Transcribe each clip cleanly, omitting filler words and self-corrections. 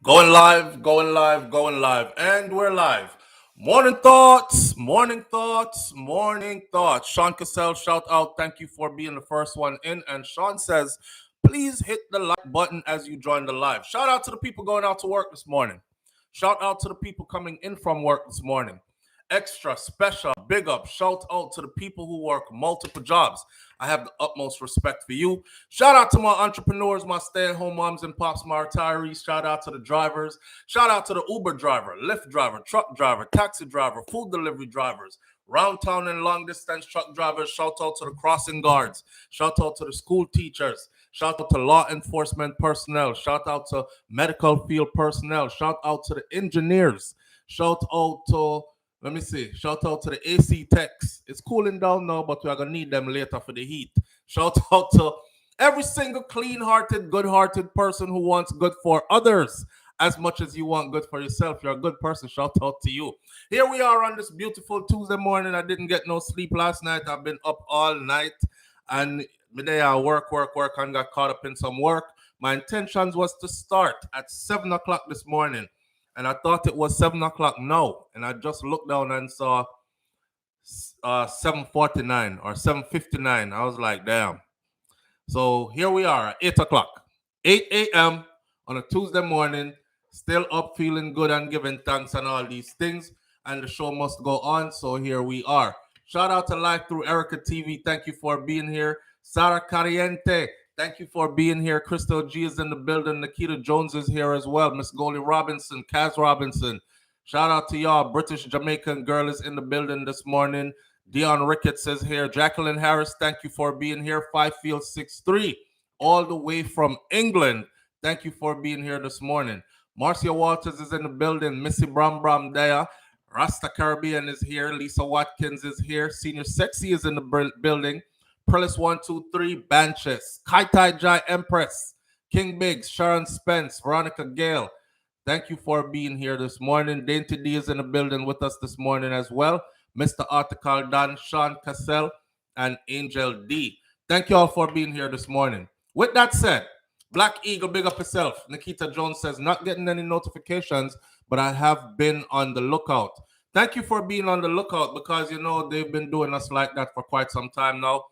Going live, going live, going live, and we're live. Morning thoughts, morning thoughts, morning thoughts. Sean Cassell, shout out. Thank you for being the first one in. And Sean says, please hit the like button as you join the live. Shout out to the people going out to work this morning. Shout out to the people coming in from work this morning. Extra special big up shout out to the people who work multiple jobs. I have the utmost respect for you. Shout out to my entrepreneurs, my stay-at-home moms and pops, my retirees. Shout out to the drivers. Shout out to the Uber driver, Lyft driver, truck driver, taxi driver, food delivery drivers, round town and long distance truck drivers. Shout out to the crossing guards. Shout out to the school teachers. Shout out to law enforcement personnel. Shout out to medical field personnel. Shout out to the engineers. Shout out to let me see. Shout out to the AC techs. It's cooling down now, but we are going to need them later for the heat. Shout out to every single clean-hearted, good-hearted person who wants good for others as much as you want good for yourself. You're a good person. Shout out to you. Here we are on this beautiful Tuesday morning. I didn't get no sleep last night. I've been up all night. And today I work, and got caught up in some work. My intentions was to start at 7 o'clock this morning. And I thought it was 7 o'clock now. And I just looked down and saw 7:49 or 7:59. I was like, damn. So here we are at 8 o'clock. 8 a.m. on a Tuesday morning. Still up, feeling good and giving thanks and all these things. And the show must go on. So here we are. Shout out to Live Through Erica TV. Thank you for being here. Sarah Cariente. Thank you for being here. Crystal G is in the building. Nikita Jones is here as well. Miss Goldie Robinson, Kaz Robinson. Shout out to y'all. British Jamaican girl is in the building this morning. Dion Ricketts is here. Jacqueline Harris, thank you for being here. 5Field63, all the way from England. Thank you for being here this morning. Marcia Walters is in the building. Missy Bram there. Rasta Caribbean is here. Lisa Watkins is here. Senior Sexy is in the building. Prellis 123, Banches, Kaitai Jai Empress, King Biggs, Sharon Spence, Veronica Gale. Thank you for being here this morning. Dainty D is in the building with us this morning as well. Mr. Article Don, Sean Cassell, and Angel D. Thank you all for being here this morning. With that said, Black Eagle, big up yourself. Nikita Jones says, not getting any notifications, but I have been on the lookout. Thank you for being on the lookout because, you know, they've been doing us like that for quite some time now.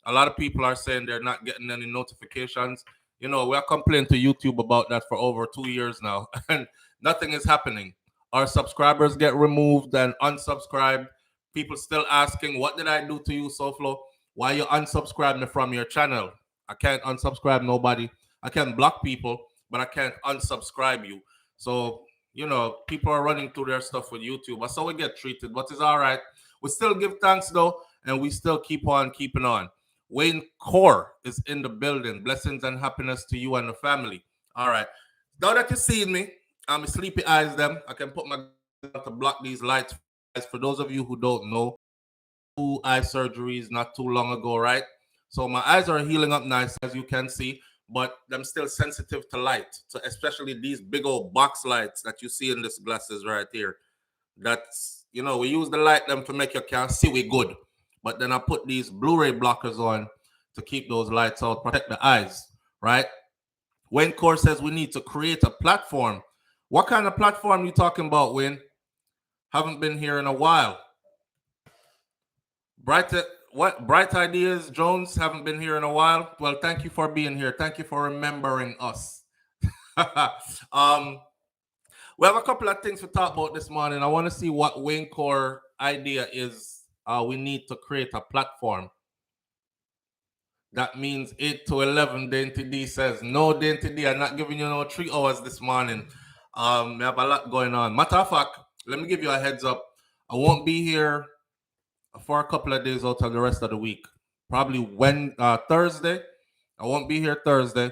A lot of people are saying they're not getting any notifications. You know, we're complaining to YouTube about that for over 2 years now, and nothing is happening. Our subscribers get removed and unsubscribed. People still asking, what did I do to you, SouFlo? Why you unsubscribe me from your channel? I can't unsubscribe nobody. I can block people, but I can't unsubscribe you. So, you know, people are running through their stuff with YouTube. That's how we get treated, but it's all right. We still give thanks, though, and we still keep on keeping on. Wayne Core is in the building. Blessings and happiness to you and the family. All right. Now that you've seen me, I'm sleepy eyes them. I can put my to block these lights. For those of you who don't know, 2 eye surgeries not too long ago, right? So my eyes are healing up nice, as you can see, but I'm still sensitive to light. So especially these big old box lights that you see in these glasses right here. That's, you know, we use the light them to make you can see we good. But then I put these Blu-ray blockers on to keep those lights out, protect the eyes, right? Wayne Core says we need to create a platform. What kind of platform you talking about, Wayne? Haven't been here in a while. Bright ideas, Jones? Haven't been here in a while. Well, thank you for being here. Thank you for remembering us. We have a couple of things to talk about this morning. I want to see what Wayne Core idea is. We need to create a platform. That means 8 to 11, Dainty D says. No, Dainty D, I'm not giving you no 3 hours this morning. We have a lot going on. Matter of fact, let me give you a heads up. I won't be here for a couple of days out of the rest of the week. Probably Thursday. I won't be here Thursday.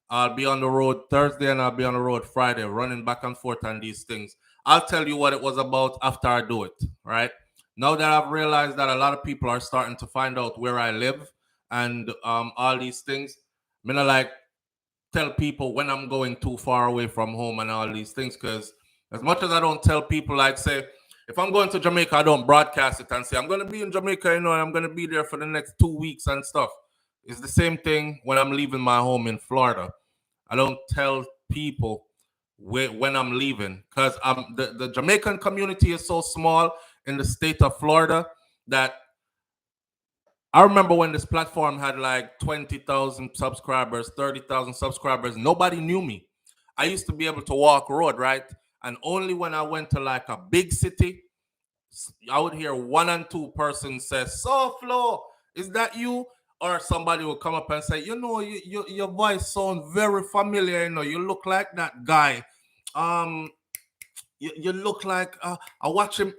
I'll be on the road Thursday and I'll be on the road Friday, running back and forth on these things. I'll tell you what it was about after I do it, right? Now that I've realized that a lot of people are starting to find out where I live and all these things, I'm gonna like tell people when I'm going too far away from home and all these things, because as much as I don't tell people, like say, if I'm going to Jamaica, I don't broadcast it and say, I'm going to be in Jamaica, you know, and I'm going to be there for the next 2 weeks and stuff. It's the same thing when I'm leaving my home in Florida. I don't tell people when I'm leaving, because the Jamaican community is so small in the state of Florida that I remember when this platform had like 20,000 subscribers, 30,000 subscribers, nobody knew me. I used to be able to walk road, right? And only when I went to like a big city, I would hear one and two persons say, SouFLo, is that you? Or somebody will come up and say, your voice sounds very familiar, you look like that guy. You look like I watch him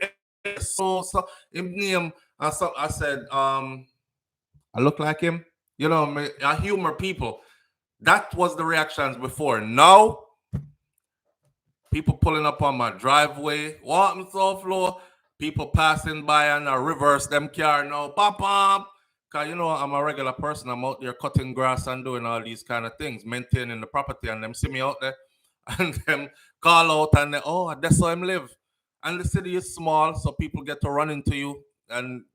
so him name. So I said, I look like him. I humor people. That was the reactions before. Now, people pulling up on my driveway, walking SouFLo, people passing by and I reverse them car now, pop. Because, I'm a regular person. I'm out there cutting grass and doing all these kind of things, maintaining the property, and them see me out there and them call out and they, oh, that's how him live. And the city is small, so people get to run into you and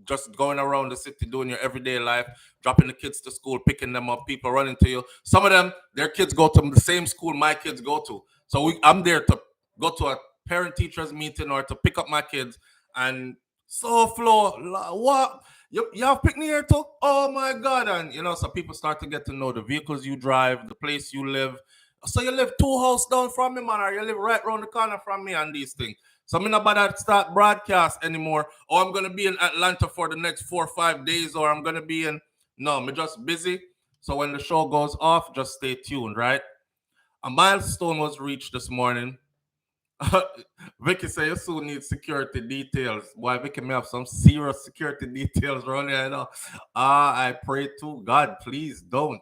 just going around the city doing your everyday life, dropping the kids to school, picking them up, people running to you. Some of them, their kids go to the same school my kids go to. So I'm there to go to a parent-teachers meeting or to pick up my kids. And SouFLo, what? You have picnic here too? Oh my God. And, so people start to get to know the vehicles you drive, the place you live. So you live 2 houses down from me, man, or you live right around the corner from me and these things. So I'm not about to start broadcast anymore. Or I'm going to be in Atlanta for the next 4 or 5 days, or I'm going to be in... No, I'm just busy. So when the show goes off, just stay tuned, right? A milestone was reached this morning. Vicky say you soon need security details. Boy, Vicky may have some serious security details around here. I pray to God, please don't.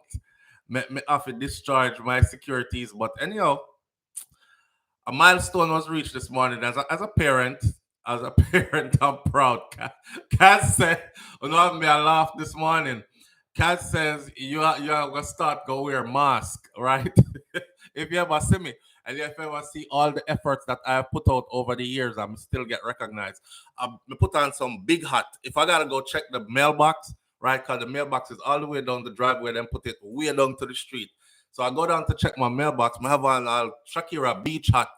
Me have to discharge my securities. But anyhow, a milestone was reached this morning. As a parent, I'm proud. Kat said, have me a laugh this morning. Kat says you are gonna start go wear mask, right? If you ever see me, and if you ever see all the efforts that I have put out over the years, I'm still get recognized. I put on some big hat. If I gotta go check the mailbox, right? Because the mailbox is all the way down the driveway, then put it way down to the street. So I go down to check my mailbox. I have on a Shakira beach hat.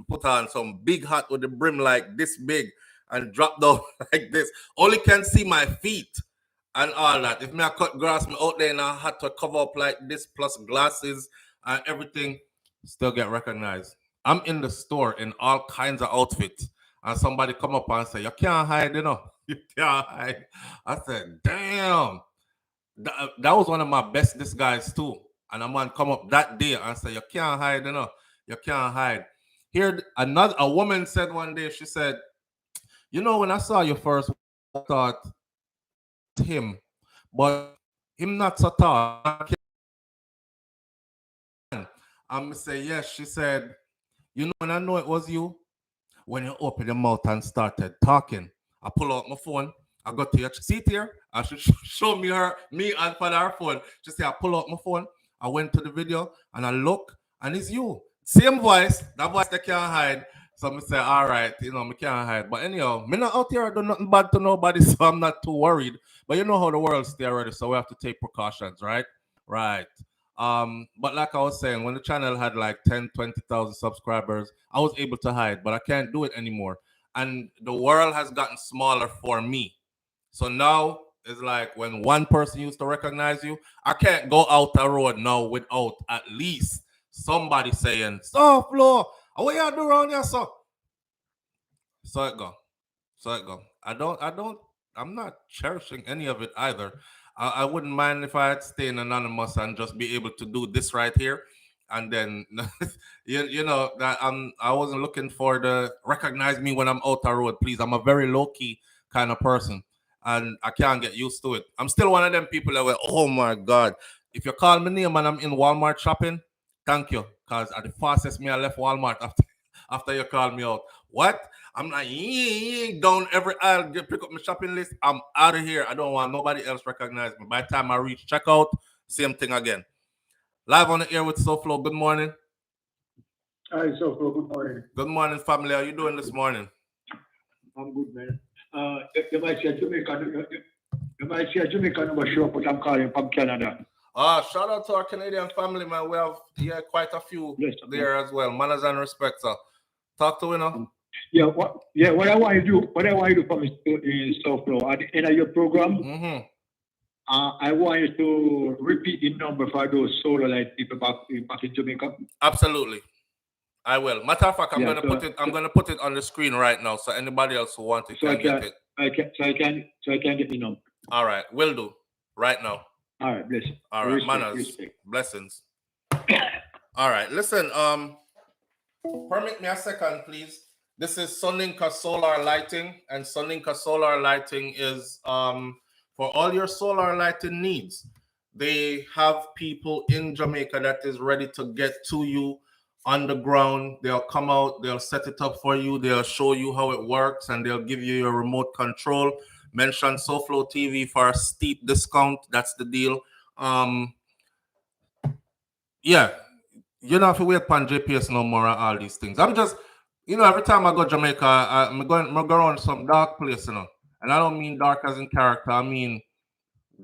Put on some big hat with the brim like this big and drop down like this. Only can see my feet and all that. If me I cut grass, me out there and I had to cover up like this plus glasses and everything, still get recognized. I'm in the store in all kinds of outfits. And somebody come up and say, you can't hide, You can't hide. I said, damn. That was one of my best disguises too. And a man come up that day and say, you can't hide, You can't hide. Here, a woman said one day, she said, when I saw you first, I thought him, but him not so tall. I'm say, yes. She said, when I know it was you, when you opened your mouth and started talking, I pull out my phone. I go to your seat here. I should show me and for her phone. She said, I pull out my phone. I went to the video and I look and it's you. Same voice. That voice they can't hide. So I say, all right, me can't hide. But anyhow, me not out here, I do nothing bad to nobody, so I'm not too worried. But you know how the world stay already, so we have to take precautions, right? Right. But like I was saying, when the channel had like 10, 20,000 subscribers, I was able to hide, but I can't do it anymore. And the world has gotten smaller for me. So now it's like when one person used to recognize you, I can't go out the road now without at least somebody saying, SouFLo, what you do around here, so? So it go. I'm not cherishing any of it either. I wouldn't mind if I had stayed anonymous and just be able to do this right here. And then, that I wasn't looking for the recognize me when I'm out the road, please. I'm a very low-key kind of person. And I can't get used to it. I'm still one of them people that were, oh my God. If you call me name and I'm in Walmart shopping, thank you. Because at the fastest I left Walmart after you called me out. What? I'm like, down every aisle, pick up my shopping list. I'm out of here. I don't want nobody else recognize me. By the time I reach checkout, same thing again. Live on the air with SouFLo. Good morning. Hi, SouFLo. Good morning. Good morning, family. How are you doing this morning? I'm good, man. You might see a Jamaican number show up, but I'm calling from Canada. Shout out to our Canadian family, man. We have quite a few Yes, there as well. Manners and respect, sir. Talk to you now. what I want you to do, for me is SouFLo. At the end of your program, Mm-hmm. I want you to repeat the number for those solar light people back in Jamaica. Absolutely. I will. Matter of fact, I'm Yeah, gonna put it on the screen right now, so anybody else who wants it so I can get can, it. so I can get the number. All right, will do. Right now. All right, bless you. All right, manners, blessings. All right, listen. Permit me a second, please. This is Soninka Solar Lighting, and Soninka Solar Lighting is for all your solar lighting needs. They have people in Jamaica that is ready to get to you on the ground. They'll come out, they'll set it up for you, they'll show you how it works, and they'll give you your remote control. Mention SouFLoTV for a steep discount. That's the deal. Yeah, you don't have to wait upon GPS no more and all these things. I'm just, every time I go to Jamaica, I'm going around some dark place, and I don't mean dark as in character. I mean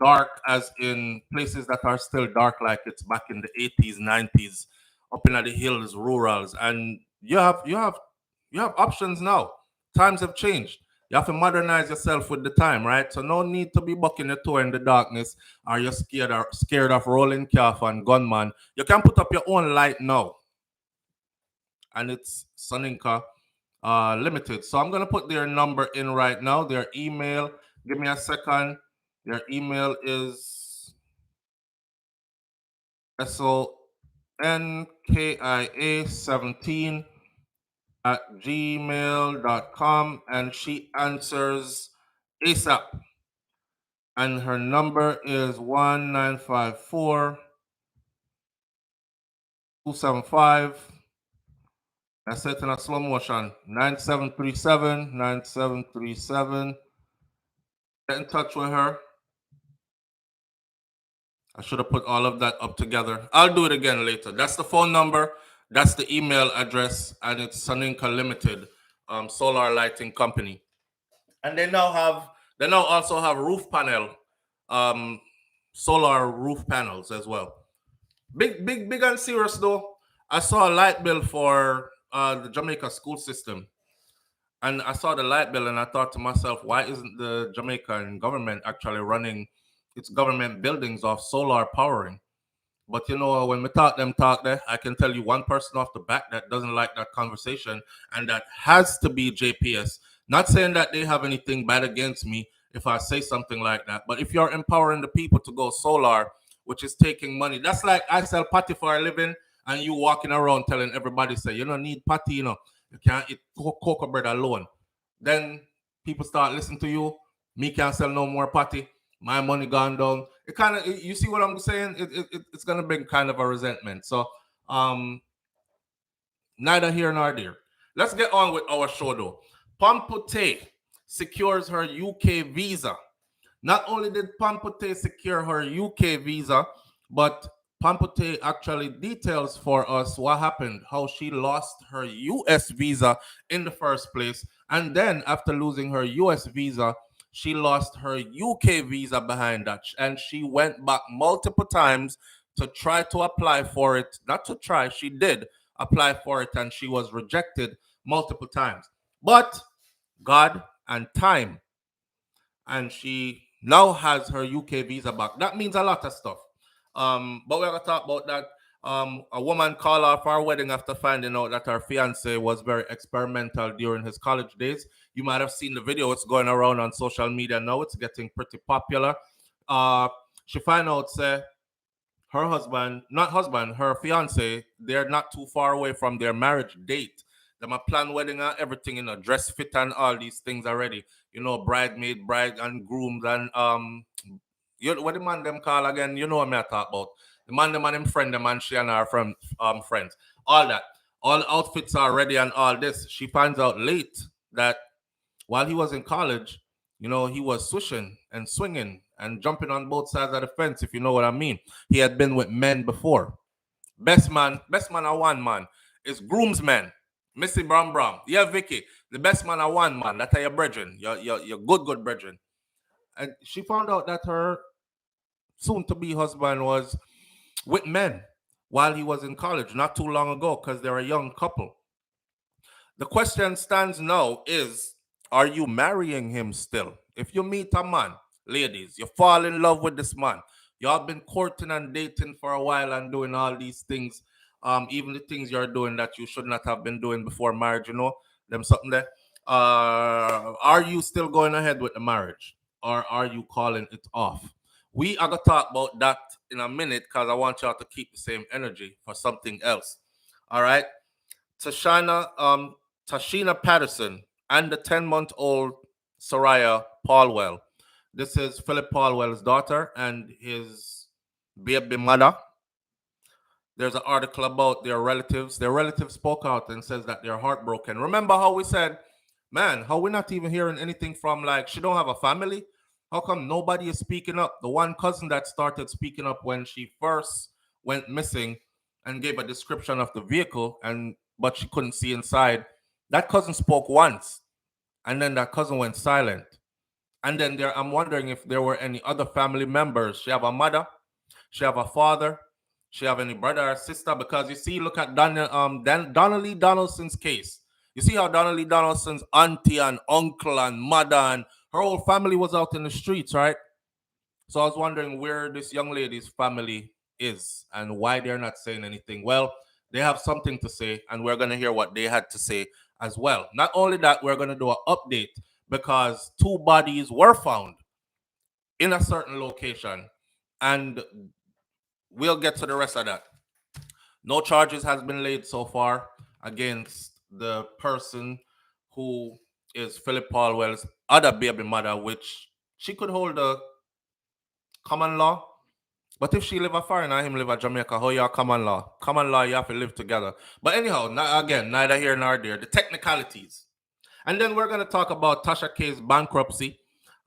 dark as in places that are still dark, like it's back in the 80s, 90s, up in the hills, rurals, and you have options now. Times have changed. You have to modernize yourself with the time, right? So no need to be bucking your toe in the darkness, or you're scared of rolling calf and gunman. You can put up your own light now, and it's Soninka Limited. So I'm gonna put their number in right now. Their email. Give me a second. Their email is SONKIA17 at gmail.com, and she answers ASAP. And her number is 1954 275. That's it in a slow motion. 9737 9737. Get in touch with her. I should have put all of that up together. I'll do it again later. That's the phone number. That's the email address, and it's Soninka Limited, solar lighting company. And they now also have roof panel, solar roof panels as well. Big and serious though. I saw a light bill for the Jamaica school system, and I saw the light bill, and I thought to myself, why isn't the Jamaican government actually running its government buildings off solar powering? But when we talk there, I can tell you one person off the bat that doesn't like that conversation, and that has to be JPS. Not saying that they have anything bad against me if I say something like that, but if you're empowering the people to go solar, which is taking money, that's like I sell patty for a living, and you walking around telling everybody, say, you don't need patty, you can't eat cocoa bread alone. Then people start listening to you. Me can't sell no more patty. My money gone down. It kind of, you see what I'm saying? It's gonna bring kind of a resentment. So neither here nor there. Let's get on with our show though. Pamputtae secures her UK visa. Not only did Pamputtae secure her UK visa, but Pamputtae actually details for us what happened, how she lost her US visa in the first place, and then after losing her US visa, she lost her UK visa behind that, and she went back multiple times to try to apply for it. Not to try, she did apply for it, and she was rejected multiple times. But God and time, and she now has her UK visa back. That means a lot of stuff. But we're gonna talk about that. A woman called off our wedding after finding out that her fiance was very experimental during his college days. You might have seen the video. It's going around on social media now. It's getting pretty popular. She find out, say, her fiance, they're not too far away from their marriage date. Them a plan wedding and everything, dress fit and all these things already. Bridesmaid, bride and grooms and what the man them call again? You know what I talk about. The man them and him friend, the man she and her friends. All that. All outfits are ready and all this. She finds out late that while he was in college, he was swishing and swinging and jumping on both sides of the fence, if you know what I mean. He had been with men before. Best man a one man is groomsman. Missy Brown. Yeah, Vicky. The best man a one man. That are your brethren. Your good brethren. And she found out that her soon-to-be husband was with men while he was in college not too long ago because they're a young couple. The question stands now is, are you marrying him still? If you meet a man, ladies, you fall in love with this man. Y'all been courting and dating for a while and doing all these things, even the things you're doing that you should not have been doing before marriage, them something there. Are you still going ahead with the marriage or are you calling it off? We are going to talk about that in a minute because I want y'all to keep the same energy for something else. All right. Tashana, Tashina Patterson and the 10-month-old Soraya Paulwell. This is Philip Paulwell's daughter and his baby mother. There's an article about their relatives. Their relatives spoke out and says that they're heartbroken. Remember how we said, man, how we're not even hearing anything from, like, she don't have a family? How come nobody is speaking up? The one cousin that started speaking up when she first went missing and gave a description of the vehicle, but she couldn't see inside. That cousin spoke once, and then that cousin went silent. And then I'm wondering if there were any other family members. She have a mother, she have a father, she have any brother or sister? Because you see, look at Donnelly Donaldson's case. You see how Donnelly Donaldson's auntie and uncle and mother and her whole family was out in the streets, right? So I was wondering where this young lady's family is and why they're not saying anything. Well, they have something to say, and we're going to hear what they had to say as well. Not only that, we're going to do an update because 2 bodies were found in a certain location, and we'll get to the rest of that. No charges has been laid so far against the person who is Philip Paulwell's other baby mother, which she could hold a common law. But if she live a foreign and him live a Jamaica, how you common law? Common law, you have to live together. But anyhow, again, neither here nor there. The technicalities. And then we're going to talk about Tahsa K's bankruptcy.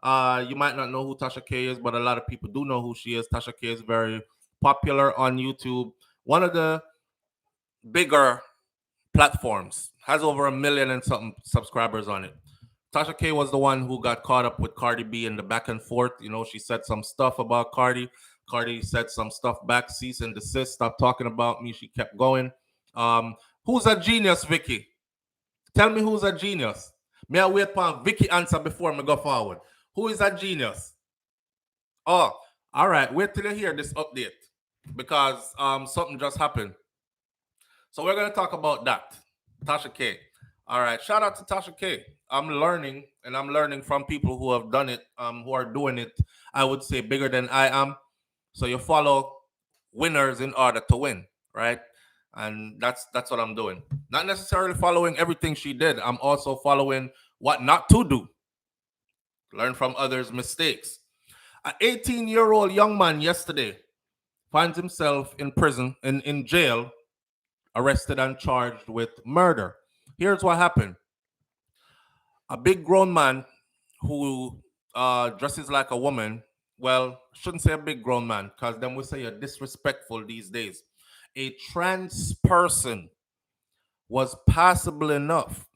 You might not know who Tahsa K is, but a lot of people do know who she is. Tahsa K is very popular on YouTube. One of the bigger platforms, has over 1 million and something subscribers on it. Tahsa K was the one who got caught up with Cardi B in the back and forth. She said some stuff about Cardi. Cardi said some stuff back, cease and desist, stop talking about me. She kept going. Who's a genius, Vicky? Tell me who's a genius. May I wait for Vicky answer before I go forward? Who is a genius? Oh, all right. Wait till you hear this update because something just happened. So we're going to talk about that. Tahsa K. All right. Shout out to Tahsa K. I'm learning from people who have done it, who are doing it, I would say, bigger than I am. So you follow winners in order to win, right? And that's what I'm doing. Not necessarily following everything she did. I'm also following what not to do. Learn from others' mistakes. An 18-year-old young man yesterday finds himself in prison, in jail, arrested and charged with murder. Here's what happened. A big grown man who dresses like a woman, well, shouldn't say a big grown man, because then we say you're disrespectful these days. A trans person was passable enough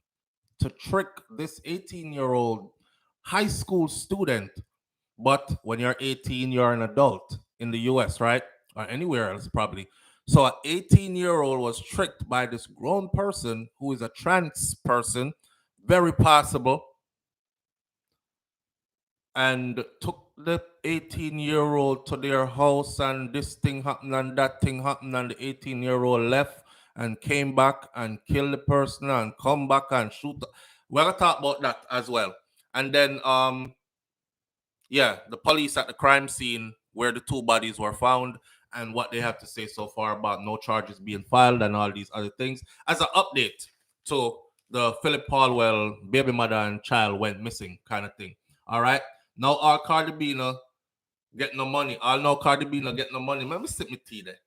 to trick this 18-year-old high school student. But when you're 18, you're an adult in the US, right? Or anywhere else, probably. So an 18-year-old was tricked by this grown person who is a trans person, very possible, and took the 18-year-old to their house, and this thing happened and that thing happened, and the 18-year-old left and came back and killed the person and come back and shoot. We're gonna talk about that as well. And then the police at the crime scene where the 2 bodies were found and what they have to say so far about no charges being filed and all these other things as an update to the Philip Paulwell baby mother and child went missing kind of thing. All right. Now all Cardi B get no money. All know Cardi B get no money. Let me sip my tea there.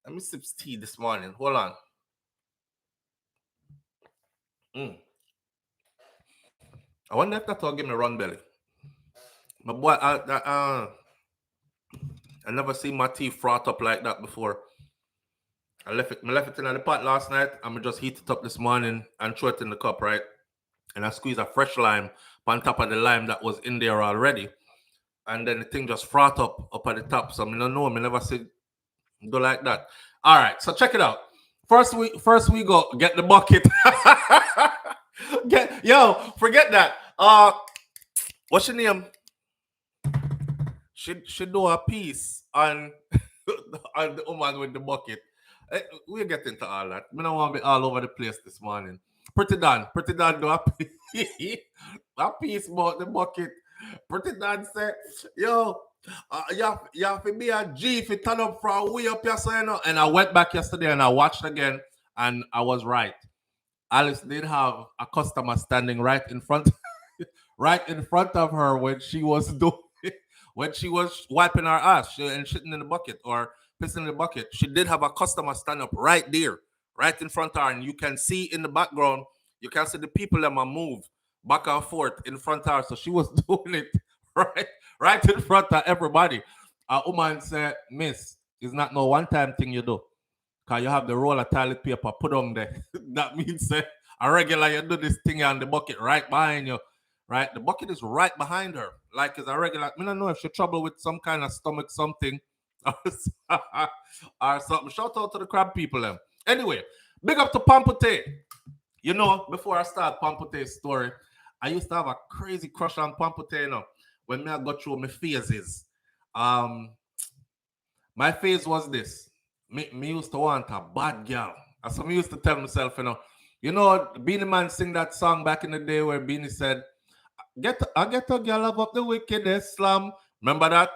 Let me sip tea this morning. Hold on. I wonder if that will give me run belly. My boy, I never seen my tea froth up like that before. I left it in the pot last night. I'm just heat it up this morning and throw it in the cup, right? And I squeeze a fresh lime on top of the lime that was in there already. and then the thing just froth up at the top. So I don't know. I never see do like that. All right, so check it out. First we go get the bucket. Forget that. What's your name? Should do a piece on on the woman with the bucket. We'll get into all that. We don't want to be all over the place this morning. Pretty done do a piece, a piece about the bucket. Pretty done say, yo, you have to be a G if you turn up for a way up yesterday. You know? And I went back yesterday and I watched again and I was right. Alice did have a customer standing right in front of her when she was doing when she was wiping her ass and shitting in the bucket or pissing in the bucket. She did have a customer stand up right there, right in front of her, and you can see in the background, you can see the people that move back and forth in front of her. So she was doing it right in front of everybody. A woman said, "Miss, it's not no one-time thing you do. Because you have the roll of toilet paper put on there." That means a regular you do this thing on the bucket right behind you. Right? The bucket is right behind her. Like it's a regular. I don't know if she trouble with some kind of stomach something or something. Shout out to the crab people then. Anyway, big up to Pamputtae. You know, before I start Pamputtae's story, I used to have a crazy crush on Pamputtae, you know, when I got through my phases. My phase was this. Me used to want a bad girl. That's what I used to tell myself, you know, Beanie Man sing that song back in the day where Beanie said, I get a girl up the wickedest slam. Remember that?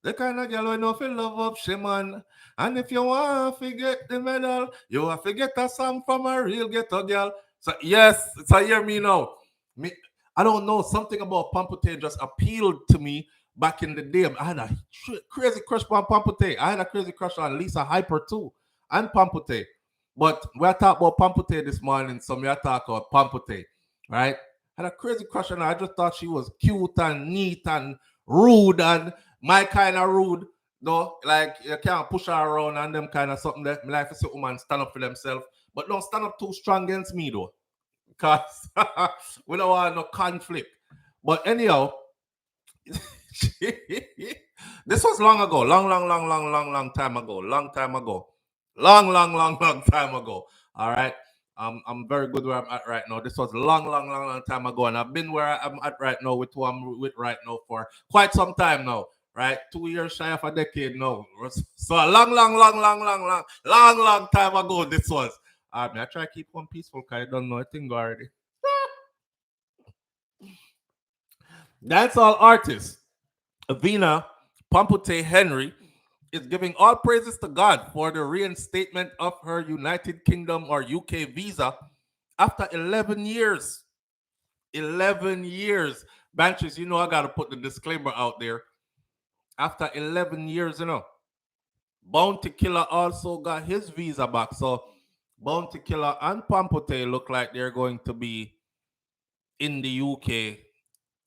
The kind of girl who know feel love up she man. And if you want to get the medal, you have to get a song from a real ghetto girl. So yes, so hear me now. I don't know, something about Pamputtae just appealed to me back in the day. I had a crazy crush on Pamputtae. I had a crazy crush on Lisa Hyper too, and Pamputtae. But we're talking about Pamputtae this morning, so we're talking about Pamputtae, right? Had a crazy crush on her. I just thought she was cute and neat and rude and my kind of rude. Though, like you can't push her around and them kind of something that my life is a woman stand up for themselves. But don't stand up too strong against me though. Because we don't want no conflict. But anyhow, this was long ago. Long time ago. Long time ago. Long time ago. All right. I'm very good where I'm at right now. This was long time ago, and I've been where I'm at right now with who I'm with right now for quite some time now. Right, 2 years shy of a decade now. So a long time ago. This was. I try to keep one peaceful because I don't know a thing already. Dancehall artist Avina Pamputtae Henry is giving all praises to God for the reinstatement of her United Kingdom or UK visa after 11 years. 11 years. Banches, you know I got to put the disclaimer out there. After 11 years, you know, Bounty Killer also got his visa back. So Bounty Killer and Pamputtae look like they're going to be in the UK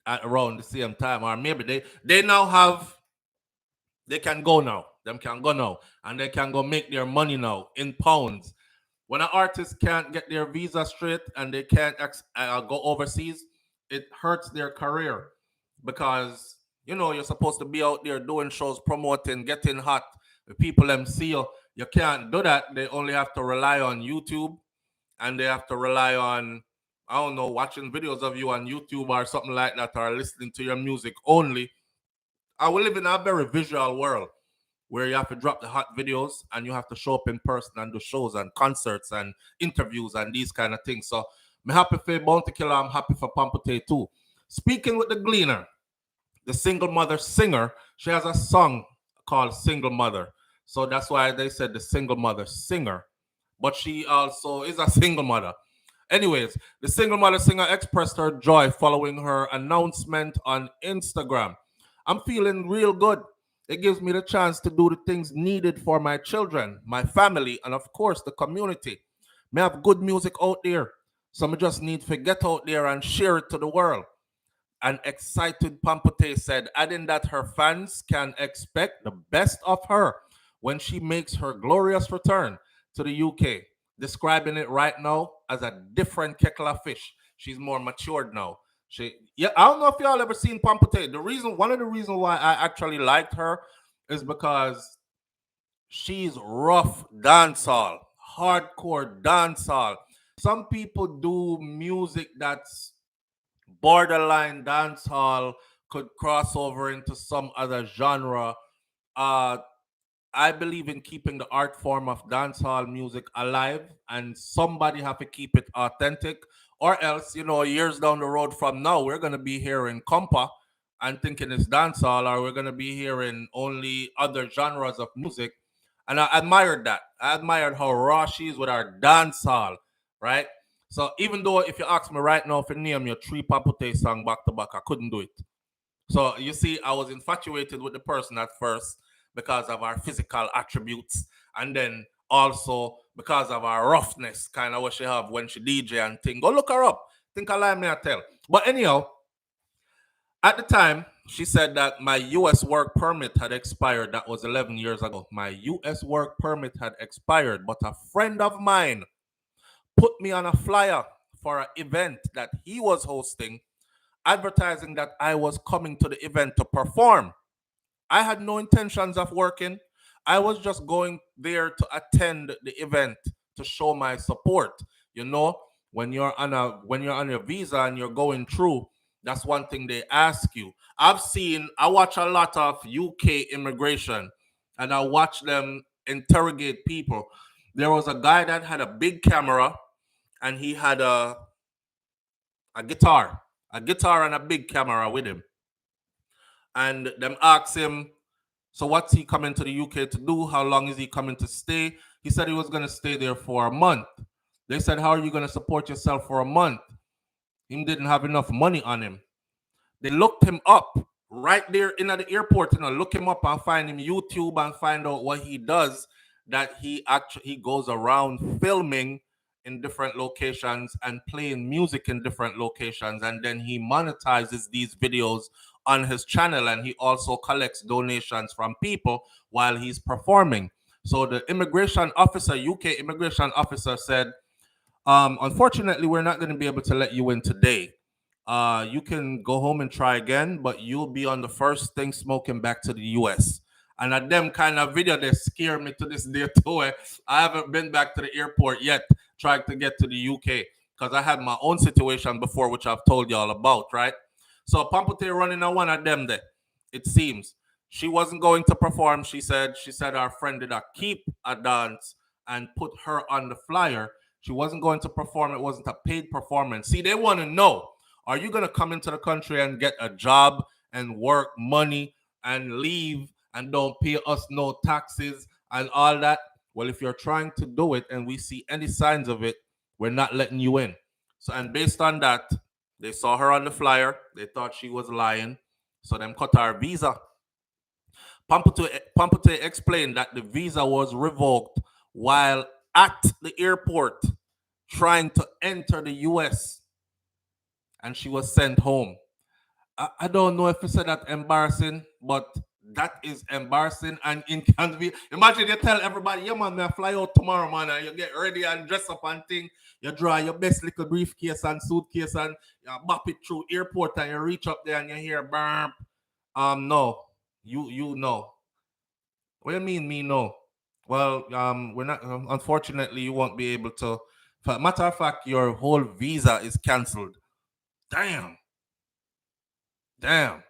at around the same time. Or maybe they now have, they can go now. Them can go now. And they can go make their money now in pounds. When an artist can't get their visa straight and they can't go overseas, it hurts their career. Because, you know, you're supposed to be out there doing shows, promoting, getting hot. The people them see you. You can't do that. They only have to rely on YouTube. And they have to rely on, I don't know, watching videos of you on YouTube or something like that, or listening to your music only. I will live in a very visual world where you have to drop the hot videos and you have to show up in person and do shows and concerts and interviews and these kind of things. So I'm happy for Bounty Killer. I'm happy for Pamputtae too. Speaking with the Gleaner, the single mother singer, she has a song called Single Mother. So that's why they said the single mother singer. But she also is a single mother. Anyways, the single mother singer expressed her joy following her announcement on Instagram. I'm feeling real good. It gives me the chance to do the things needed for my children, my family, and of course the community. May have good music out there. So I just need to get out there and share it to the world. An excited Pamputtae said, adding that her fans can expect the best of her when she makes her glorious return to the UK, describing it right now as a different kettle of fish. She's more matured now. Yeah, I don't know if y'all ever seen Pamputtae. One of the reasons why I actually liked her is because she's rough dancehall, hardcore dancehall. Some people do music that's borderline dancehall, could cross over into some other genre. Uh, I believe in keeping the art form of dancehall music alive, and somebody have to keep it authentic, or else, years down the road from now, we're gonna be hearing compa and thinking it's dancehall, or we're gonna be hearing only other genres of music. And I admired that. I admired how raw she is with our dancehall, right? So even though if you ask me right now for name your three Pamputtae song back to back, I couldn't do it. So you see, I was infatuated with the person at first because of our physical attributes, and then also because of our roughness, kind of what she have when she DJ and thing. Go look her up. Think I lie me I tell. But anyhow, at the time, she said that my US work permit had expired. That was 11 years ago. My US work permit had expired, but a friend of mine put me on a flyer for an event that he was hosting, advertising that I was coming to the event to perform. I had no intentions of working. I was just going there to attend the event to show my support. You know, when you're on your visa and you're going through, that's one thing they ask you. I watch a lot of UK immigration, and I watch them interrogate people. There was a guy that had a big camera, and he had a guitar, and a big camera with him. And them asked him, so what's he coming to the UK to do? How long is he coming to stay? He said he was going to stay there for a month. They said, how are you going to support yourself for a month? He didn't have enough money on him. They looked him up right there in at the airport, look him up and find him YouTube and find out what he does, that he goes around filming in different locations and playing music in different locations, and then he monetizes these videos on his channel, and he also collects donations from people while he's performing. So the UK immigration officer said, unfortunately, we're not going to be able to let you in today. You can go home and try again, but you'll be on the first thing smoking back to the US. And at them kind of video, they scare me to this day too. I haven't been back to the airport yet, trying to get to the UK, because I had my own situation before, which I've told y'all about, right? So Pamputtae running on one of them there, it seems. She wasn't going to perform, she said. She said our friend did a keep a dance and put her on the flyer. She wasn't going to perform. It wasn't a paid performance. See, they want to know, are you going to come into the country and get a job and work money and leave and don't pay us no taxes and all that? Well, if you're trying to do it and we see any signs of it, we're not letting you in. So, and based on that, they saw her on the flyer. They thought she was lying. So them cut her visa. Pamputtae explained that the visa was revoked while at the airport trying to enter the US, and she was sent home. I don't know if you said that embarrassing, but that is embarrassing and inconvenient. Imagine you tell everybody, yeah, man, I fly out tomorrow, man, and you get ready and dress up and thing. You draw your best little briefcase and suitcase and you bop it through airport, and you reach up there and you hear burp. No, you know. What do you mean, me no? Well, we're not. Unfortunately, you won't be able to. Matter of fact, your whole visa is cancelled. Damn. Damn.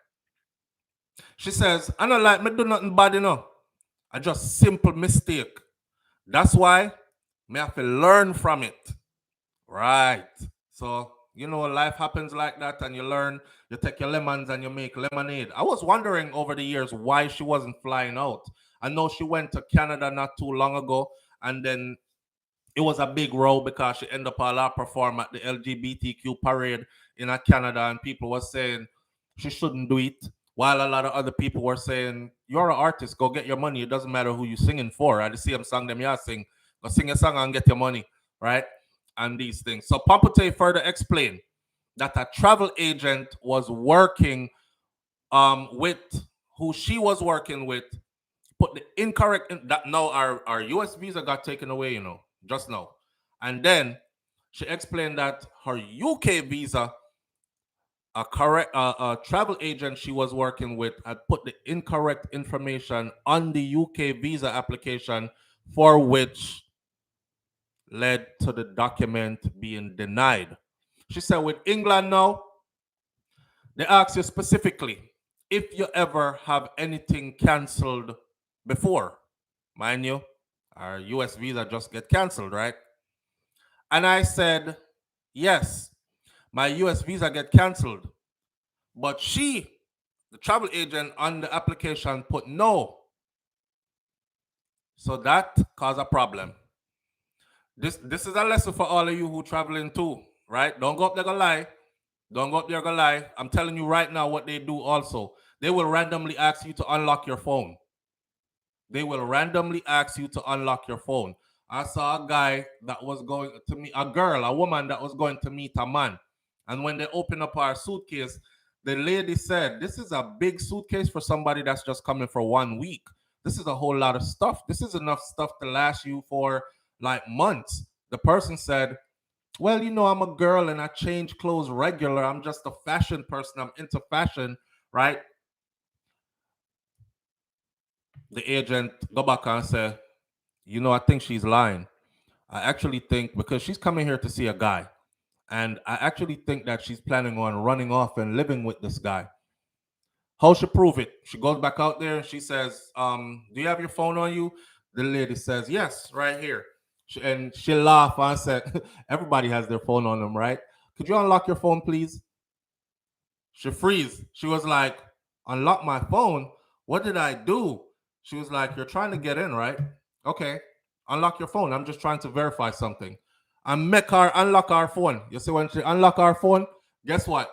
She says, I don't like me do nothing bad, I just simple mistake. That's why me have to learn from it. Right. So, life happens like that, and you learn, you take your lemons and you make lemonade. I was wondering over the years why she wasn't flying out. I know she went to Canada not too long ago, and then it was a big row because she ended up all her perform at the LGBTQ parade in Canada, and people were saying she shouldn't do it, while a lot of other people were saying, you're an artist, go get your money. It doesn't matter who you're singing for. I see them song them you sing. Go sing a song and get your money, right? And these things. So Pamputtae further explained that a travel agent was working with who she was working with, put the incorrect that now our US visa got taken away, just now. And then she explained that her UK visa a travel agent she was working with had put the incorrect information on the UK visa application, for which led to the document being denied. She said, with England now, they ask you specifically if you ever have anything canceled before. Mind you, our US visa just get canceled, right? And I said, yes, my US visa get canceled. But she, the travel agent on the application, put no. So that caused a problem. This is a lesson for all of you who traveling too, right? Don't go up there go lie. Don't go up there go lie. I'm telling you right now what they do also. They will randomly ask you to unlock your phone. They will randomly ask you to unlock your phone. I saw a guy that was going to meet a girl, a woman that was going to meet a man. And when they opened up our suitcase, the lady said, this is a big suitcase for somebody that's just coming for 1 week. This is a whole lot of stuff. This is enough stuff to last you for like months. The person said, well, you know, I'm a girl and I change clothes regular. I'm just a fashion person. I'm into fashion, right? The agent go back and say, you know, I think she's lying. I actually think because she's coming here to see a guy. And I actually think that she's planning on running off and living with this guy. How she prove it? She goes back out there and she says, do you have your phone on you? The lady says, yes, right here. And she laughed and said, everybody has their phone on them, right? Could you unlock your phone, please? She freeze. She was like, unlock my phone? What did I do? She was like, you're trying to get in, right? Okay, unlock your phone. I'm just trying to verify something. And make her unlock our phone. You see, when she unlock our phone, guess what?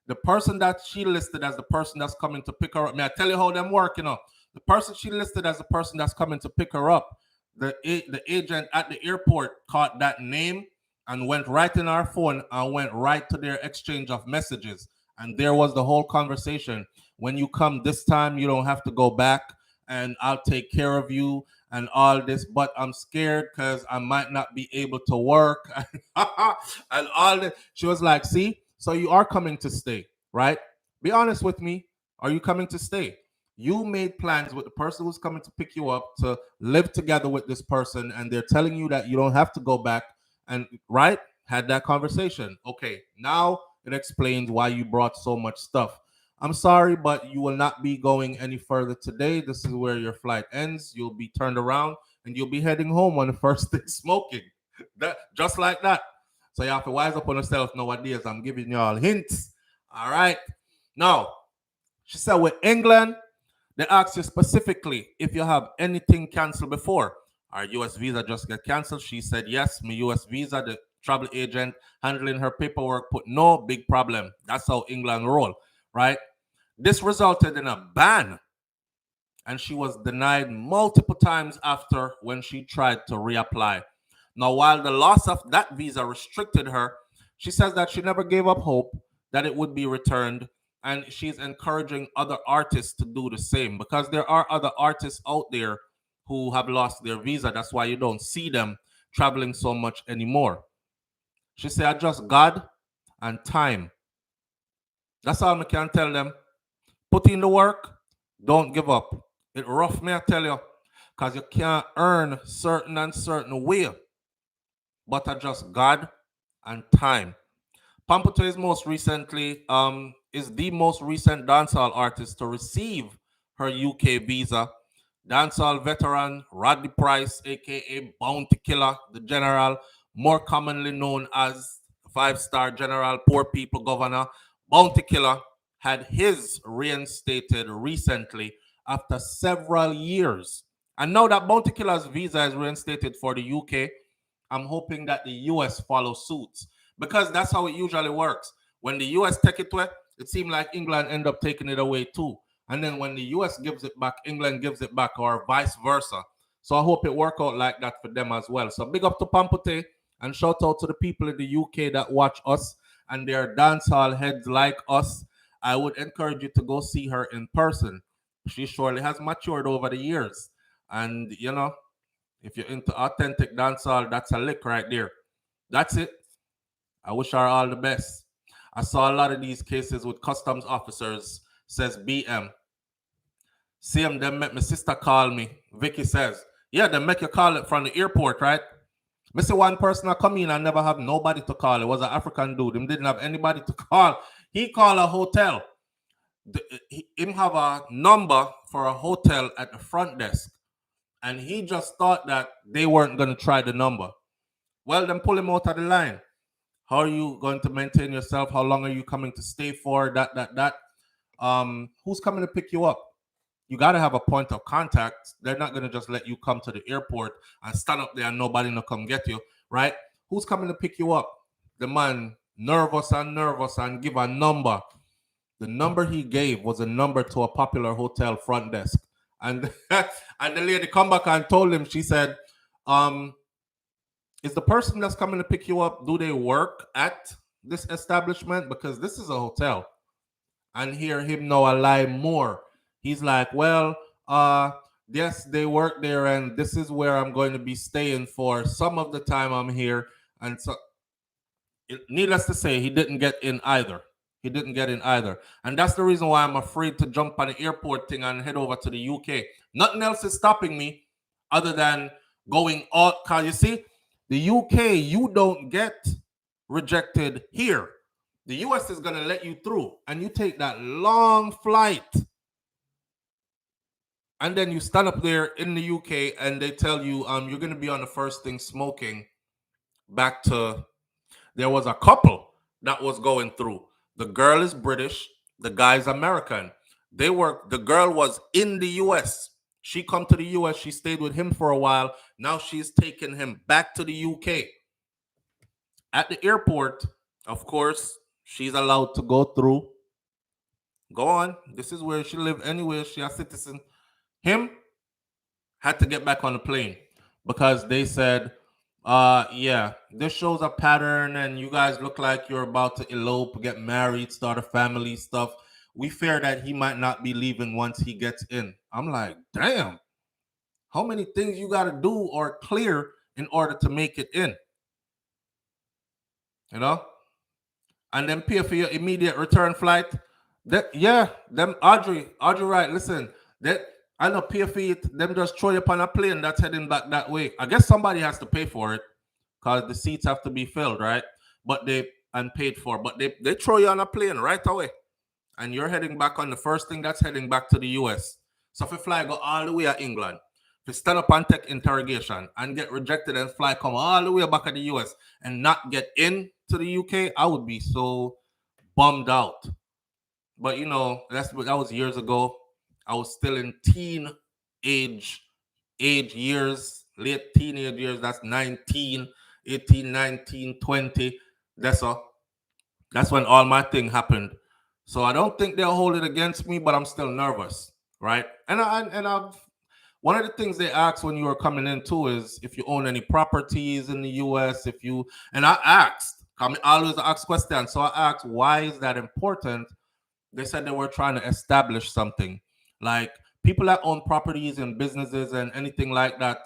The person that she listed as the person that's coming to pick her up. May I tell you how them work, you know? The person she listed as the person that's coming to pick her up, the agent at the airport caught that name and went right in our phone and went right to their exchange of messages. And there was the whole conversation. When you come this time, you don't have to go back and I'll take care of you and all this, but I'm scared because I might not be able to work and all this. She was like, see, so you are coming to stay, right? Be honest with me. Are you coming to stay? You made plans with the person who's coming to pick you up to live together with this person, and they're telling you that you don't have to go back and, right? Had that conversation. Okay, now it explains why you brought so much stuff. I'm sorry, but you will not be going any further today. This is where your flight ends. You'll be turned around and you'll be heading home on the first day smoking. That just like that. So you have to wise up on yourself nowadays. I'm giving you all hints. All right. Now, she said with England, they asked you specifically if you have anything canceled before. Our US visa just get canceled. She said yes, my US visa. The travel agent handling her paperwork put no, big problem. That's how England roll, right? This resulted in a ban, and she was denied multiple times after when she tried to reapply. Now, while the loss of that visa restricted her, she says that she never gave up hope that it would be returned, and she's encouraging other artists to do the same because there are other artists out there who have lost their visa. That's why you don't see them traveling so much anymore. She said, I just God and time. That's all I can tell them. Put in the work, don't give up. It rough, me I tell you, because you can't earn certain and certain way, but I just God and time. Pamputtae is most recently is the most recent dancehall artist to receive her UK visa. Dancehall veteran Rodney Price, aka Bounty Killer, the general, more commonly known as five-star general, poor people governor, Bounty Killer, had his reinstated recently after several years. And now that Bounty Killer's visa is reinstated for the UK, I'm hoping that the US follows suit because that's how it usually works. When the US take it away, it seems like England end up taking it away too. And then when the US gives it back, England gives it back, or vice versa. So I hope it work out like that for them as well. So big up to Pamputtae and shout out to the people in the UK that watch us and their dancehall heads like us. I would encourage you to go see her in person. She surely has matured over the years. And, you know, if you're into authentic dancehall, that's a lick right there. That's it. I wish her all the best. I saw a lot of these cases with customs officers, says BM. CM, them make my sister call me. Vicky says, yeah, they make you call it from the airport, right? I see one person I come in and never have nobody to call. It was an African dude. Him didn't have anybody to call. He called a hotel. Him have a number for a hotel at the front desk. And he just thought that they weren't going to try the number. Well, then pull him out of the line. How are you going to maintain yourself? How long are you coming to stay for? That. Who's coming to pick you up? You got to have a point of contact. They're not going to just let you come to the airport and stand up there and nobody will come get you, right? Who's coming to pick you up? The man, nervous and give a number. The number he gave was a number to a popular hotel front desk. And, and the lady come back and told him, she said, is the person that's coming to pick you up, do they work at this establishment? Because this is a hotel. And hear him now a lie more. He's like, well, yes, they work there, and this is where I'm going to be staying for some of the time I'm here. And so, needless to say, he didn't get in either. He didn't get in either. And that's the reason why I'm afraid to jump on the airport thing and head over to the UK. Nothing else is stopping me other than going out. Because you see, the UK, you don't get rejected here. The US is going to let you through, and you take that long flight. And then you stand up there in the UK and they tell you you're going to be on the first thing smoking. Back to, there was a couple that was going through. The girl is British, the guy's American. The girl was in the US. She come to the US, she stayed with him for a while. Now she's taking him back to the UK. At the airport, of course, she's allowed to go through. Go on. This is where she live anyway. She a citizen. Him had to get back on the plane because they said, yeah, this shows a pattern and you guys look like you're about to elope, get married, start a family stuff. We fear that he might not be leaving once he gets in. I'm like, damn, how many things you got to do or clear in order to make it in? You know? And then pay for your immediate return flight. Them Audrey Wright, listen, that I know pay for it, them just throw you upon a plane that's heading back that way. I guess somebody has to pay for it because the seats have to be filled, right? But they paid for. But they throw you on a plane right away. And you're heading back on the first thing that's heading back to the US. So if you fly go all the way to England, if you stand up and take interrogation and get rejected and fly come all the way back to the US and not get in to the UK, I would be so bummed out. But you know, that was years ago. I was still in age years, late teenage years. That's 19, 18, 19, 20. That's when all my thing happened. So I don't think they'll hold it against me, but I'm still nervous, right? And I've one of the things they ask when you are coming in too is if you own any properties in the US, and I asked, I always ask questions. So I asked, why is that important? They said they were trying to establish something. Like people that own properties and businesses and anything like that,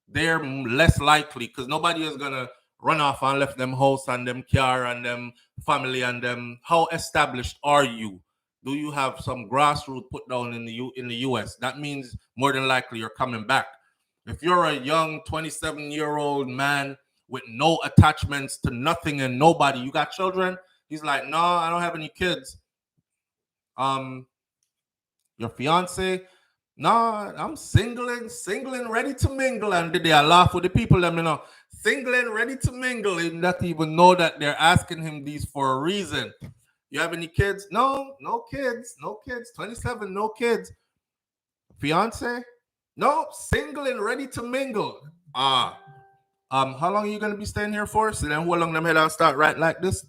they're less likely because nobody is gonna run off and left them house and them car and them family and them. How established are you? Do you have some grassroots put down in the US? That means more than likely you're coming back. If you're a young 27-year-old man with no attachments to nothing and nobody, you got children? He's like, no, I don't have any kids. Your fiance? No, I'm single and ready to mingle. And they laugh with the people, them, you know, single and ready to mingle. And not even know that they're asking him these for a reason. You have any kids? No kids. 27, no kids. Fiance? No, single and ready to mingle. How long are you gonna be staying here for? So then how long them head and start right like this?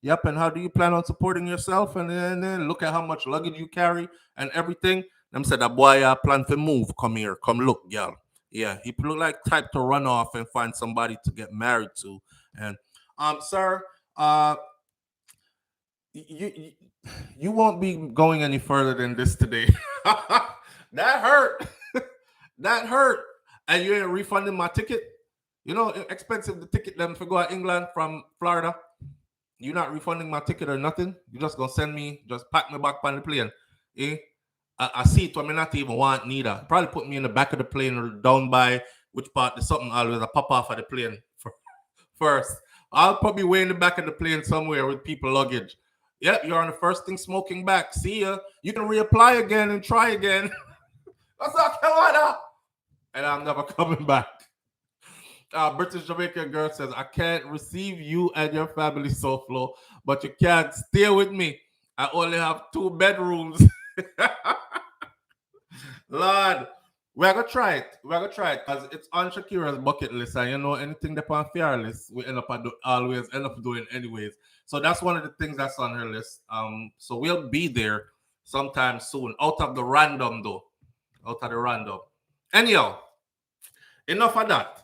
Yep, and how do you plan on supporting yourself? And then look at how much luggage you carry and everything. Them said, that boy plan to move. Come here. Come look, girl. Yeah, he look like type to run off and find somebody to get married to. And sir, you won't be going any further than this today. That hurt. That hurt. And you ain't refunding my ticket. You know, expensive the ticket them to go to England from Florida. You're not refunding my ticket or nothing. You're just gonna send me, just pack me back on the plane. Eh? A seat where I not even want neither. Probably put me in the back of the plane or down by which part there's something always a pop off of the plane first. I'll probably way in the back of the plane somewhere with people luggage. Yep, you're on the first thing smoking back. See ya. You can reapply again and try again. That's not Canada. And I'm never coming back. British Jamaican girl says, I can't receive you and your family, SouFLo, but you can't stay with me. I only have 2 bedrooms. Lord, we're gonna try it. We're gonna try it because it's on Shakira's bucket list, and you know anything that's on Fear list, we always end up doing anyways. So that's one of the things that's on her list. So we'll be there sometime soon. Out of the random though. Out of the random. Anyhow, enough of that.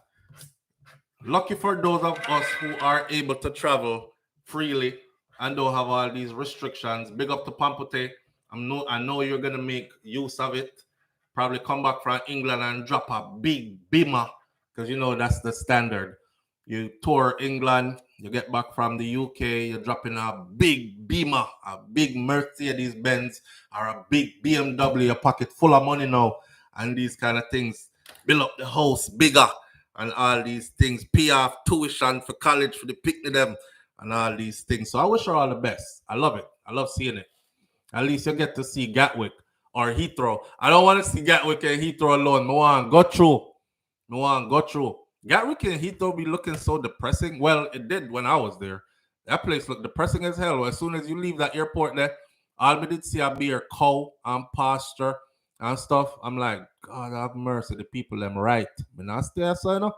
Lucky for those of us who are able to travel freely and don't have all these restrictions. Big up to Pamputtae. I know you're gonna make use of it. Probably come back from England and drop a big beamer because you know that's the standard. You tour England, you get back from the UK, you're dropping a big beamer, a big Mercedes Benz, or a big BMW, a pocket full of money now, and these kind of things. Build up the house bigger and all these things. Pay off tuition for college for the picnic them and all these things. So I wish her all the best. I love it. I love seeing it. At least you get to see Gatwick or Heathrow. I don't want to see Gatwick and Heathrow alone. I want to go through. Gatwick and Heathrow be looking so depressing. Well, it did when I was there. That place looked depressing as hell. As soon as you leave that airport there, all we did see a beer, cow and pasture and stuff. I'm like, God have mercy, the people them right. But not stay so enough.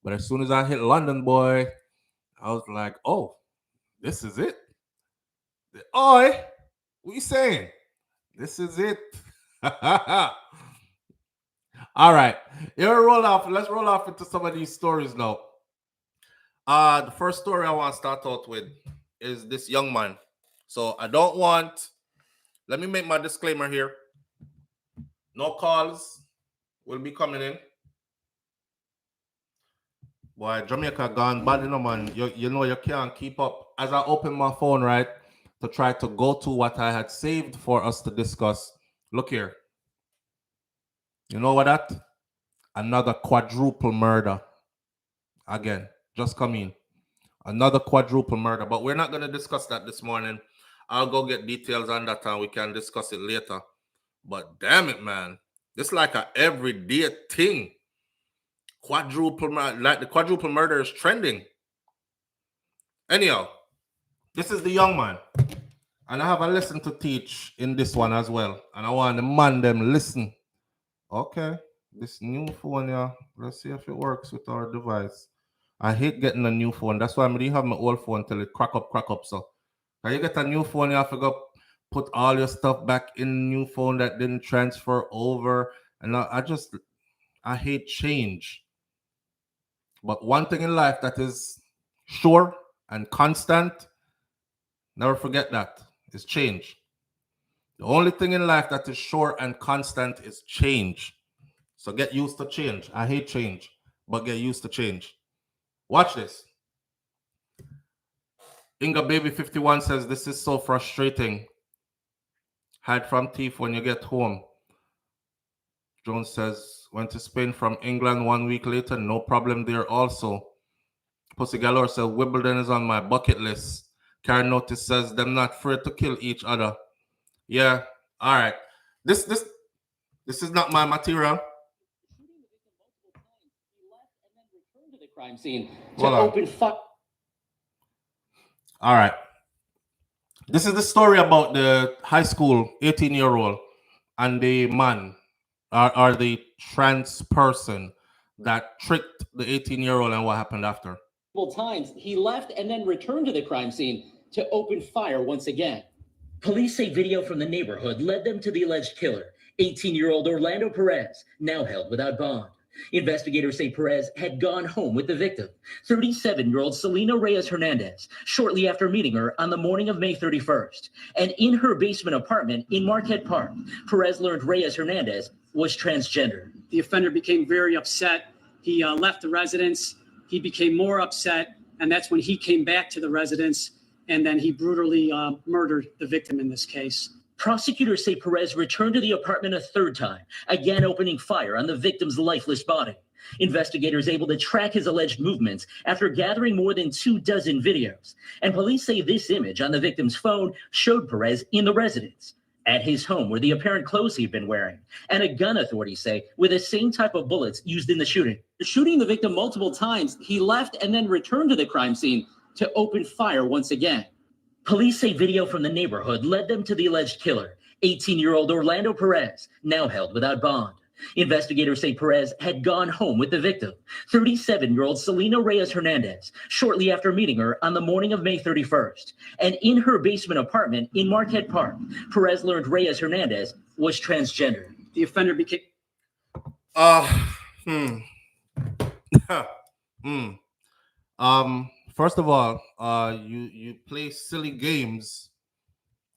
But as soon as I hit London, boy, I was like, oh, this is it. Oi, what you saying? This is it. All right. Let's roll off into some of these stories now. The first story I want to start out with is this young man. So let me make my disclaimer here. No calls will be coming in. Boy, Jamaica gone bad, you know, man. You know you can't keep up. As I open my phone, right, to try to go to what I had saved for us to discuss. Look here. You know what that? Another quadruple murder. Again, just come in. Another quadruple murder. But we're not going to discuss that this morning. I'll go get details on that and we can discuss it later. But damn it, man. This is like an everyday thing. Quadruple murder. Like the quadruple murder is trending. Anyhow, this is the young man. And I have a lesson to teach in this one as well. And I want the man them listen. Okay. This new phone, yeah. Let's see if it works with our device. I hate getting a new phone. That's why I didn't have my old phone till it crack up. So when you get a new phone, you have to go put all your stuff back in the new phone that didn't transfer over. And I hate change. But one thing in life that is sure and constant, never forget that, is change. The only thing in life that is sure and constant is change. So get used to change. I hate change, but get used to change. Watch this. Inga Baby 51 says, this is so frustrating. Hide from thief when you get home. Jones says, went to Spain from England 1 week later. No problem there also. Pussy Galore says, Wimbledon is on my bucket list. Karen Notice says, them not afraid to kill each other. Yeah, all right. This is not my material. To the crime scene to open fire. All right. This is the story about the high school 18-year-old and the man or the trans person that tricked the 18-year-old and what happened after. Times he left and then returned to the crime scene to open fire once again. Police say video from the neighborhood led them to the alleged killer, 18-year-old Orlando Perez, now held without bond. Investigators say Perez had gone home with the victim, 37-year-old Selena Reyes Hernandez, shortly after meeting her on the morning of May 31st. And in her basement apartment in Marquette Park, Perez learned Reyes Hernandez was transgender. The offender became very upset. He left the residence. He became more upset, and that's when he came back to the residence and then he brutally murdered the victim in this case. Prosecutors say Perez returned to the apartment a third time, again opening fire on the victim's lifeless body. Investigators able to track his alleged movements after gathering more than 24 videos. And police say this image on the victim's phone showed Perez in the residence, at his home where the apparent clothes he'd been wearing, and a gun, authorities say, with the same type of bullets used in the shooting. Shooting the victim multiple times, he left and then returned to the crime scene to open fire once again. Police say video from the neighborhood led them to the alleged killer, 18-year-old Orlando Perez, now held without bond. Investigators say Perez had gone home with the victim, 37-year-old Selena Reyes Hernandez, shortly after meeting her on the morning of May 31st. And in her basement apartment in Marquette Park, Perez learned Reyes Hernandez was transgender. The offender became... First of all, you play silly games,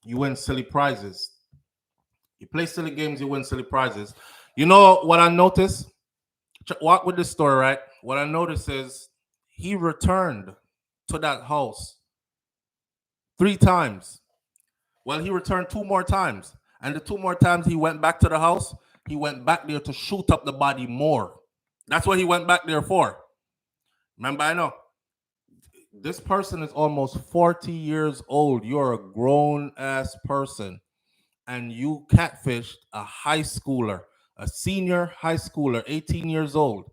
you win silly prizes. You play silly games, you win silly prizes. You know what I noticed? Walk with this story, right? What I noticed is he returned to that house 3 times. Well, he returned 2 more times. And the 2 more times he went back to the house, he went back there to shoot up the body more. That's what he went back there for. Remember, I know. This person is almost 40 years old. You're a grown-ass person. And you catfished a high schooler, a senior high schooler, 18 years old.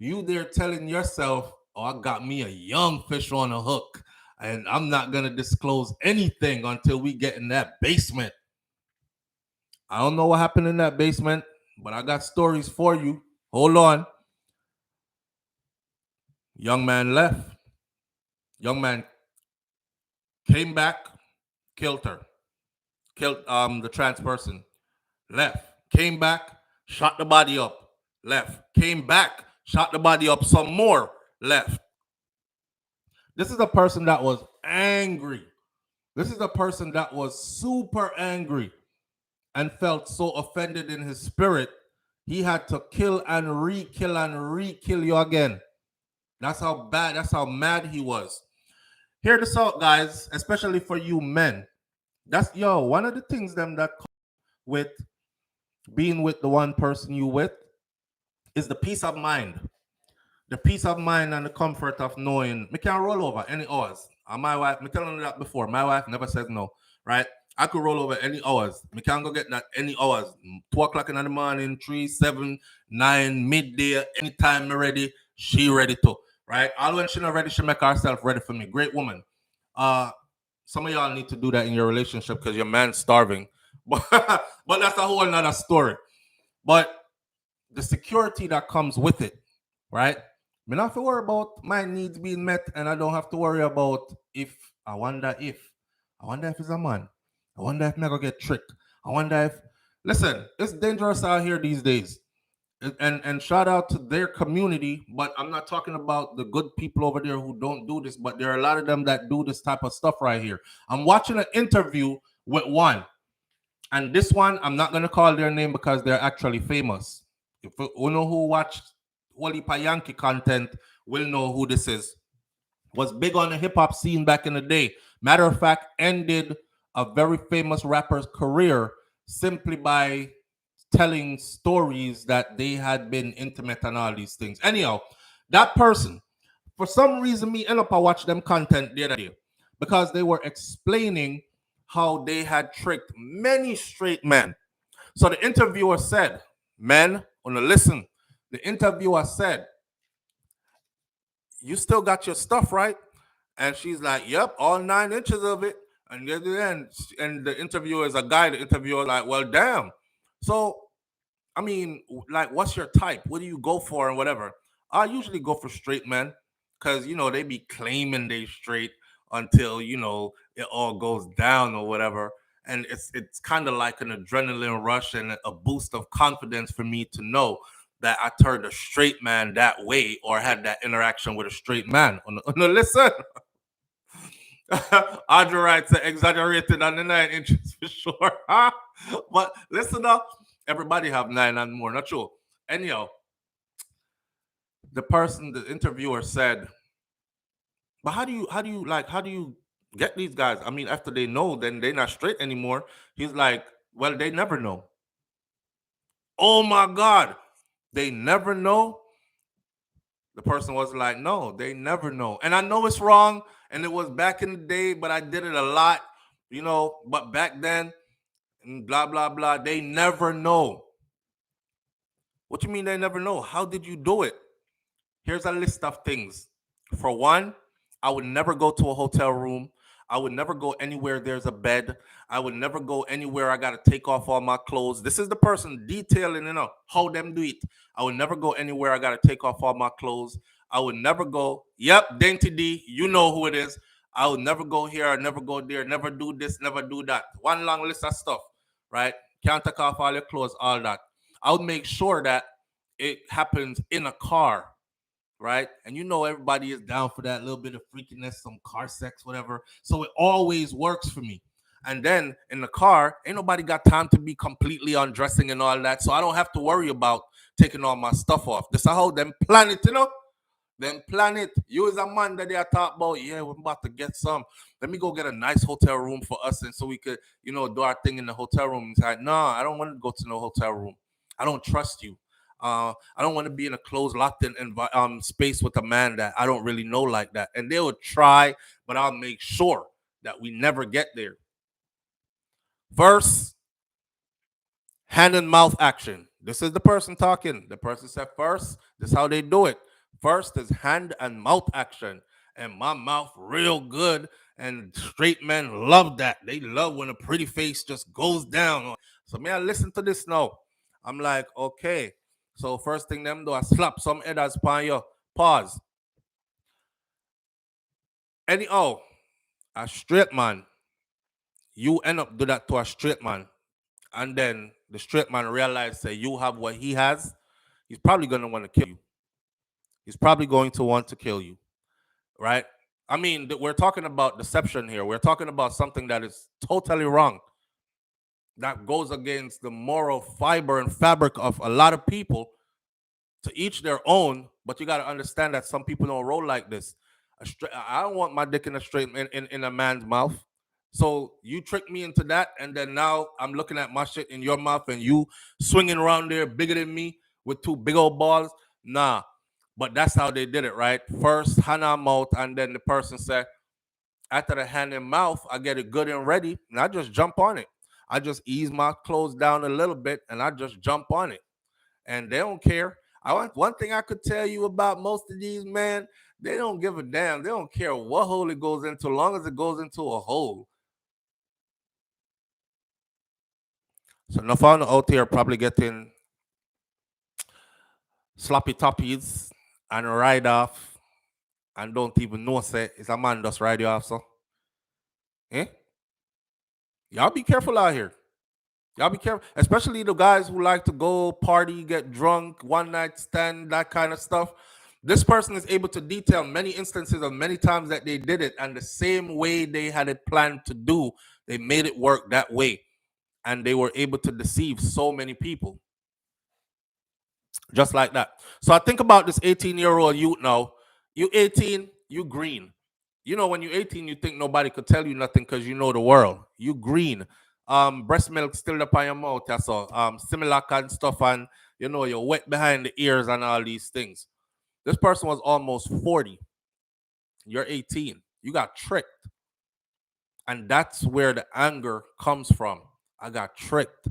You there telling yourself, oh, I got me a young fish on a hook, and I'm not going to disclose anything until we get in that basement. I don't know what happened in that basement, but I got stories for you. Hold on. Young man left. Young man came back, killed her. Killed the trans person. Left. Came back, shot the body up. Left. Came back, shot the body up some more. Left. This is a person that was angry. This is a person that was super angry and felt so offended in his spirit, he had to kill and re-kill you again. That's how bad, that's how mad he was. Hear this out, guys, especially for you men. That's, one of the things them that come with being with the one person you with is the peace of mind. The peace of mind and the comfort of knowing me can roll over any hours. And my wife, me telling you that before, my wife never says no, right? I could roll over any hours. Me can go get that any hours. 2 o'clock in the morning, 3, 7, 9, midday, anytime me ready, she ready to, right? All when she not ready, she make herself ready for me. Great woman. Some of y'all need to do that in your relationship because your man's starving. But that's a whole nother story. But the security that comes with it, right? I don't have to worry about my needs being met, and I don't have to worry about if. I wonder if it's a man. I wonder if I'm going to get tricked. I wonder if... Listen, it's dangerous out here these days. And shout out to their community, but I'm not talking about the good people over there who don't do this, but there are a lot of them that do this type of stuff right here. I'm watching an interview with one, and this one, I'm not going to call their name because they're actually famous. If you know who watched Wally Yankee content, will know who this is. Was big on the hip-hop scene back in the day. Matter of fact, ended a very famous rapper's career simply by telling stories that they had been intimate and all these things. Anyhow, that person, for some reason, me end up I watched them content the other day because they were explaining how they had tricked many straight men. So the interviewer said, men, wanna listen. The interviewer said, you still got your stuff, right? And she's like, yep, all 9 inches of it. And the interviewer is a guy. The interviewer like, well, damn. So, I mean, like, what's your type? What do you go for and whatever? I usually go for straight men because, they be claiming they straight until, it all goes down or whatever. And it's kind of like an adrenaline rush and a boost of confidence for me to know that I turned a straight man that way or had that interaction with a straight man. Listen. Audrey writes exaggerated on the 9 inches for sure. But listen up. Everybody have 9 and more, not true. Anyhow, the interviewer said, but how do you Get these guys. I mean, after they know, then they're not straight anymore. He's like, well, they never know. Oh my God. They never know. The person was like, no, they never know. And I know it's wrong. And it was back in the day, but I did it a lot, but back then, and blah, blah, blah. They never know. What you mean they never know? How did you do it? Here's a list of things. For one, I would never go to a hotel room. I would never go anywhere there's a bed. I would never go anywhere I got to take off all my clothes. This is the person detailing, how them do it. I would never go anywhere I got to take off all my clothes. I would never go, yep, Dainty D, you know who it is. I would never go here, I never go there, never do this, never do that. One long list of stuff, right? Can't take off all your clothes, all that. I would make sure that it happens in a car, right? And everybody is down for that little bit of freakiness, some car sex, whatever. So it always works for me. And then in the car, ain't nobody got time to be completely undressing and all that. So I don't have to worry about taking all my stuff off. This is how them plan it, Them plan it. You as a man that they are talking about, yeah, we're about to get some. Let me go get a nice hotel room for us, and so we could, do our thing in the hotel room. It's like, no, I don't want to go to no hotel room. I don't trust you. I don't want to be in a closed, locked-in space with a man that I don't really know like that. And they will try, but I'll make sure that we never get there. First, hand and mouth action. This is the person talking. The person said first, this is how they do it. First is hand and mouth action. And my mouth real good. And straight men love that. They love when a pretty face just goes down. So may I listen to this now? I'm like, okay. So first thing them do, I slap some headers upon you. Pause. A straight man, you end up do that to a straight man. And then the straight man realizes that you have what he has, he's probably going to want to kill you. He's probably going to want to kill you, right? I mean, we're talking about deception here. We're talking about something that is totally wrong. That goes against the moral fiber and fabric of a lot of people. To each their own, but you got to understand that some people don't roll like this. I don't want my dick in a man's mouth. So you trick me into that, and then now I'm looking at my shit in your mouth, and you swinging around there bigger than me with two big old balls. Nah, but that's how they did it, right? First hand and mouth, and then the person said, after the hand and mouth, I get it good and ready, and I just jump on it. I just ease my clothes down a little bit, and I just jump on it, and they don't care. One thing I could tell you about most of these men, they don't give a damn. They don't care what hole it goes into, as long as it goes into a hole. So enough on out here probably getting sloppy toppies and ride off and don't even know say it's a man just ride you off, so. Eh? Y'all be careful out here. Y'all be careful, especially the guys who like to go party, get drunk, one night stand, that kind of stuff. This person is able to detail many instances of many times that they did it, and the same way they had it planned to do, they made it work that way, and they were able to deceive so many people. Just like that. So I think about this 18-year-old youth now. You 18, you green. When you're 18, you think nobody could tell you nothing because you know the world. You green. Breast milk still up on your mouth, that's all. Similac and stuff, and you're wet behind the ears and all these things. This person was almost 40. You're 18. You got tricked. And that's where the anger comes from. I got tricked.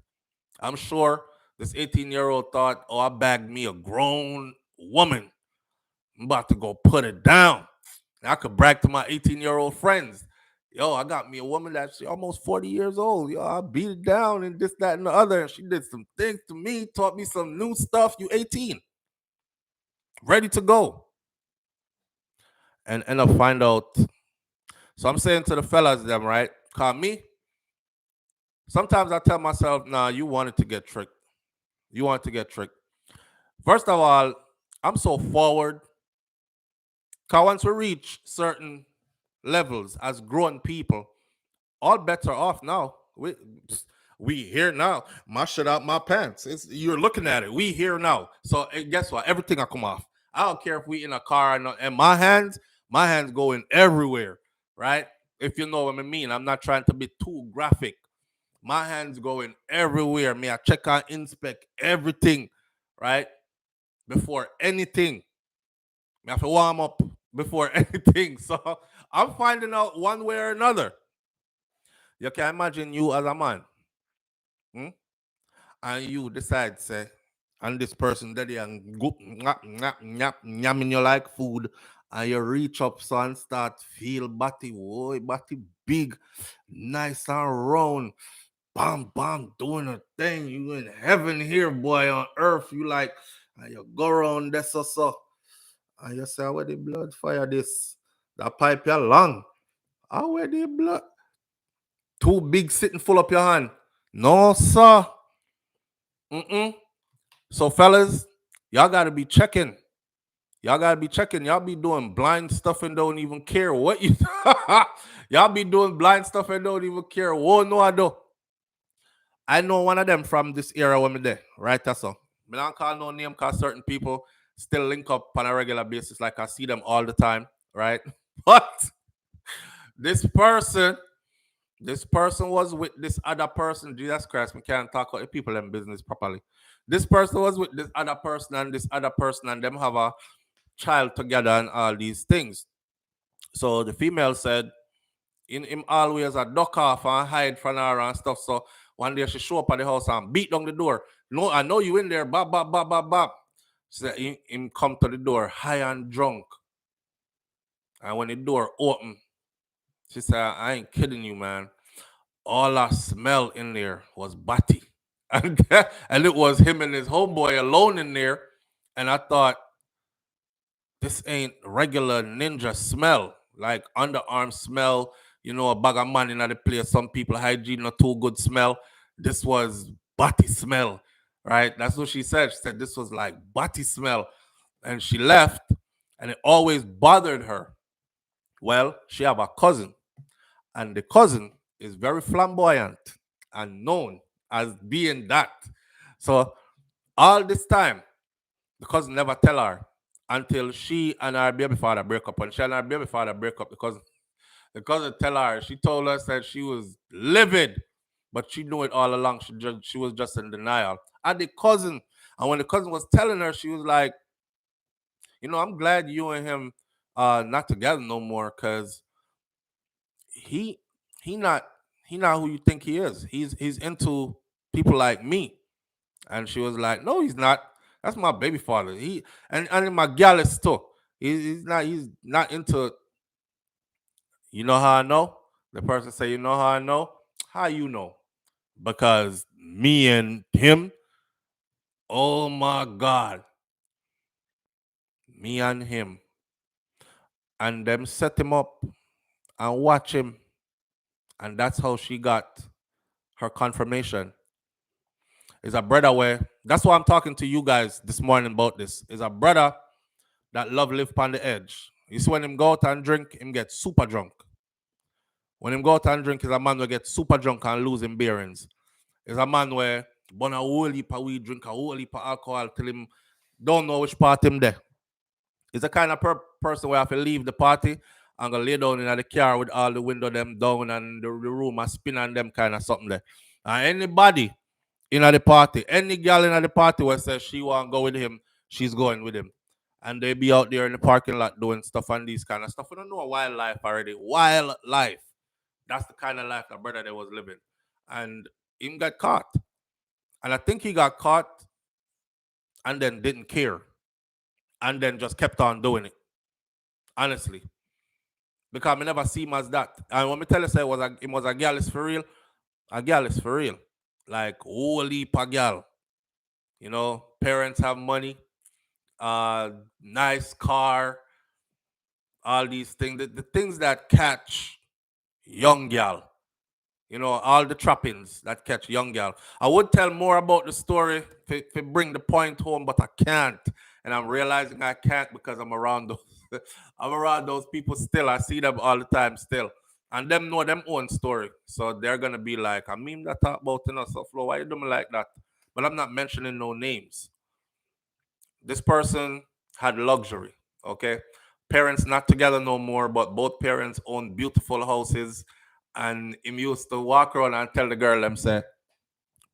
I'm sure this 18-year-old thought, oh, I bagged me a grown woman. I'm about to go put it down. And I could brag to my 18-year-old friends. Yo, I got me a woman that's almost 40 years old. Yo, I beat it down and this, that, and the other. And she did some things to me, taught me some new stuff. You 18. Ready to go. And end up find out. So I'm saying to the fellas, them, right? Call me. Sometimes I tell myself, nah, you wanted to get tricked. You wanted to get tricked. First of all, I'm so forward. Because once we reach certain levels as grown people, all bets are off now. We here now. My shit out my pants. You're looking at it. We here now. So guess what? Everything will come off. I don't care if we in a car or not. And my hands going everywhere, right? if you know what I mean. I'm not trying to be too graphic. My hands going everywhere. Me, I check and inspect everything, right? Before anything. Me have to warm up before anything. So I'm finding out one way or another. You can imagine you as a man, hmm? And you decide, say, and this person that and go yamming you like food, and you reach up so and start feel body, whoa, body big, nice and round, bam, bam, doing a thing. You in heaven here, boy, on earth. You like, and you go around there, so. And you say, where the blood fire this? That pipe your lung. How where the blood? Too big sitting full up your hand. No, sir. Mm-mm. So, fellas, y'all gotta be checking. Y'all gotta be checking. Y'all be doing blind stuff and don't even care what you. Y'all be doing blind stuff and don't even care. Whoa, no, I don't. I know one of them from this era when me there, right? That's all. Me don't call no name because certain people still link up on a regular basis. Like I see them all the time, right? But this person was with this other person. Jesus Christ, we can't talk about the people in business properly. This person was with this other person and this other person, and them have a child together and all these things. So the female said, in him always a duck off and hide from her and stuff. So one day she show up at the house and beat down the door. No, I know you in there. Bop, bop, bop, bop, bop. So him come to the door high and drunk. And when the door open, she said, I ain't kidding you, man. All I smell in there was batty. And it was him and his homeboy alone in there. And I thought, this ain't regular ninja smell, like underarm smell, a bag of man in the place. Some people hygiene not too good smell. This was body smell, right? That's what she said. She said this was like body smell. And she left, and it always bothered her. Well, she have a cousin, and the cousin is very flamboyant and known as being that. So all this time, the cousin never tell her until she and her baby father break up. And she and her baby father break up because the cousin tell her, she told us that she was livid, but she knew it all along. She was just in denial. And when the cousin was telling her, she was like, I'm glad you and him not together no more, because he he not he not who you think he is. He's into people like me. And she was like, no, he's not. That's my baby father. And my gal is too. He's not into. You know how I know? The person say, you know how I know? How you know? Because me and him, oh my God. Me and him. And them set him up and watch him. And that's how she got her confirmation. Is a brother where that's why I'm talking to you guys this morning about this. Is a brother that love live on the edge. You see, when him go out and drink, him get super drunk. When him go out and drink, is a man who get super drunk and lose him bearings. Is a man where burn a whole heap of weed, drink a whole heap of alcohol till him don't know which part him there. Is the kind of person where have to leave the party and go lay down in the car with all the window them down and the room and spin on them kind of something there. And anybody in the party, any girl in the party where says she want to go with him, she's going with him. And they be out there in the parking lot doing stuff and these kind of stuff. We don't know wildlife already. Wildlife. That's the kind of life that brother there was living. And him got caught. And I think he got caught and then didn't care. And then just kept on doing it. Honestly. Because I never see him as that. And when me tell you say it was a girl is for real, a girl is for real. Like whole heap of girl. Parents have money, nice car, all these things. The things that catch young gal. All the trappings that catch young gal. I would tell more about the story to bring the point home, but I can't. And I'm realizing I can't because I'm around those I'm around those people still. I see them all the time still. And them know them own story. So they're gonna be like, I mean that talk about SouFLo, why you doing me like that? But I'm not mentioning no names. This person had luxury, okay? parents not together no more, but both parents own beautiful houses. And him used to walk around and tell the girl, them say,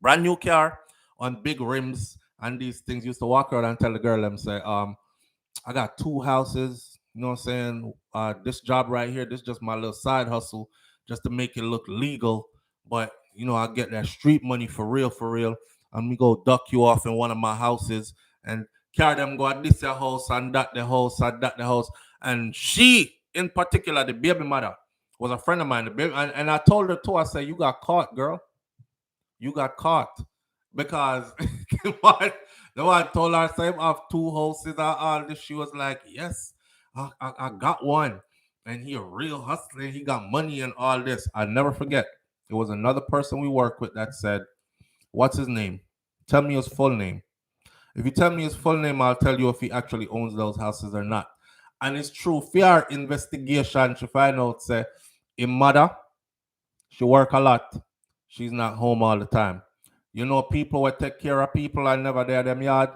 brand new car on big rims and these things. Used to walk around and tell the girl, them say, I got 2 houses, you know what I'm saying? This job right here, this is just my little side hustle, just to make it look legal. But I get that street money for real, for real. And we go duck you off in one of my houses and carry them go at this house and that the house and that the house. And she, in particular, the baby mother, was a friend of mine. The baby, and I told her too, I said, you got caught, girl. You got caught. Because the one told her, I have 2 houses and all this. She was like, yes, I got one. And he a real hustler. He got money and all this. I never forget. It was another person we worked with that said, what's his name? Tell me his full name. If you tell me his full name, I'll tell you if he actually owns those houses or not. And it's true. For our investigation, she find out, say, his mother, she work a lot. She's not home all the time. People will take care of people and never there them yard.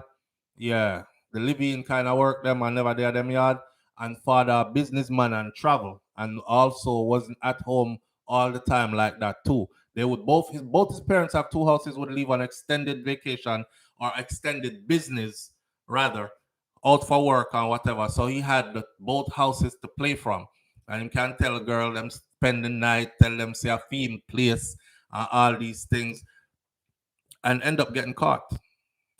Yeah, the living kind of work them and never there them yard. And father, a businessman and travel, and also wasn't at home all the time like that too. They would both his parents have 2 houses, would leave on extended vacation or extended business rather, out for work and whatever. So he had both houses to play from, and you can tell a girl them spend the night, tell them say a theme place, all these things, and end up getting caught.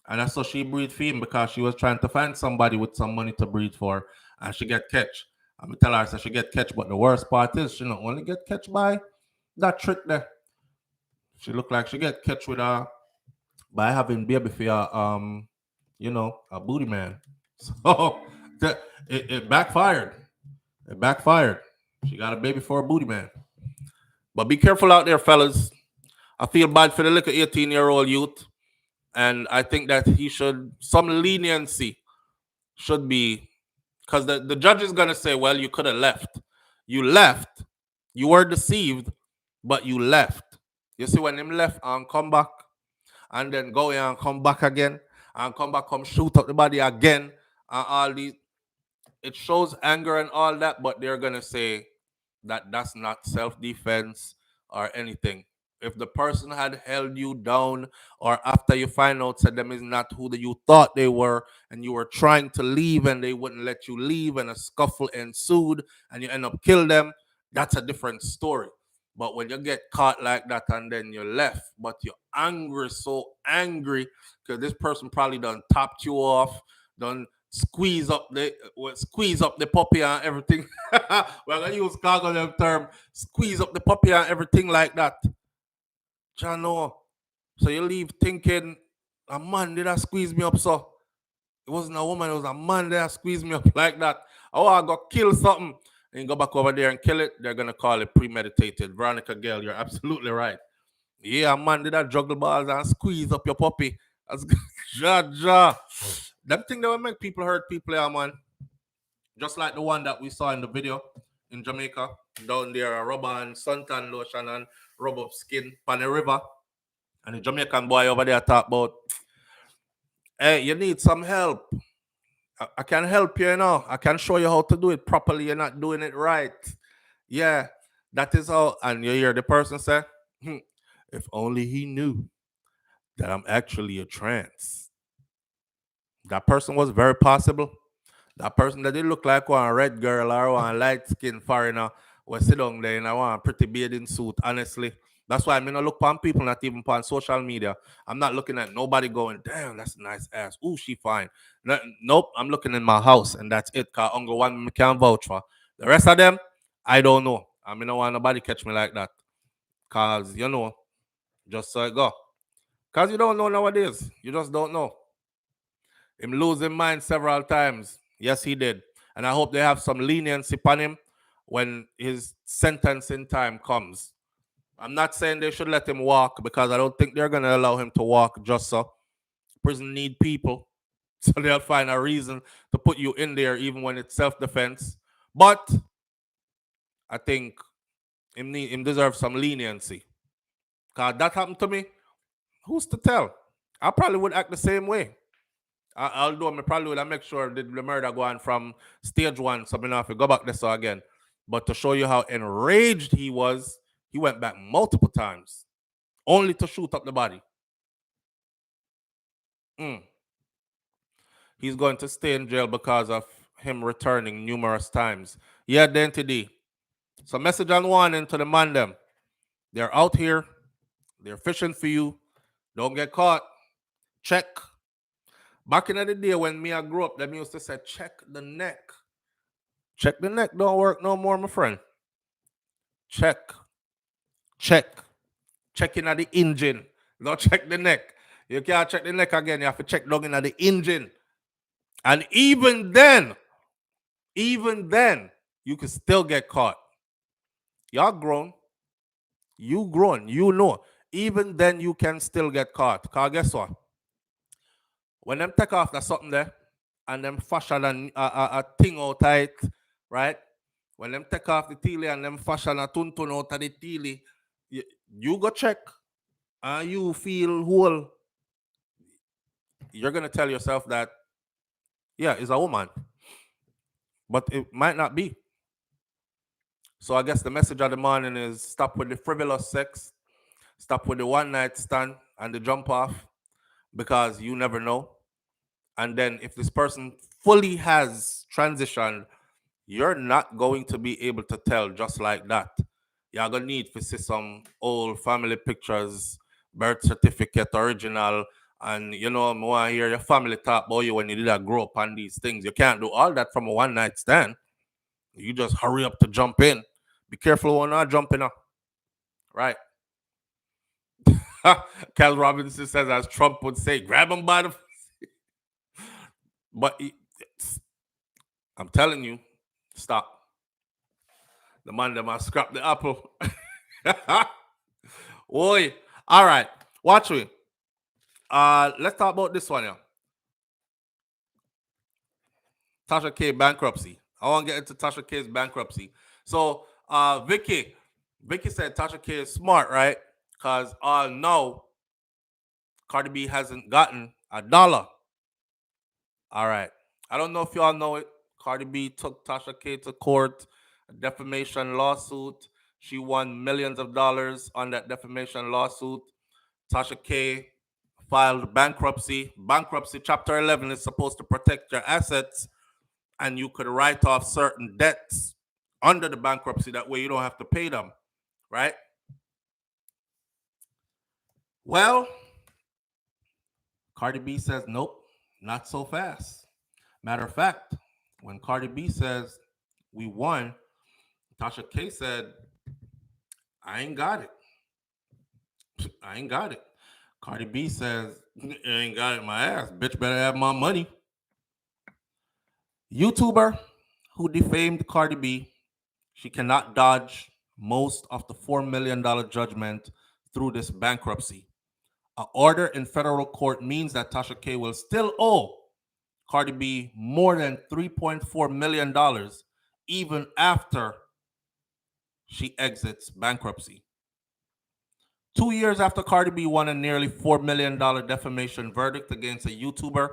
And that's so she breathed for him because she was trying to find somebody with some money to breathe for, and she get catch. I'm gonna tell her, so she get catch, but the worst part is she not only get catch by that trick there. She look like she get catch with her by having baby for a booty man. So it backfired. It backfired. She got a baby for a booty man. But be careful out there, fellas. I feel bad for the little 18-year-old youth. And I think that some leniency should be, because the judge is going to say, well, you could have left. You left. You were deceived, but you left. You see, when him left and come back, and then go in and come back again, and come back, come shoot up the body again, and all these, it shows anger and all that, but they're going to say that that's not self-defense or anything. If the person had held you down, or after you find out that them is not who you thought they were, and you were trying to leave and they wouldn't let you leave, and a scuffle ensued and you end up kill them, that's a different story. But when you get caught like that and then you're left, but you're angry, so angry, because this person probably done topped you off, done squeeze up the puppy and everything. We're gonna use cargo term, squeeze up the puppy and everything like that. Jano. So you leave thinking, a man did that squeeze me up, so it wasn't a woman, it was a man that squeezed me up like that. Oh, I got kill something. And you go back over there and kill it, they're gonna call it premeditated. Veronica Gale, you're absolutely right. Yeah, a man did that juggle balls and squeeze up your puppy. That's ja. Them thing that will make people hurt people, yeah, man. Just like the one that we saw in the video in Jamaica, down there, a rubber and suntan lotion and rub up skin on the river. And the Jamaican boy over there talk about, hey, you need some help. I can help you, I can show you how to do it properly. You're not doing it right. Yeah, that is how. And you hear the person say, if only he knew that I'm actually a trans. That person was very possible. That person that did look like one red girl or one light skinned foreigner was sit down there in a one pretty bathing suit, honestly. That's why I'm gonna look upon people, not even upon social media. I'm not looking at nobody going, damn, that's a nice ass. Ooh, she fine. Nope, I'm looking in my house and that's it. Cause only one me can vouch for. The rest of them, I don't know. I mean, don't want nobody catch me like that. Cause just so it go. Cause you don't know nowadays. You just don't know. Him losing mind several times. Yes, he did. And I hope they have some leniency upon him when his sentencing time comes. I'm not saying they should let him walk, because I don't think they're going to allow him to walk just so. Prison need people. So they'll find a reason to put you in there even when it's self-defense. But I think him deserves some leniency. Because that happened to me. Who's to tell? I probably would act the same way. I'll do it. Probably will make sure the murder go on from stage one, so I don't have to go back there so again. But to show you how enraged he was, he went back multiple times, only to shoot up the body. Mm. He's going to stay in jail because of him returning numerous times. Yeah, identity. So message and warning to the man them. They're out here. They're fishing for you. Don't get caught. Check. Back in the day when me I grew up, them used to say, check the neck. Check the neck don't work no more, my friend. Check. Check. Checking at the engine. Don't check the neck. You can't check the neck again. You have to check down in at the engine. And even then, you can still get caught. Y'all grown. You grown. You know. Even then, you can still get caught. Because guess what? When them take off that something there, and them fashion a thing out tight, right? When them take off the teely and them fashion a tuntun out of the teely, you go check, and you feel whole. You're going to tell yourself that, yeah, it's a woman. But it might not be. So I guess the message of the morning is stop with the frivolous sex, stop with the one night stand and the jump off, because you never know. And then if this person fully has transitioned, you're not going to be able to tell just like that. You're going to need to see some old family pictures, birth certificate original, and I want to hear your family talk about you when you did that grow up on these things. You can't do all that from a one night stand. You just hurry up to jump in. Be careful when not jumping up. Right. Cal Robinson says, as Trump would say, grab him by the. But I'm telling you, stop. The man that must scrap the apple. Oi. All right. Watch me. Let's talk about this one here. Tahsa K bankruptcy. I want to get into Tahsa K's bankruptcy. So, Vicky said Tahsa K is smart, right? Because no, Cardi B hasn't gotten $1. All right. I don't know if y'all know it. Cardi B took Tahsa K to court, a defamation lawsuit. She won millions of dollars on that defamation lawsuit. Tahsa K filed bankruptcy. Bankruptcy, Chapter 11, is supposed to protect your assets, and you could write off certain debts under the bankruptcy. That way you don't have to pay them, right? Well, Cardi B says, nope, not so fast. Matter of fact, when Cardi B says we won, Tahsa K said, I ain't got it. I ain't got it. Cardi B says, I ain't got it in my ass. Bitch better have my money. YouTuber who defamed Cardi B, she cannot dodge most of the $4 million judgment through this bankruptcy. An order in federal court means that Tahsa K will still owe Cardi B more than $3.4 million even after she exits bankruptcy. 2 years after Cardi B won a nearly $4 million defamation verdict against a YouTuber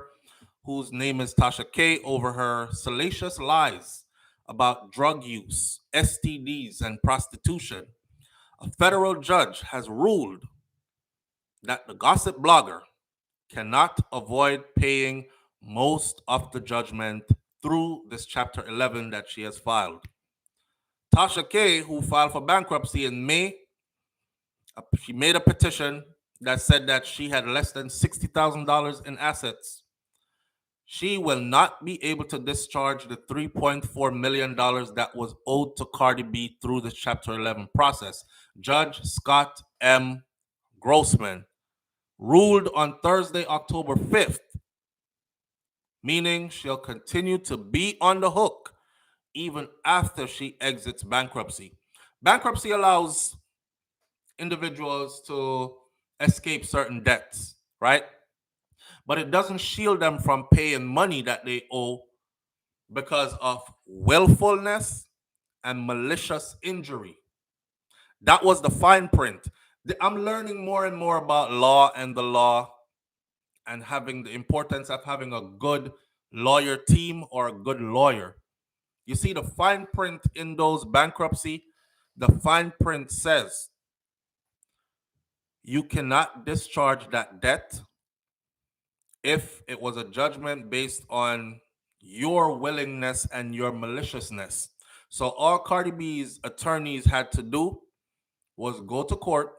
whose name is Tahsa K over her salacious lies about drug use, STDs, and prostitution, a federal judge has ruled that the gossip blogger cannot avoid paying most of the judgment through this Chapter 11 that she has filed. Tahsa K, who filed for bankruptcy in May, she made a petition that said that she had less than $60,000 in assets. She will not be able to discharge the $3.4 million that was owed to Cardi B through the Chapter 11 process. Judge Scott M. Grossman ruled on Thursday, October 5th, meaning she'll continue to be on the hook even after she exits bankruptcy. Bankruptcy allows individuals to escape certain debts, right? But it doesn't shield them from paying money that they owe because of willfulness and malicious injury. That was the fine print. I'm learning more and more about law and the law and having the importance of having a good lawyer team or a good lawyer. You see the fine print in those bankruptcy, the fine print says you cannot discharge that debt if it was a judgment based on your willingness and your maliciousness. So all Cardi B's attorneys had to do was go to court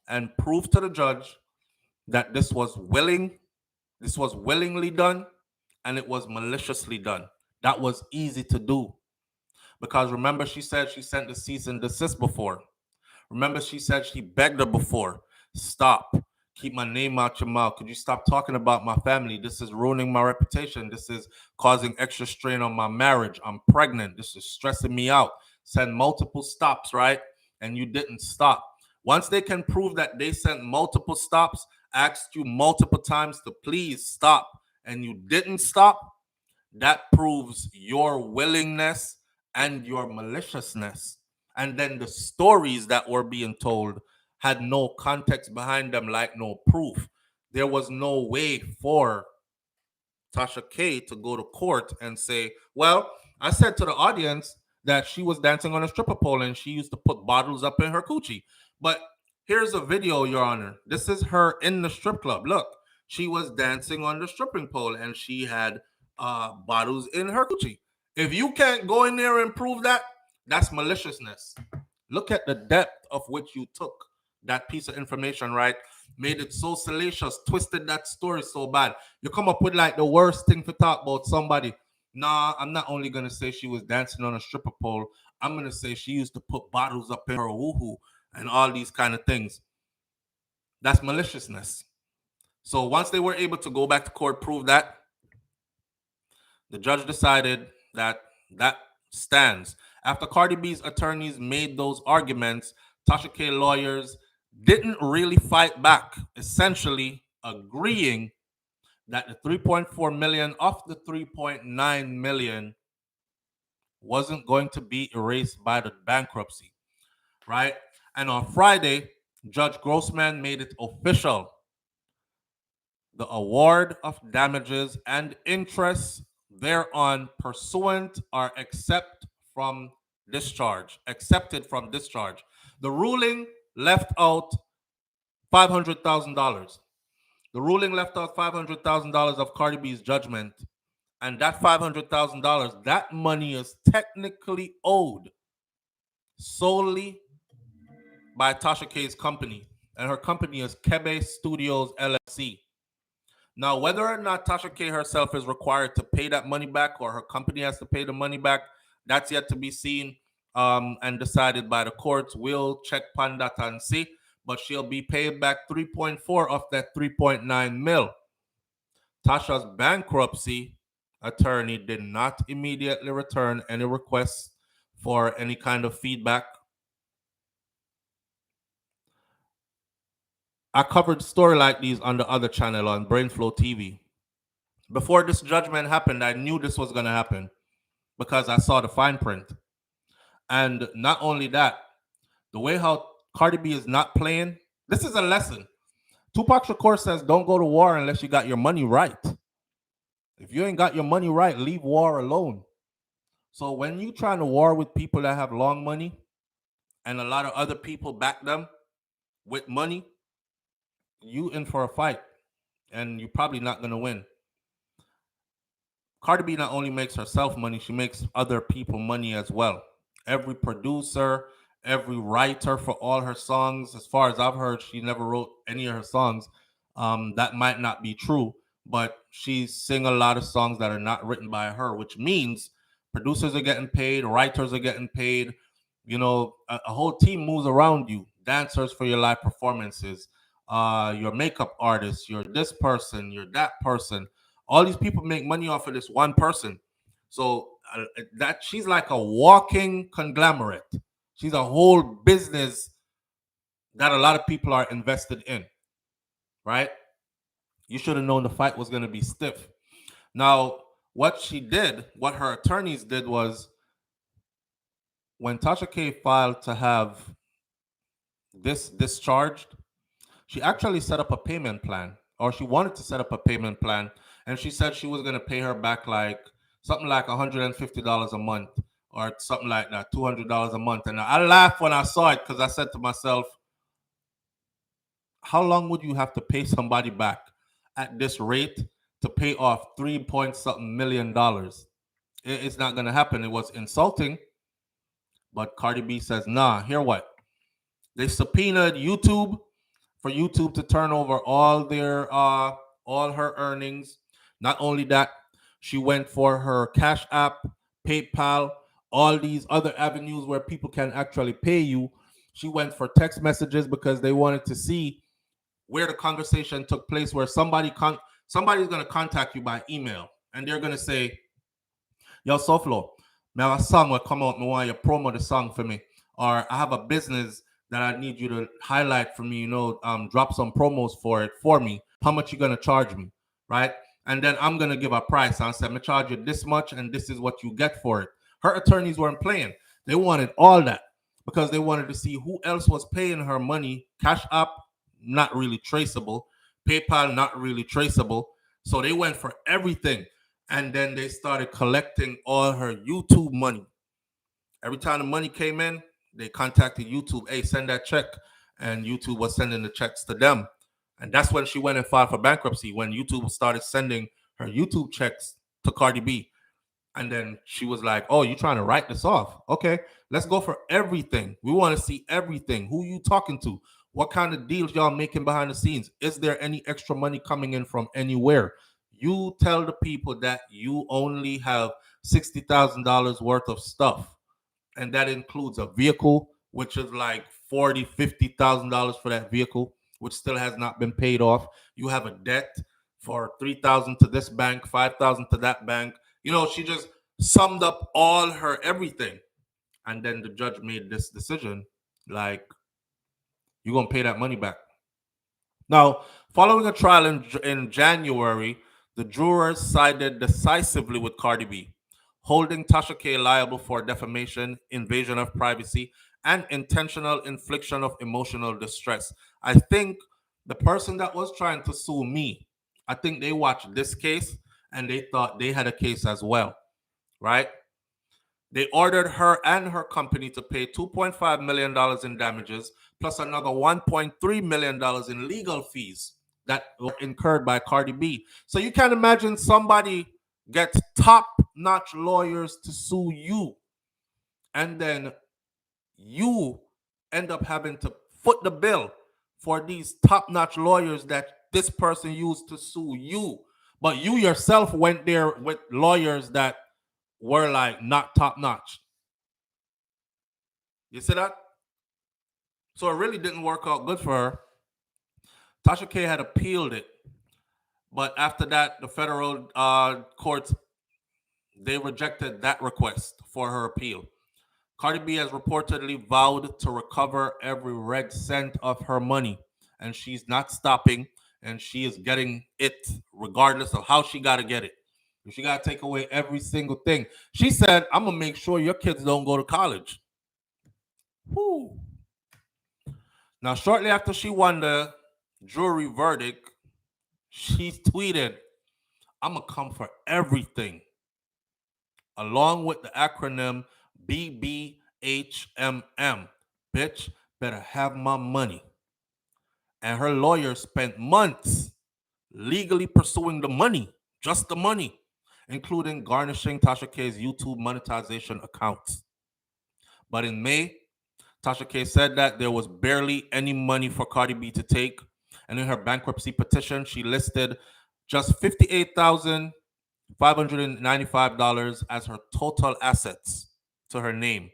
and prove to the judge that this was willingly done, and it was maliciously done. That was easy to do. Because remember, she said she sent the cease and desist before. Remember, she said she begged her before. Stop. Keep my name out your mouth. Could you stop talking about my family? This is ruining my reputation. This is causing extra strain on my marriage. I'm pregnant. This is stressing me out. Send multiple stops, right? And you didn't stop. Once they can prove that they sent multiple stops, asked you multiple times to please stop, and you didn't stop, that proves your willingness and your maliciousness. And then the stories that were being told had no context behind them, like no proof. There was no way for Tahsa K to go to court and say, well, I said to the audience that she was dancing on a stripper pole and she used to put bottles up in her coochie. But here's a video, Your Honor. This is her in the strip club. Look, she was dancing on the stripping pole and she had bottles in her coochie. If you can't go in there and prove that, that's maliciousness. Look at the depth of which you took that piece of information, right? Made it so salacious, twisted that story so bad. You come up with like the worst thing to talk about somebody. Nah, I'm not only going to say she was dancing on a stripper pole. I'm going to say she used to put bottles up in her woohoo and all these kind of things. That's maliciousness. So once they were able to go back to court, prove that, the judge decided that that stands. After Cardi B's attorneys made those arguments, Tahsa K lawyers didn't really fight back, essentially agreeing that the 3.4 million of the 3.9 million wasn't going to be erased by the bankruptcy, right? And on Friday, Judge Grossman made it official. The award of damages and interest thereon pursuant are accepted from discharge. The ruling left out $500,000. The ruling left out $500,000 of Cardi B's judgment, and that $500,000, that money is technically owed solely by Tahsa K's company, and her company is Kebe Studios LLC. Now, whether or not Tahsa K herself is required to pay that money back or her company has to pay the money back, that's yet to be seen and decided by the courts. We'll check on that and see, but she'll be paid back 3.4 of that 3.9 mil. Tasha's bankruptcy attorney did not immediately return any requests for any kind of feedback. I covered story like these on the other channel on SouFLoTV. Before this judgment happened, I knew this was going to happen because I saw the fine print. And not only that, the way how Cardi B is not playing, this is a lesson. Tupac Shakur says, don't go to war unless you got your money right. If you ain't got your money right, leave war alone. So when you trying to war with people that have long money and a lot of other people back them with money, you in for a fight and you're probably not going to win. Cardi B not only makes herself money, she makes other people money as well. Every producer, every writer for all her songs, as far as I've heard, she never wrote any of her songs. That might not be true, but she sing a lot of songs that are not written by her, which means producers are getting paid, writers are getting paid. You know, a whole team moves around you. Dancers for your live performances, your makeup artist, you're this person, you're that person. All these people make money off of this one person. So that she's like a walking conglomerate. She's a whole business that a lot of people are invested in, right? You should have known the fight was going to be stiff. Now, what she did, what her attorneys did was, when Tahsa K filed to have this discharged, she actually set up a payment plan. or she wanted to set up a payment plan, and she said she was going to pay her back like something like $150 a month or something like that, $200 a month. And I laughed when I saw it because I said to myself, how long would you have to pay somebody back at this rate to pay off 3 point something million dollars? It's not going to happen. It was insulting. But Cardi B says, nah, hear what? They subpoenaed YouTube for YouTube to turn over all her earnings. Not only that, she went for her Cash App, PayPal, all these other avenues where people can actually pay you. She went for text messages because they wanted to see where the conversation took place, where somebody's going to contact you by email and they're going to say, yo, SouFLo, I have a song will come out, I want you to promo the song for me. Or I have a business that I need you to highlight for me, drop some promos for it for me. How much you going to charge me, right? And then I'm going to give a price. I said, I'm going to charge you this much, and this is what you get for it. Her attorneys weren't playing. They wanted all that because they wanted to see who else was paying her money. Cash App, not really traceable. PayPal, not really traceable. So they went for everything. And then they started collecting all her YouTube money. Every time the money came in, they contacted YouTube. Hey, send that check. And YouTube was sending the checks to them. And that's when she went and filed for bankruptcy, when YouTube started sending her YouTube checks to Cardi B. And then she was like, oh, you trying to write this off? Okay, let's go for everything. We want to see everything. Who you talking to? What kind of deals y'all making behind the scenes? Is there any extra money coming in from anywhere? You tell the people that you only have $60,000 worth of stuff. And that includes a vehicle, which is like $40,000, $50,000 for that vehicle, which still has not been paid off. You have a debt for $3,000 to this bank, $5,000 to that bank. She just summed up all her everything. And then the judge made this decision, like, you're going to pay that money back. Now, following a trial in January, the jurors sided decisively with Cardi B, holding Tahsa K liable for defamation, invasion of privacy, and intentional infliction of emotional distress. I think the person that was trying to sue me, I think they watched this case and they thought they had a case as well, right? They ordered her and her company to pay $2.5 million in damages, plus another $1.3 million in legal fees that were incurred by Cardi B. So you can imagine somebody gets top-notch lawyers to sue you, and then you end up having to foot the bill for these top-notch lawyers that this person used to sue you. But you yourself went there with lawyers that were like not top-notch. You see that? So it really didn't work out good for her. Tahsa K had appealed it. But after that, the federal courts, they rejected that request for her appeal. Cardi B has reportedly vowed to recover every red cent of her money, and she's not stopping, and she is getting it regardless of how she got to get it. If she got to take away every single thing. She said, I'm going to make sure your kids don't go to college. Whew. Now, shortly after she won the jury verdict, she tweeted, I'm going to come for everything, along with the acronym BBHMM. Bitch, better have my money. And her lawyer spent months legally pursuing the money, just the money, including garnishing Tahsa K's YouTube monetization accounts. But in May, Tahsa K said that there was barely any money for Cardi B to take. And in her bankruptcy petition, she listed just $58,595 as her total assets to her name,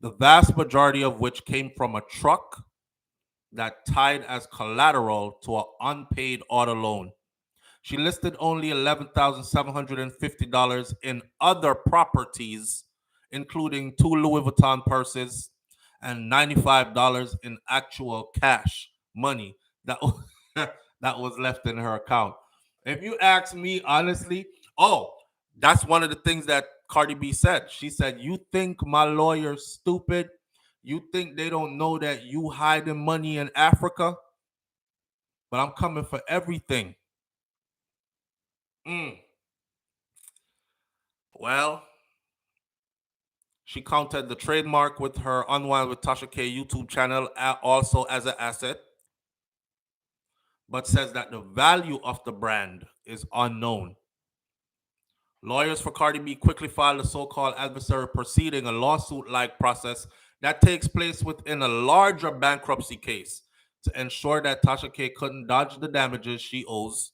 the vast majority of which came from a truck that tied as collateral to an unpaid auto loan. She listed only $11,750 in other properties, including 2 Louis Vuitton purses and $95 in actual cash money that was left in her account. If you ask me honestly, that's one of the things that Cardi B said. She said, you think my lawyer's stupid? You think they don't know that you hiding money in Africa? but I'm coming for everything. Well, she counted the trademark with her Unwind with Tahsa K YouTube channel also as an asset, but says that the value of the brand is unknown. Lawyers for Cardi B quickly filed a so-called adversary proceeding, a lawsuit-like process that takes place within a larger bankruptcy case to ensure that Tahsa K couldn't dodge the damages she owes.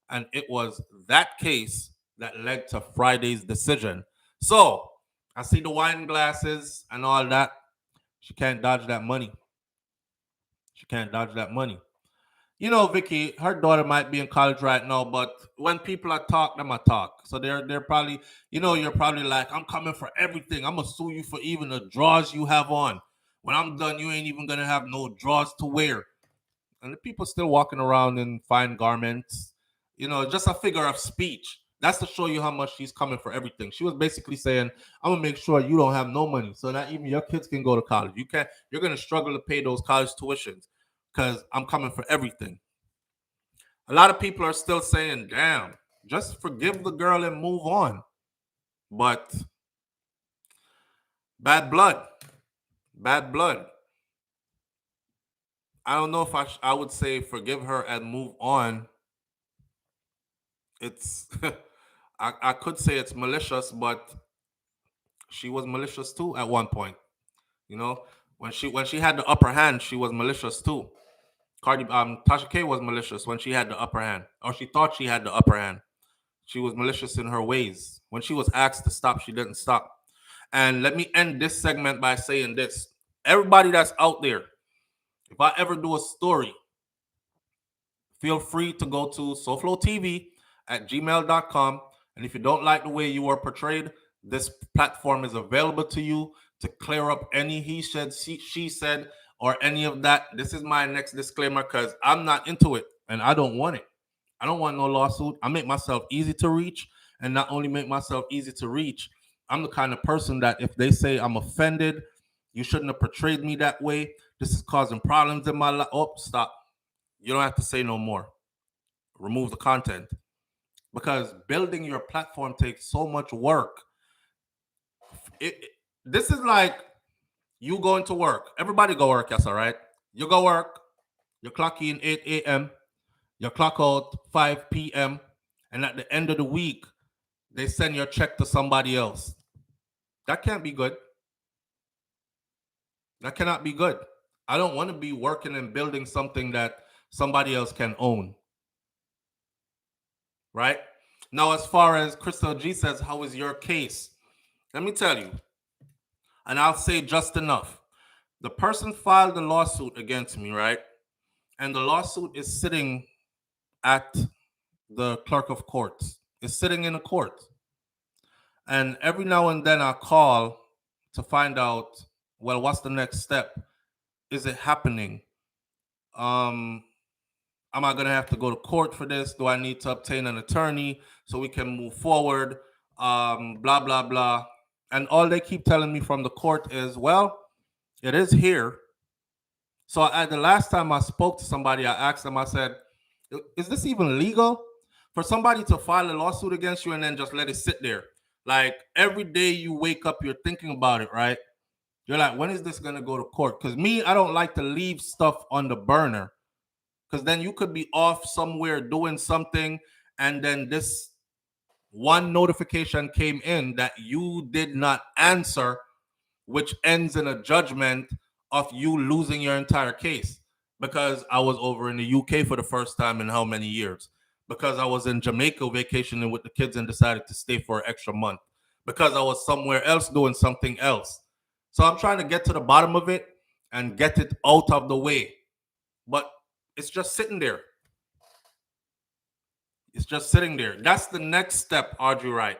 And it was that case that led to Friday's decision. So, I see the wine glasses and all that. She can't dodge that money. She can't dodge that money. You know, Vicky, her daughter might be in college right now, but when people are talk, them are talk. So they're probably, you know, you're probably like, I'm coming for everything. I'm gonna sue you for even the drawers you have on. When I'm done, you ain't even gonna have no drawers to wear. And the people still walking around in fine garments. You know, just a figure of speech. That's to show you how much she's coming for everything. She was basically saying, I'm gonna make sure you don't have no money, so that even your kids can go to college. You're gonna struggle to pay those college tuitions because I'm coming for everything. A lot of people are still saying, damn, just forgive the girl and move on. But bad blood. Bad blood. I don't know if I would say forgive her and move on. It's I could say it's malicious, but she was malicious too at one point. You know, when she had the upper hand, she was malicious too. Tahsa K was malicious when she had the upper hand, or she thought she had the upper hand. She was malicious in her ways. When she was asked to stop, she didn't stop. And let me end this segment by saying this. Everybody that's out there, if I ever do a story, feel free to go to SouFLoTV at gmail.com. And if you don't like the way you are portrayed, this platform is available to you to clear up any he said, she said, or any of that. This is my next disclaimer because I'm not into it and I don't want it. I don't want no lawsuit. I make myself easy to reach, and not only make myself easy to reach, I'm the kind of person that if they say I'm offended, you shouldn't have portrayed me that way, this is causing problems in my life. Oh, stop. You don't have to say no more. Remove the content. Because building your platform takes so much work. This is like you going to work. Everybody go work, yes, all right? You go work, you clock in 8 a.m., you clock out 5 p.m., and at the end of the week, they send your check to somebody else. That can't be good. That cannot be good. I don't want to be working and building something that somebody else can own. Right? Now, as far as Crystal G says, how is your case? Let me tell you, and I'll say just enough. The person filed a lawsuit against me, right? And the lawsuit is sitting at the clerk of courts. It's sitting in a court. And every now and then I call to find out, well, what's the next step? Is it happening? Am I going to have to go to court for this? Do I need to obtain an attorney so we can move forward? Blah, blah, blah. And all they keep telling me from the court is, well, it is here. So at the last time I spoke to somebody, I asked them, I said, is this even legal? For somebody to file a lawsuit against you and then just let it sit there. Like every day you wake up, you're thinking about it, right? You're like, when is this going to go to court? Because me, I don't like to leave stuff on the burner. Because then you could be off somewhere doing something, and then this one notification came in that you did not answer, which ends in a judgment of you losing your entire case. Because I was over in the UK for the first time in how many years? Because I was in Jamaica vacationing with the kids and decided to stay for an extra month. Because I was somewhere else doing something else. So I'm trying to get to the bottom of it and get it out of the way. But it's just sitting there. It's just sitting there. That's the next step, Audrey Wright.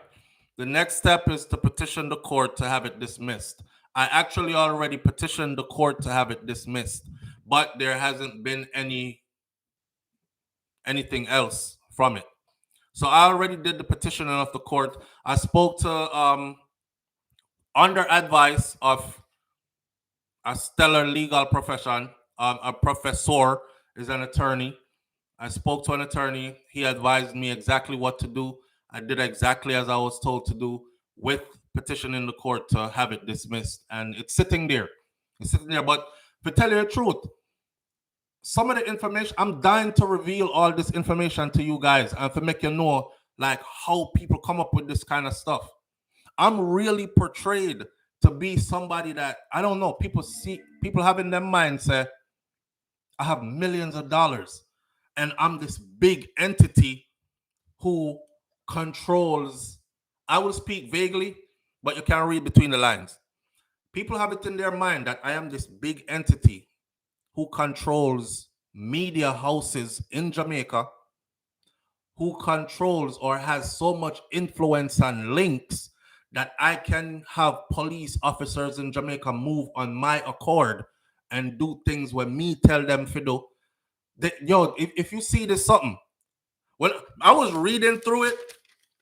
The next step is to petition the court to have it dismissed. I actually already petitioned the court to have it dismissed, but there hasn't been anything else from it. So I already did the petitioning of the court. I spoke to, under advice of a stellar legal profession, a professor is an attorney. I spoke to an attorney. He advised me exactly what to do. I did exactly as I was told to do with petitioning the court to have it dismissed. And it's sitting there. It's sitting there. But to tell you the truth, some of the information, I'm dying to reveal all this information to you guys and to make you know like how people come up with this kind of stuff. I'm really portrayed to be somebody that, I don't know, people have in their mind say, I have millions of dollars and I'm this big entity who controls. I will speak vaguely, but you can read between the lines. People have it in their mind that I am this big entity who controls media houses in Jamaica, who controls or has so much influence and links that I can have police officers in Jamaica move on my accord and do things when me tell them to do. If you see this something, when I was reading through it,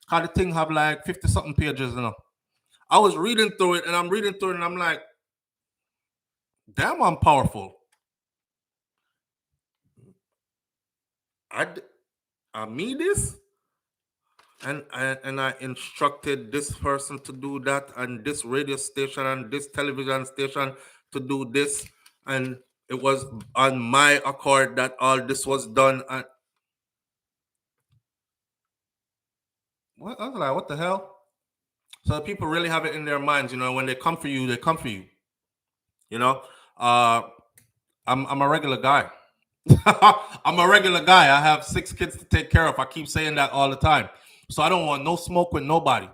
how the thing have like 50 something pages, I was reading through it and I'm like, damn, I'm powerful. I mean this? And I instructed this person to do that, and this radio station and this television station to do this, and it was on my accord that all this was done. And what I was like, what the hell? So people really have it in their minds, when they come for you, they come for you. I'm a regular guy. I'm a regular guy. I have 6 kids to take care of. I keep saying that all the time. So I don't want no smoke with nobody,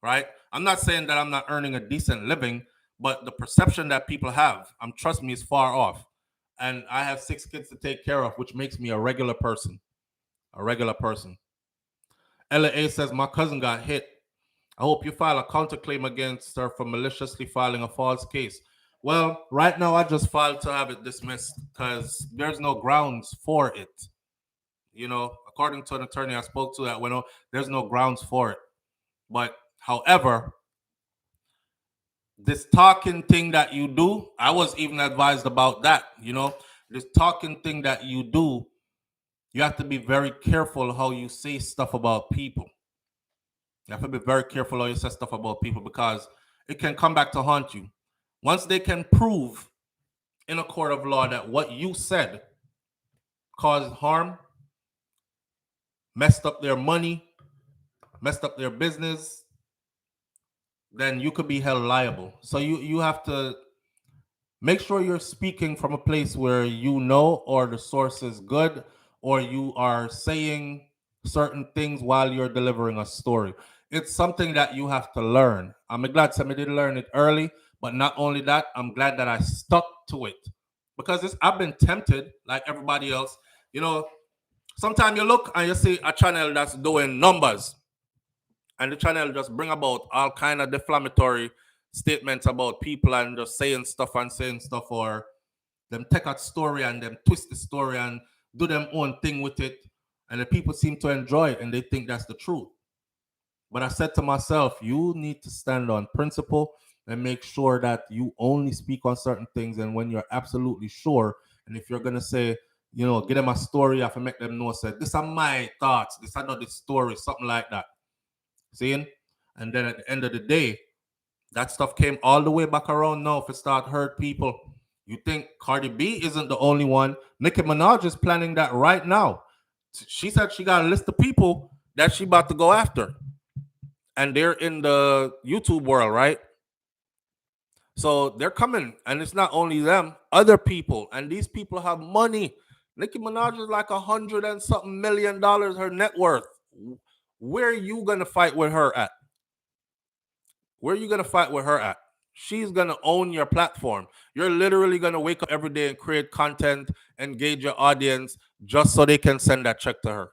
right? I'm not saying that I'm not earning a decent living, but the perception that people have, trust me, is far off. And I have 6 kids to take care of, which makes me a regular person. A regular person. LA says, my cousin got hit. I hope you file a counterclaim against her for maliciously filing a false case. Well, right now I just filed to have it dismissed because there's no grounds for it. According to an attorney I spoke to that went, there's no grounds for it. But however, this talking thing that you do, I was even advised about that. This talking thing that you do, you have to be very careful how you say stuff about people. You have to be very careful how you say stuff about people because it can come back to haunt you. Once they can prove in a court of law that what you said caused harm, messed up their money, messed up their business, then you could be held liable. So you have to make sure you're speaking from a place where or the source is good, or you are saying certain things while you're delivering a story. It's something that you have to learn. I'm glad somebody did learn it early, but not only that, I'm glad that I stuck to it because I've been tempted like everybody else. Sometimes you look and you see a channel that's doing numbers and the channel just bring about all kind of defamatory statements about people and just saying stuff, or them take a story and them twist the story and do them own thing with it. And the people seem to enjoy it and they think that's the truth. But I said to myself, you need to stand on principle and make sure that you only speak on certain things. And when you're absolutely sure, and if you're going to say, get them a story, I have to make them know, say, this are my thoughts, this are not the story, something like that. Seeing? And then at the end of the day, that stuff came all the way back around now if it start hurt people. You think Cardi B isn't the only one. Nicki Minaj is planning that right now. She said she got a list of people that she about to go after. And they're in the YouTube world, right? So they're coming. And it's not only them, other people. And these people have money. Nicki Minaj is like $100 and something million, her net worth. Where are you going to fight with her at? Where are you going to fight with her at? She's going to own your platform. You're literally going to wake up every day and create content, engage your audience just so they can send that check to her.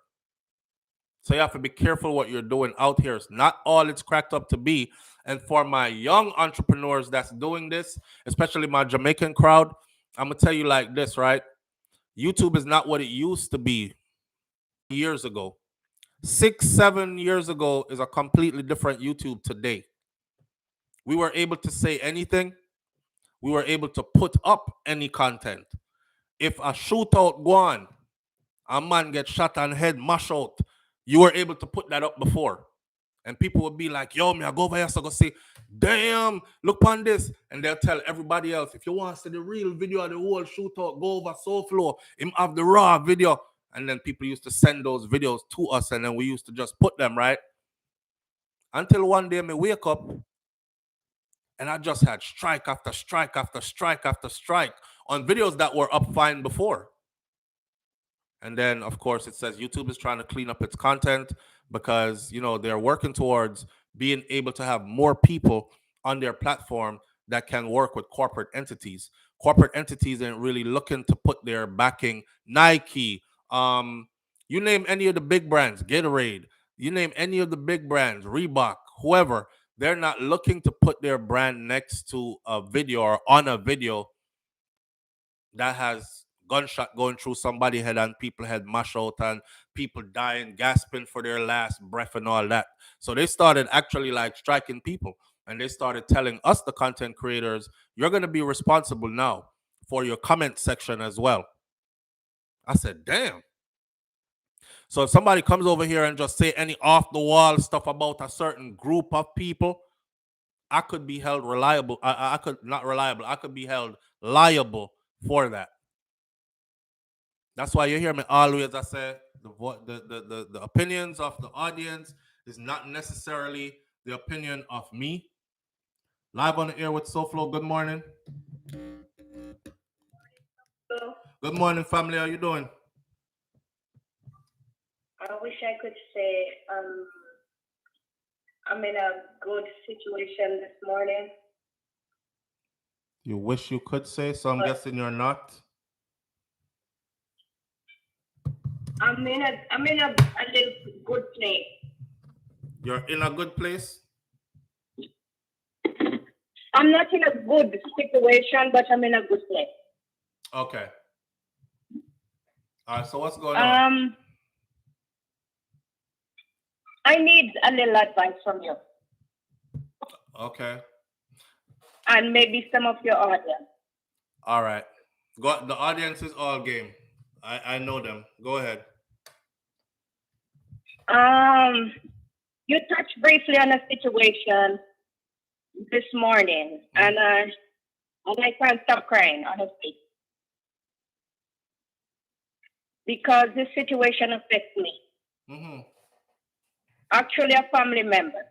So you have to be careful what you're doing out here. It's not all it's cracked up to be. And for my young entrepreneurs that's doing this, especially my Jamaican crowd, I'm going to tell you like this, right? YouTube is not what it used to be years ago. 6-7 years ago is a completely different YouTube today. We were able to say anything. We were able to put up any content. If a shootout go on, a man get shot on head, mash out. You were able to put that up before. And people would be like, yo, me, I go over here, so go say, damn, look on this. And they'll tell everybody else, if you want to see the real video of the whole shootout, go over SouFLo, him have the raw video. And then people used to send those videos to us, and then we used to just put them, right? Until one day, me wake up, and I just had strike after strike after strike after strike on videos that were up fine before. And then, of course, it says YouTube is trying to clean up its content because, you know, they're working towards being able to have more people on their platform that can work with corporate entities. Corporate entities ain't really looking to put their backing. Nike, you name any of the big brands, Gatorade, you name any of the big brands, Reebok, whoever, they're not looking to put their brand next to a video or on a video that has gunshot going through somebody's head and people head mash out and people dying, gasping for their last breath and all that. So they started actually like striking people, and they started telling us, the content creators, you're going to be responsible now for your comment section as well. I said, damn. So if somebody comes over here and just say any off the wall stuff about a certain group of people, I could be held reliable. I could not reliable. I could be held liable for that. That's why you hear me always. I say the opinions of the audience is not necessarily the opinion of me. Live on the air with SouFLo. Good morning. Hello. Good morning, family. How you doing? I wish I could say I'm in a good situation this morning. You wish you could say, so I'm guessing you're not. I'm in a little good place. You're in a good place? I'm not in a good situation, but I'm in a good place. Okay. All right, so what's going on? I need a little advice from you. Okay. And maybe some of your audience. All right. The audience is all game. I know them. Go ahead. You touched briefly on a situation this morning, and I can't stop crying, honestly, because this situation affects me. Mm-hmm. Actually, a family member.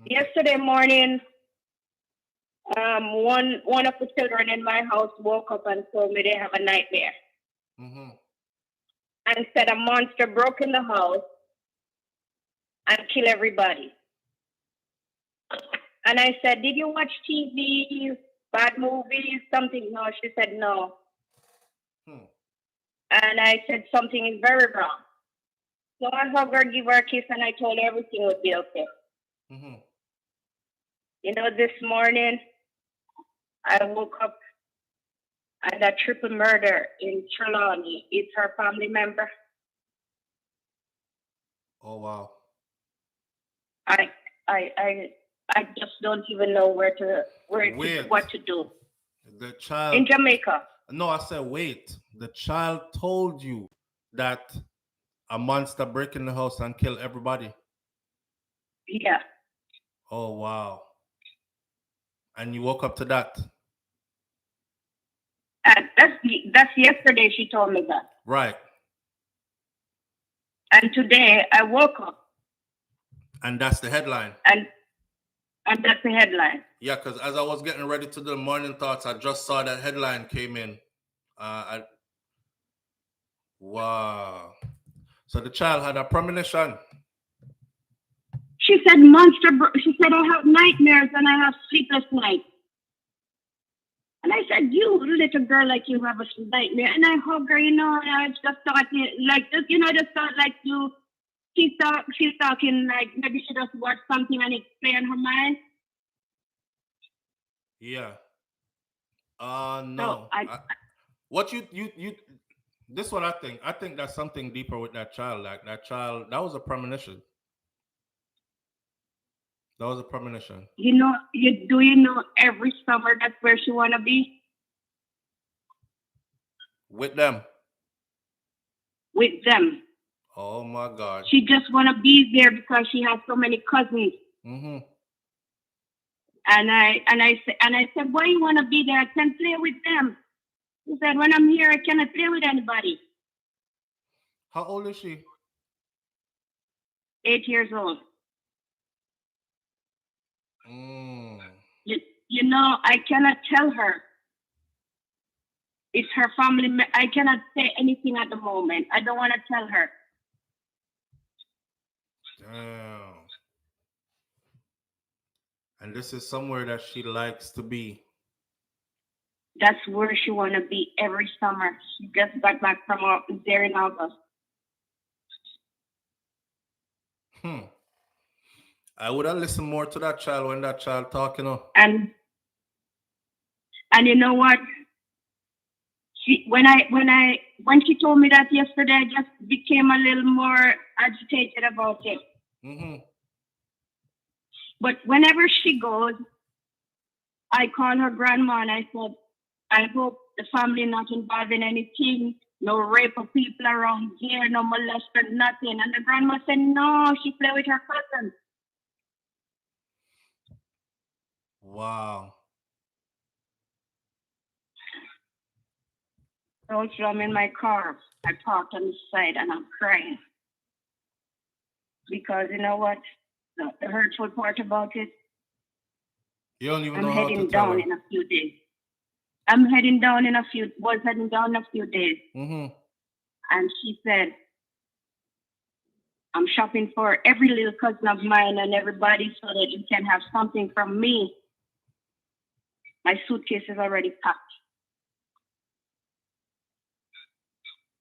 Yesterday morning, one of the children in my house woke up and told me they have a nightmare. Mm-hmm. And said a monster broke in the house and killed everybody. And I said, did you watch TV, bad movies, something? No, she said no. And I said, something is very wrong. So I hugged her, give her a kiss, and I told her everything would be okay. Mm-hmm. You know, this morning, I woke up and a triple murder in Trelawney. It's her family member. Oh, wow. I just don't even know what to do. The child In Jamaica. No, I said wait. The child told you that a monster break in the house and kill everybody. Yeah. Oh, wow. And you woke up to that. That's yesterday she told me that. Right. And today I woke up. And that's the headline. And that's the headline. Yeah, because as I was getting ready to do the morning thoughts, I just saw that headline came in. Wow. So the child had a premonition. She said, she said, I have nightmares and I have sleepless nights. And I said, you little girl, like you have a nightmare. And I hugged her, and I just thought, like, just thought like she's talking like maybe she just watched something and it's playing her mind. Yeah. No. So what you this is what I think. I think that's something deeper with that child. Like that child, that was a premonition. That was a premonition. You know every summer that's where she wanna be? With them. with them. Oh my God. She just want to be there because she has so many cousins. Mm-hmm. And I said, why you want to be there? I can play with them. He said, when I'm here, I cannot play with anybody. How old is she? 8 years old. Mm. You know, I cannot tell her. It's her family. I cannot say anything at the moment. I don't want to tell her. Damn. And this is somewhere that she likes to be. That's where she want to be every summer. She just got back from there in August. I would have listened more to that child when that child talking up. And you know what? When she told me that yesterday, I just became a little more agitated about it. Mm-hmm. But whenever she goes, I call her grandma and I said, I hope the family not involved in anything, no rape of people around here, no molested, nothing. And the grandma said, no, she play with her cousin. Wow. So I'm in my car. I parked on the side and I'm crying. Because you know what? The hurtful part about it, You don't even I'm know how to heading tell down her. in a few days. Was heading down in a few days. Mm-hmm. And she said, I'm shopping for every little cousin of mine and everybody so that you can have something from me. My suitcase is already packed.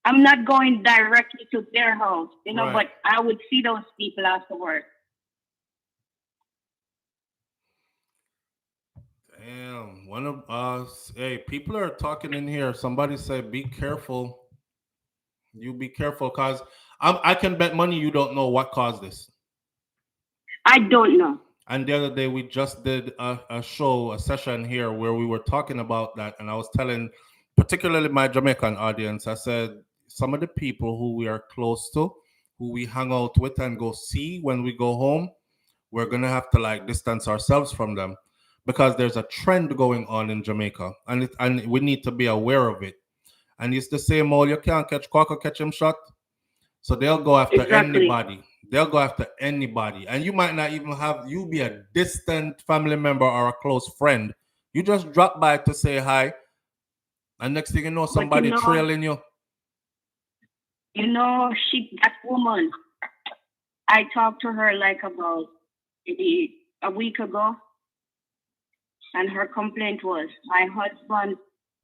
I'm not going directly to their house, you know, Right. but I would see those people afterwards. Damn. One of us. Hey, people are talking in here. Somebody said, "Be careful. You be careful, cause I can bet money you don't know what caused this." I don't know. And the other day we just did a session here where we were talking about that, and I was telling, particularly my Jamaican audience, I said some of the people who we are close to, who we hang out with and go see when we go home, we're gonna have to like distance ourselves from them because there's a trend going on in Jamaica, and we need to be aware of it. And it's the same old, you can't catch Quacker, catch him shot. So they'll go after Exactly. anybody. They'll go after anybody. And you might not even have, you be a distant family member or a close friend. You just drop by to say hi. And next thing you know, somebody trailing you. You know, that woman, I talked to her like about maybe a week ago. And her complaint was, my husband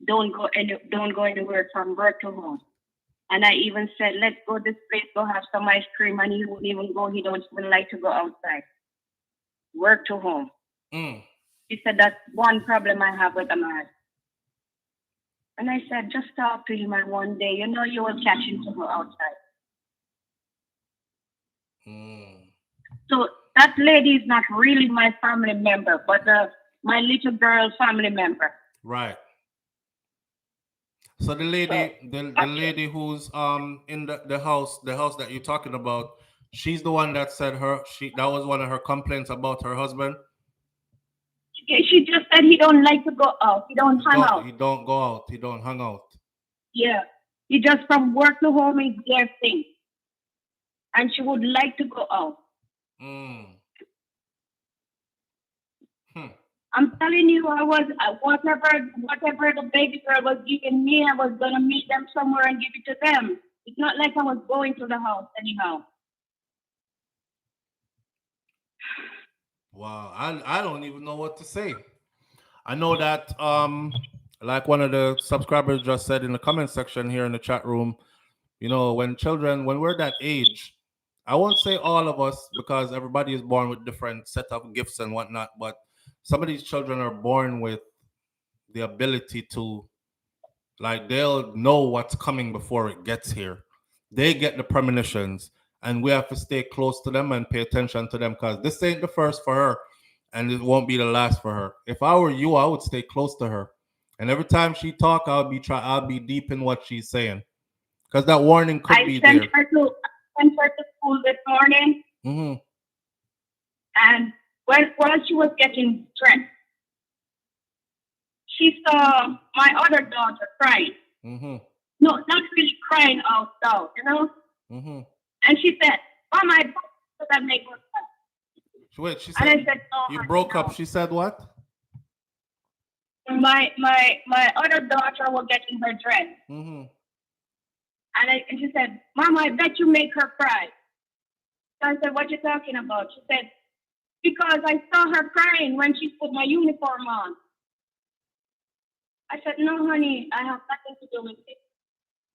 don't go anywhere from work to home. And I even said, let's go this place, go have some ice cream. And he wouldn't even go. He don't even like to go outside. Work to home. She said, that's one problem I have with a man. And I said, just talk to him and one day, you know, you will catch him to go outside. So that lady is not really my family member, but my little girl's family member. Right. So the lady who's in the house that you're talking about, she's the one that said that was one of her complaints about her husband. She just said he don't like to go out. He don't hang out. He don't go out. He don't hang out. Yeah. He just from work to home is their thing. And she would like to go out. I'm telling you, I was whatever the baby girl was giving me, I was gonna meet them somewhere and give it to them. It's not like I was going to the house anyhow. Wow, I don't even know what to say. I know that like one of the subscribers just said in the comment section here in the chat room, you know, when we're that age, I won't say all of us because everybody is born with different set of gifts and whatnot, but some of these children are born with the ability to, like, they'll know what's coming before it gets here. They get the premonitions, and we have to stay close to them and pay attention to them because this ain't the first for her, and it won't be the last for her. If I were you, I would stay close to her, and every time she talk, I'll be deep in what she's saying, Because that warning could I be sent there. her to school this morning, Mm-hmm. and while she was getting dressed, she saw my other daughter crying. Mm-hmm. No, not really crying out loud, Mm-hmm. And she said, "Mom, I broke that make her cry." Wait, she And I said said, "No, you honey, broke no." up. She said what? My other daughter was getting her dressed, Mm-hmm. and she said, "Mom, I bet you make her cry." So I said, "What you talking about?" She said, "Because I saw her crying when she put my uniform on." I said, "No, honey, I have nothing to do with it."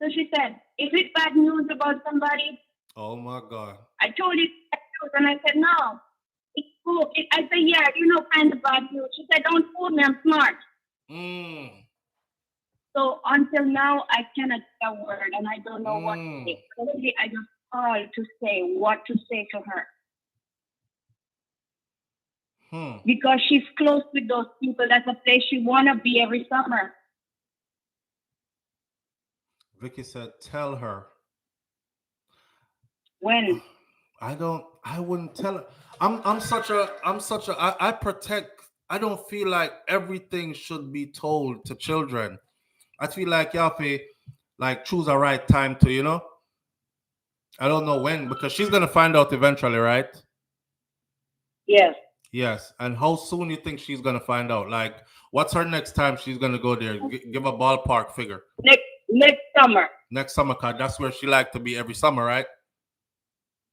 So she said, "Is it bad news about somebody?" Oh my God. I told her bad news, and I said, "No, it's cool." I said, "Yeah, kind of bad news." She said, "Don't fool me, I'm smart." Mm. So until now, I cannot say a word, and I don't know what to say. Suddenly, I just called to say what to say to her. Because she's close with those people. That's a place she want to be every summer. Vicky said, tell her. When? I wouldn't tell her. I protect. I don't feel like everything should be told to children. I feel like you have to like choose a right time to, I don't know when, because she's gonna find out eventually, right? Yes. Yes. And how soon you think she's gonna find out? Like, what's her next time she's gonna go there? Give a ballpark figure. Next summer. Next summer, cause that's where she like to be every summer, right?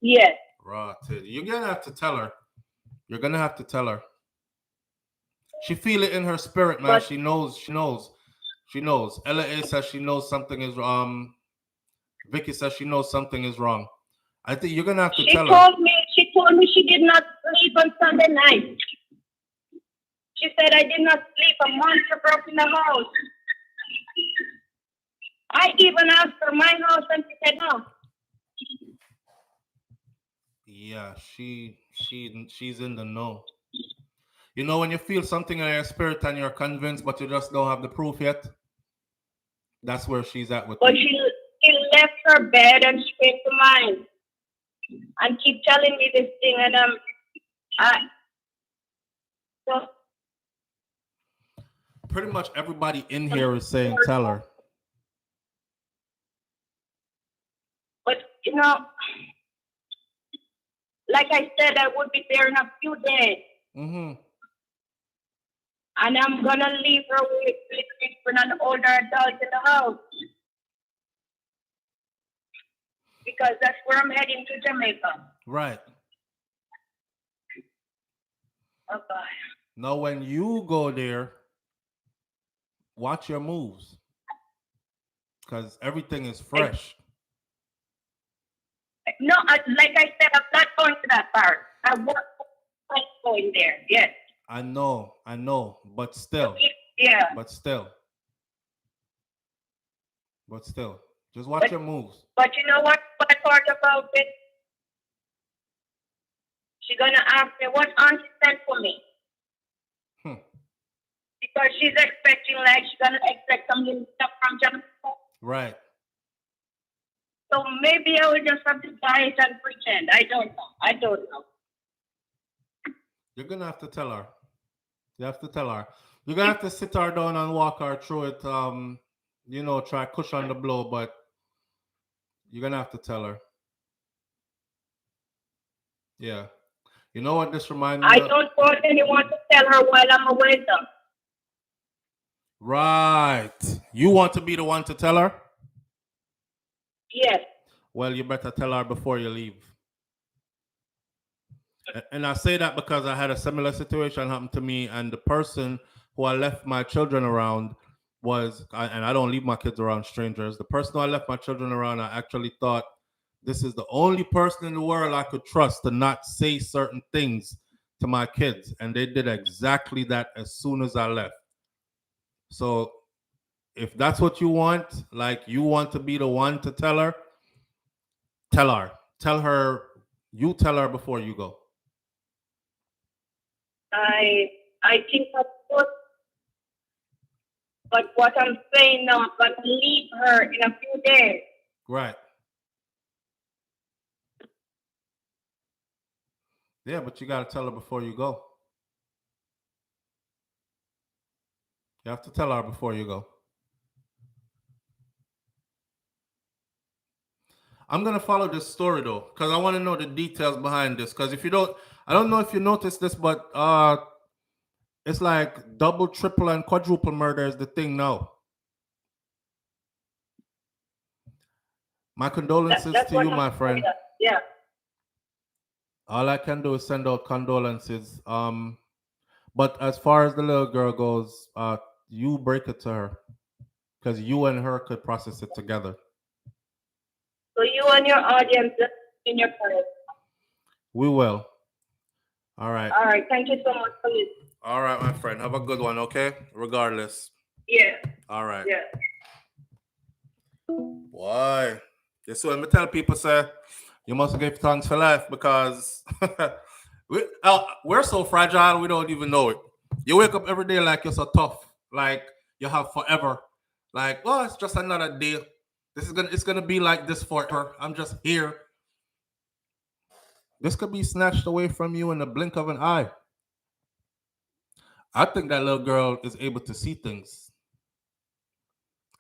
Yes. Right. You're gonna have to tell her. You're gonna have to tell her. She feel it in her spirit, man. But she knows. Ella A says she knows something is Vicky says she knows something is wrong. I think you're gonna have to tell her. She told me she did not sleep on Sunday night. She said I did not sleep. A monster broke in the house. I even asked her my house and she said no. Yeah, she's in the know. You know when you feel something in your spirit and you're convinced, but you just don't have the proof yet. That's where she's at with. But she left her bed and she came to mine, and keep telling me this thing, and so pretty much everybody in here is saying tell her. But like I said, I would be there in a few days. Mm-hmm. And I'm gonna leave her with an older adult in the house. Because that's where I'm heading to Jamaica. Right. Okay. Now when you go there, watch your moves. Because everything is fresh. No, like I said, I'm not going to that part. I want to going there, yes. I know, but still. Yeah. But still, just watch your moves. But you know what part about it? She's gonna ask me what auntie sent for me. Because she's expecting, like, she's gonna expect some little stuff from Jamaica. Right. So maybe I will just have to buy it and pretend. I don't know. You're gonna have to tell her. You have to tell her. You're gonna have to sit her down and walk her through it. Try cushion the blow, but you're gonna have to tell her. Yeah. You know what this reminds me of? I don't want anyone to tell her while I'm away, though. Right. You want to be the one to tell her? Yes. Well, you better tell her before you leave. And I say that because I had a similar situation happen to me, and the person who I left my children around and I don't leave my kids around strangers. The person who I left my children around, I actually thought this is the only person in the world I could trust to not say certain things to my kids. And they did exactly that as soon as I left. So if that's what you want, like you want to be the one to tell her, tell her. You tell her before you go. I think that's good. But what I'm saying now, I'm going to leave her in a few days. Right. Yeah, but you got to tell her before you go. You have to tell her before you go. I'm gonna follow this story though, because I want to know the details behind this. Because if you don't, I don't know if you noticed this, but it's like double, triple, and quadruple murder is the thing now. My condolences That's to what you, I'm my friend. Yeah. All I can do is send out condolences. But as far as the little girl goes, you break it to her, because you and her could process it together. So you and your audience in your prayers. We will. All right. All right. Thank you so much for listening. All right, my friend. Have a good one, okay? Regardless. Yeah. All right. Yeah. Why? Yes, so let me tell people, say, you must give thanks for life, because we're so fragile, we don't even know it. You wake up every day like you're so tough, like you have forever. Like, oh, it's just another day. It's gonna be like this forever. I'm just here. This could be snatched away from you in the blink of an eye. I think that little girl is able to see things.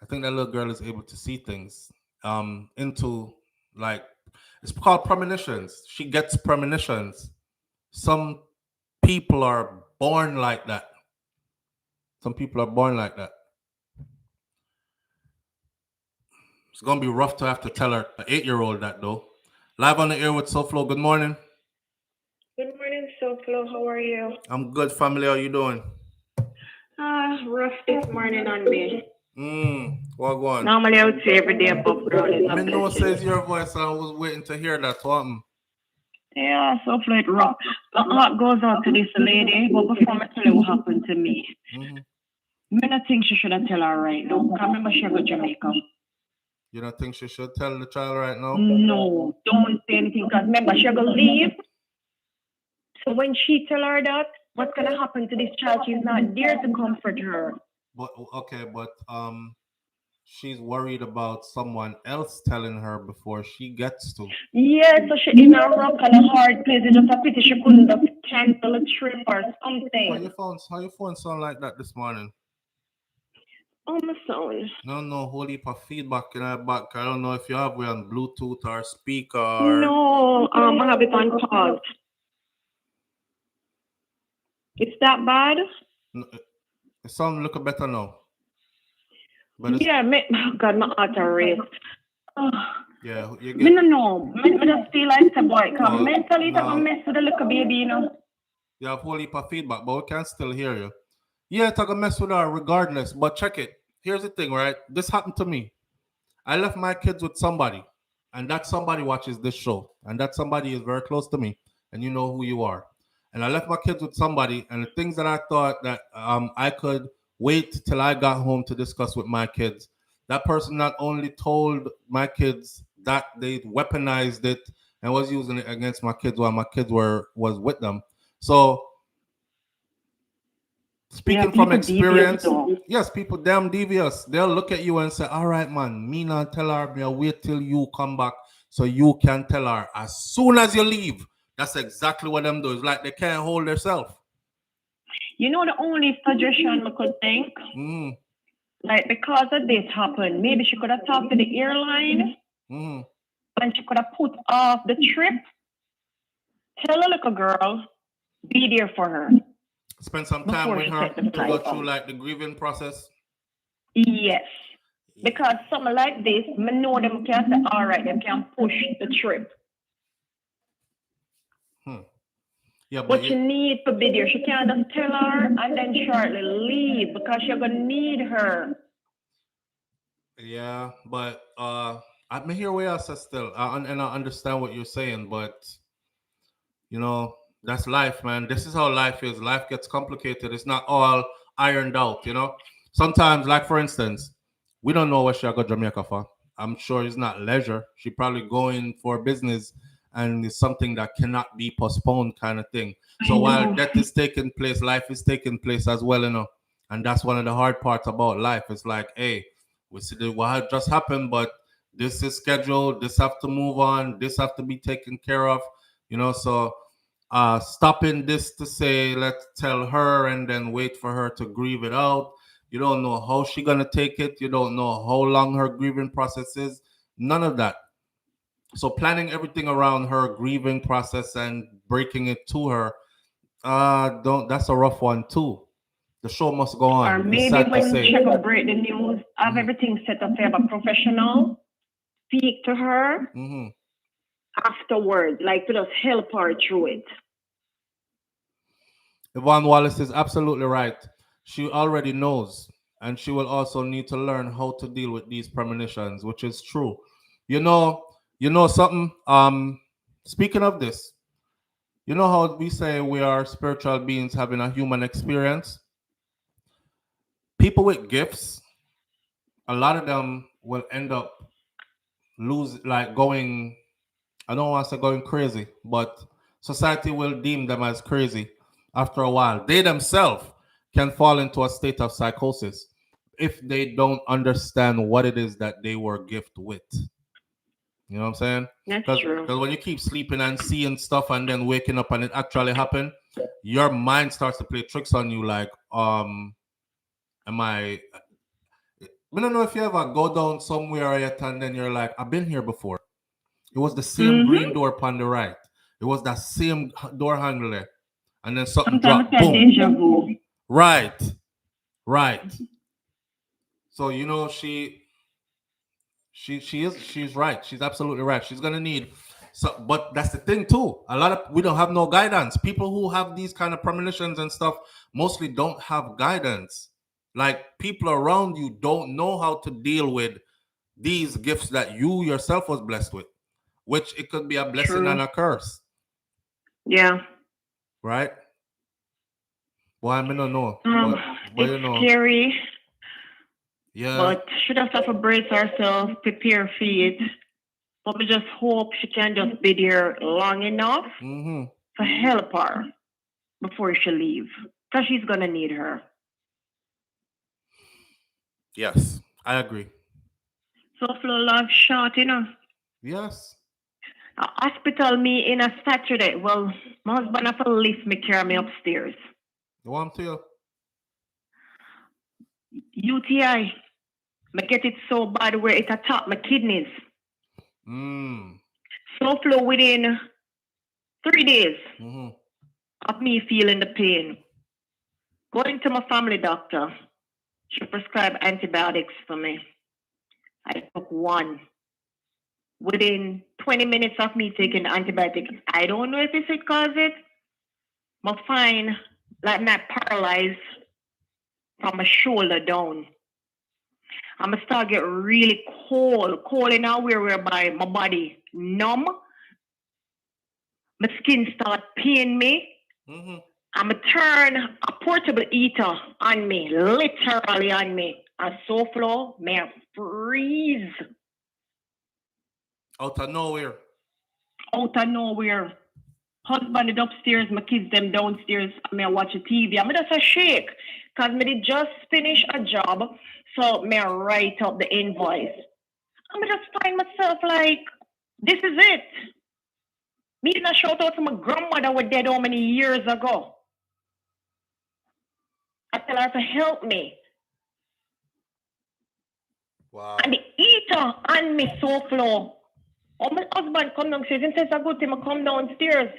I think that little girl is able to see things into, like, it's called premonitions. She gets premonitions. Some people are born like that. Some people are born like that. It's gonna be rough to have to tell her, an 8-year-old, that though. Live on the air with SouFLo. Good morning. Good morning, SouFLo. How are you? I'm good, family. How you doing? Rough this morning on me. What going? Normally I would say every day above ground is I know it says your voice, and I was waiting to hear that. What? Yeah, SouFLo, it rough. My heart goes out to this lady, but before I tell you what happened to me, I don't think she should have tell her right now. I remember she go Jamaica. You don't think she should tell the child right now? No, don't say anything, because remember she go leave. So when she tell her that, what's gonna happen to this child? She's not there to comfort her. But okay, but she's worried about someone else telling her before she gets to. Yeah, so she in a rock and a hard place. It's just a pity she couldn't have cancel a trip or something. How your phone sound like that this morning? Oh, my son. No, whole heap of feedback in our back. I don't know if you have we on Bluetooth or speaker. Or... No, I have it on pause. It's that bad? No, it sounds look better now. But yeah, God, my heart rate. Yeah, you get... I know. I just feel like the boy. Because mentally, it's a mess with the little baby, you know. You have whole heap of feedback, but we can still hear you. Yeah, it's a mess with her regardless. But check it. Here's the thing, right? This happened to me. I left my kids with somebody, and that somebody watches this show, and that somebody is very close to me, and you know who you are. And I left my kids with somebody, and the things that I thought that I could wait till I got home to discuss with my kids, that person not only told my kids that they weaponized it and was using it against my kids while my kids was with them. So speaking from experience, yes, people damn devious. They'll look at you and say, all right, man, me not tell her, me wait till you come back so you can tell her as soon as you leave. That's exactly what them do. It's like they can't hold themselves. You know, the only suggestion I could think, like, because of this happened, maybe she could have talked to the airline and she could have put off the trip. Tell a little girl, be there for her. Spend some time with her to go through like the grieving process. Yes. Because something like this, I know them can say, all right, them can push the trip. Yeah, but you need to be there. She can't just tell her and then shortly leave because you're gonna need her. Yeah, but I'm here where I said still, and I understand what you're saying, but you know, that's life, man. This is how life is. Life gets complicated. It's not all ironed out, you know. Sometimes, like for instance, we don't know what she got Jamaica for. I'm sure it's not leisure. She probably going for business, and it's something that cannot be postponed, kind of thing. So while death is taking place, life is taking place as well, you know. And that's one of the hard parts about life. It's like, hey, we see what just happened, but This is scheduled. This have to move on. This have to be taken care of. So stopping this to say, let's tell her and then wait for her to grieve it out. You don't know how she gonna take it. You don't know how long her grieving process is. None of that. So planning everything around her grieving process and breaking it to her, don't. That's a rough one too. The show must go on. Or It's maybe sad to when say. she go break the news, have everything set up to have a professional speak to her afterwards, like to just help her through it. Yvonne Wallace is absolutely right. She already knows, and she will also need to learn how to deal with these premonitions, which is true. You know something. Speaking of this, you know how we say we are spiritual beings having a human experience. People with gifts, a lot of them will end up going. I don't want to say going crazy, but society will deem them as crazy after a while. They themselves can fall into a state of psychosis if they don't understand what it is that they were gifted with. You know what I'm saying? That's true. Because when you keep sleeping and seeing stuff and then waking up and it actually happened, your mind starts to play tricks on you. Like, I don't know if you ever go down somewhere yet and then you're like, I've been here before. It was the same green door upon the right. It was that same door handle there. And then something Sometimes dropped. it's a Boom. deja vu. Right. So she's right. She's absolutely right. She's gonna need but that's the thing too. We don't have no guidance. People who have these kind of premonitions and stuff mostly don't have guidance. Like people around you don't know how to deal with these gifts that you yourself was blessed with, which it could be a blessing True. and a curse. Yeah. Right? Well, I don't know. But it's scary. Yeah. But she just have to brace herself, prepare for it. But we just hope she can just be there long enough to help her before she leave. Because she's going to need her. Yes, I agree. SouFLo life short, Yes. A hospital me in a Saturday. Well, my husband have to lift me, carry me upstairs. You want to? UTI. I get it so bad where it attacked my kidneys. SouFLo within 3 days of me feeling the pain. Going to my family doctor. She prescribed antibiotics for me. I took one. Within 20 minutes of me taking the antibiotics, I don't know if it caused it, but fine, like not paralyzed from my shoulder down. I'm gonna start get really cold in a way whereby my body numb. My skin start pain me. I'm gonna turn a portable heater on me, literally on me. And SouFLo, may I freeze. Out of nowhere. Husband is upstairs, my kids them downstairs. I watch a TV. I'm just a shake. Because I did just finish a job. So I write up the invoice. I'm just find myself like, this is it. Me did a shout out to my grandmother was dead how many years ago. I tell her to help me. Wow. And the heater on me SouFLo. Oh, my husband come downstairs and says, I go to him, I come downstairs.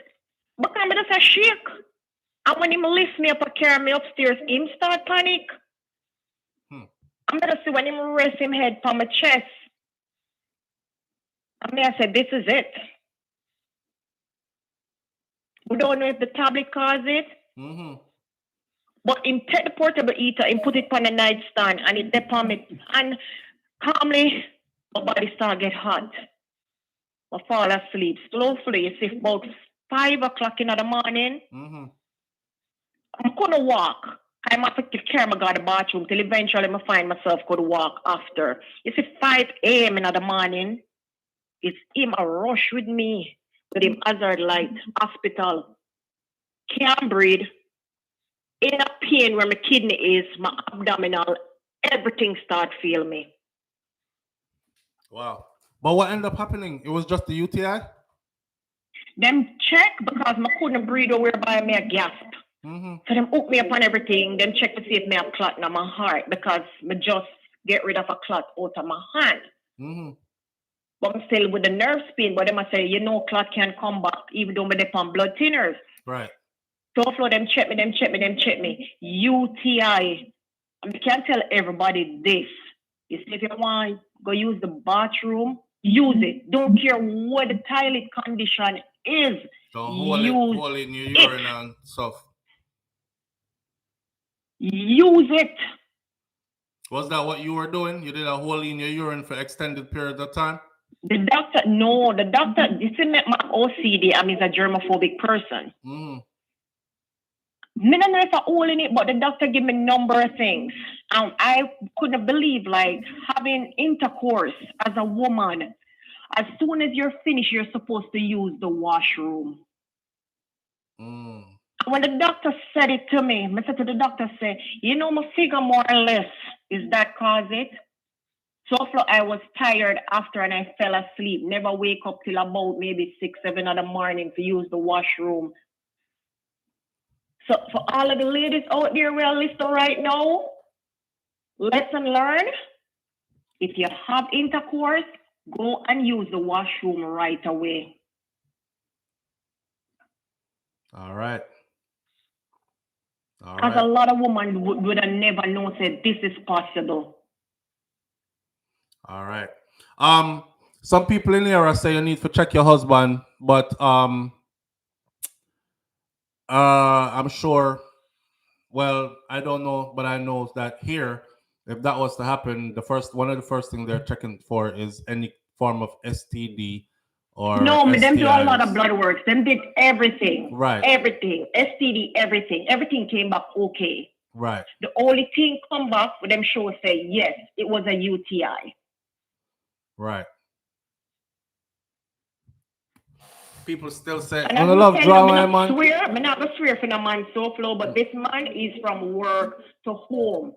But I'm just a shake. And when him lift me up and carry me upstairs, him start panic. I'm gonna see when him rest him head from my chest. And I said, this is it. We don't know if the tablet caused it. But him take the portable heater and put it on the nightstand and it dip on me. And calmly, my body start get hot. I fall asleep slowly. You see, about 5 o'clock in the morning. I couldn't walk. I'm have to carry my God to the bathroom till eventually I find myself could walk after. You see, 5 a.m. in the morning, it's him a rush with me with him hazard light, hospital. Can't breathe. In a pain where my kidney is, my abdominal, everything start feel me. Wow. But what ended up happening? It was just the UTI? Them check because I couldn't breathe or whereby me a gasp. So them hook me up on everything. Them check to see if me have clot in my heart because me just get rid of a clot out of my hand. But I'm still with the nerve pain. But them I say, clot can come back even though me dip on blood thinners. Right. SouFLo, them check me. UTI. I can't tell everybody this. You see, if you want to go use the bathroom, use it. Don't care what the toilet condition is. So hold in your urine and stuff. Use it. Was that what you were doing? You did a hole in your urine for extended periods of time? The doctor, this is my OCD. I mean, a germophobic person. Me don't know if I hole in it, but the doctor gave me a number of things. I couldn't believe, like, having intercourse as a woman. As soon as you're finished, you're supposed to use the washroom. When the doctor said it to me, I said to the doctor, my figure more or less, is that cause it? SouFLo, I was tired after and I fell asleep. Never wake up till about maybe 6, 7 in the morning to use the washroom. So for all of the ladies out there who are listening right now, lesson learned. If you have intercourse, go and use the washroom right away. All right. Because a lot of women would have never known that this is possible. All right. Some people in here are saying you need to check your husband, but I'm sure. Well, I don't know, but I know that here, if that was to happen, one of the first things they're checking for is any form of STD or no, STIs. Them do a lot of blood work. Them did everything. Right. Everything. STD, everything. Everything came back okay. Right. The only thing come back with them show say, yes, it was a UTI. Right. People still say, and I love drama, man. I'm not going to swear for no man SouFLo, but this man is from work to home.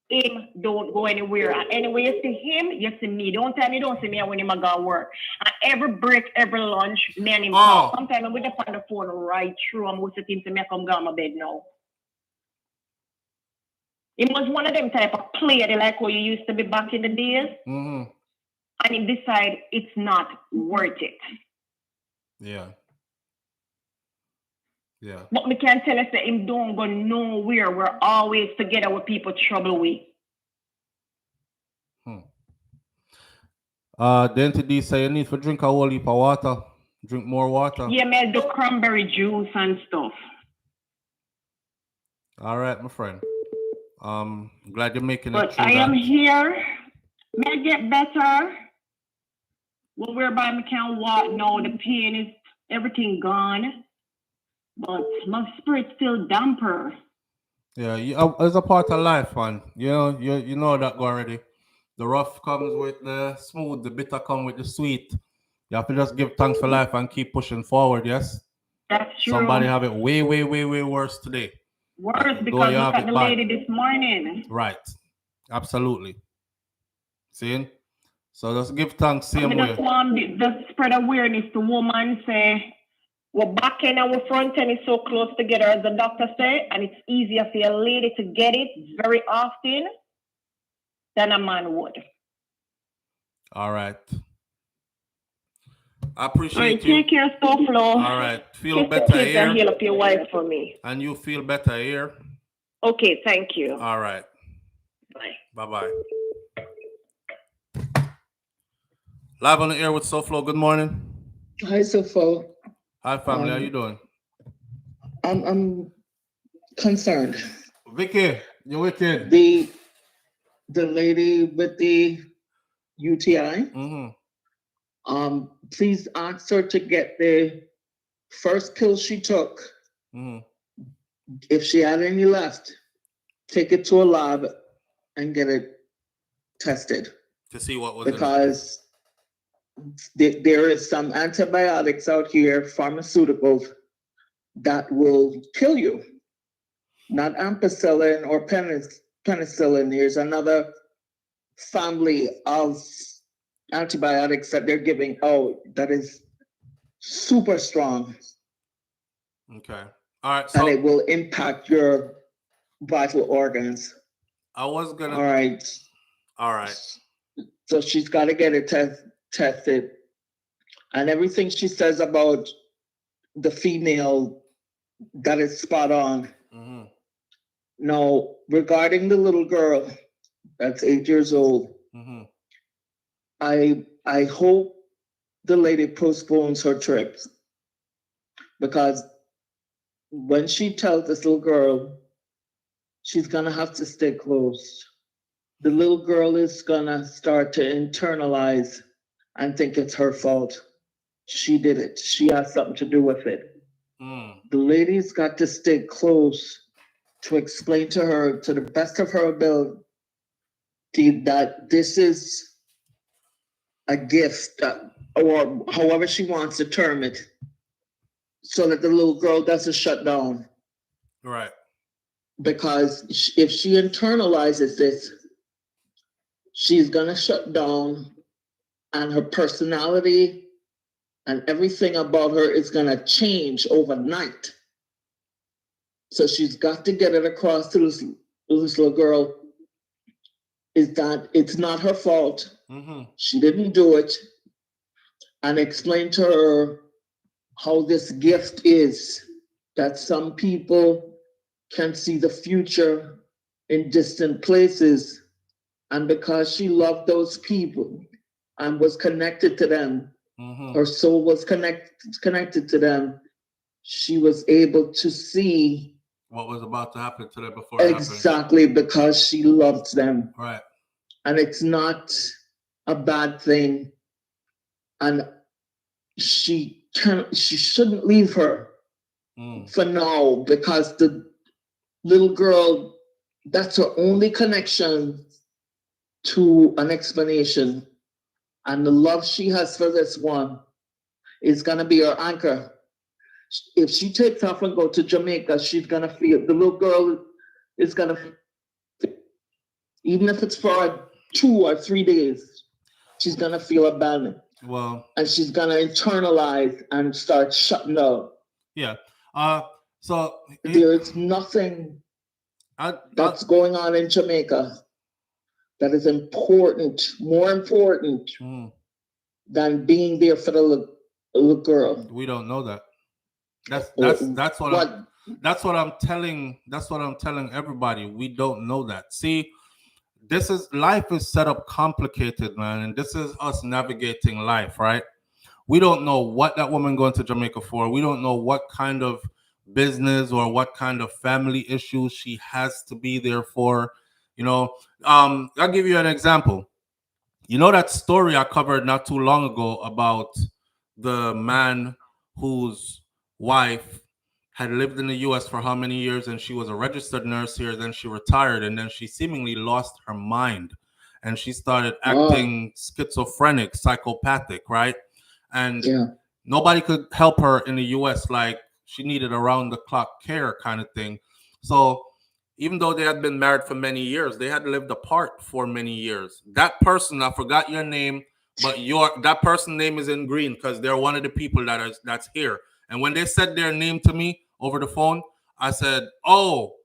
Him don't go anywhere. And anyway, you see him, you see me. Don't tell me, don't see me when him go work. And every break, every lunch, me and him talk. Sometimes I'm with on the phone right through. I'm with him to me come go on my bed now. It was one of them type of play they like how you used to be back in the days. And he decide it's not worth it. Yeah. Yeah. But me can't tell us that him don't go nowhere. We're always together with people trouble with. Dente D say you need to drink a whole heap of water. Drink more water. Yeah, man, do cranberry juice and stuff. All right, my friend. Glad you're making it. But I am here. May I get better? Well, whereby I can't walk now. The pain is everything gone. But my spirit's still damper. Yeah, it's a part of life, man. You know that already. The rough comes with the smooth, the bitter comes with the sweet. You have to just give thanks for life and keep pushing forward, yes? That's true. Somebody have it way, way, way, way worse today. Worse because you got the lady this morning. Right. Absolutely. See? So just give thanks same way. Just spread awareness to women say, we're back end and we're front end is so close together as the doctor say, and it's easier for a lady to get it very often than a man would. All right. I appreciate you. Take care, SouFLo. All right. Feel better here. And heal up your wife for me. And you feel better here. Okay, thank you. All right. Bye. Bye-bye. Live on the air with SouFLo. Good morning. Hi, SouFLo. Hi, family. How you doing? I'm concerned. Vicky, you wicked. The lady with the UTI. Please ask her to get the first pill she took. If she had any left, take it to a lab and get it tested. To see what was because there is some antibiotics out here, pharmaceuticals, that will kill you. Not ampicillin or penicillin. There's another family of antibiotics that they're giving out that is super strong. Okay. All right. And So it will impact your vital organs. I was gonna. All right. All right. So she's got to get it tested. And everything she says about the female, that is spot on. Mm-hmm. Now, regarding the little girl that's 8 years old, Mm-hmm. I hope the lady postpones her trips, because when she tells this little girl she's gonna have to stay close, the little girl is gonna start to internalize and think it's her fault. She did it. She has something to do with it. The lady's got to stay close to explain to her, to the best of her ability, that this is a gift, or however she wants to term it, so that the little girl doesn't shut down. Right. Because if she internalizes this, she's gonna shut down, and her personality and everything about her is gonna change overnight. So she's got to get it across to this little girl, is that it's not her fault. Mm-hmm. She didn't do it. And explain to her how this gift is, that some people can see the future in distant places. And because she loved those people and was connected to them, her soul was connected to them, she was able to see what was about to happen to them before it exactly happened. Because she loved them. Right. And it's not a bad thing. And she shouldn't leave her for now, because the little girl, that's her only connection to an explanation. And the love she has for this one is gonna be her anchor. If she takes off and go to Jamaica, she's gonna feel, the little girl is gonna, even if it's for 2 or 3 days, she's gonna feel abandoned. Well, and she's gonna internalize and start shutting down. Yeah. So there's nothing that's going on in Jamaica that is important, more important than being there for the little girl. We don't know that. That's what I'm telling everybody. We don't know that. See, life is set up complicated, man, and this is us navigating life, right? We don't know what that woman going to Jamaica for. We don't know what kind of business or what kind of family issues she has to be there for. You know, I'll give you an example. You know that story I covered not too long ago about the man whose wife had lived in the US for how many years, and she was a registered nurse here, then she retired, and then she seemingly lost her mind and she started acting schizophrenic, psychopathic, right? And nobody could help her in the US, like she needed around the clock care kind of thing. So even though they had been married for many years, they had lived apart for many years. That person, I forgot your name, but that person's name is in green because they're one of the people that's here. And when they said their name to me over the phone, I said, oh,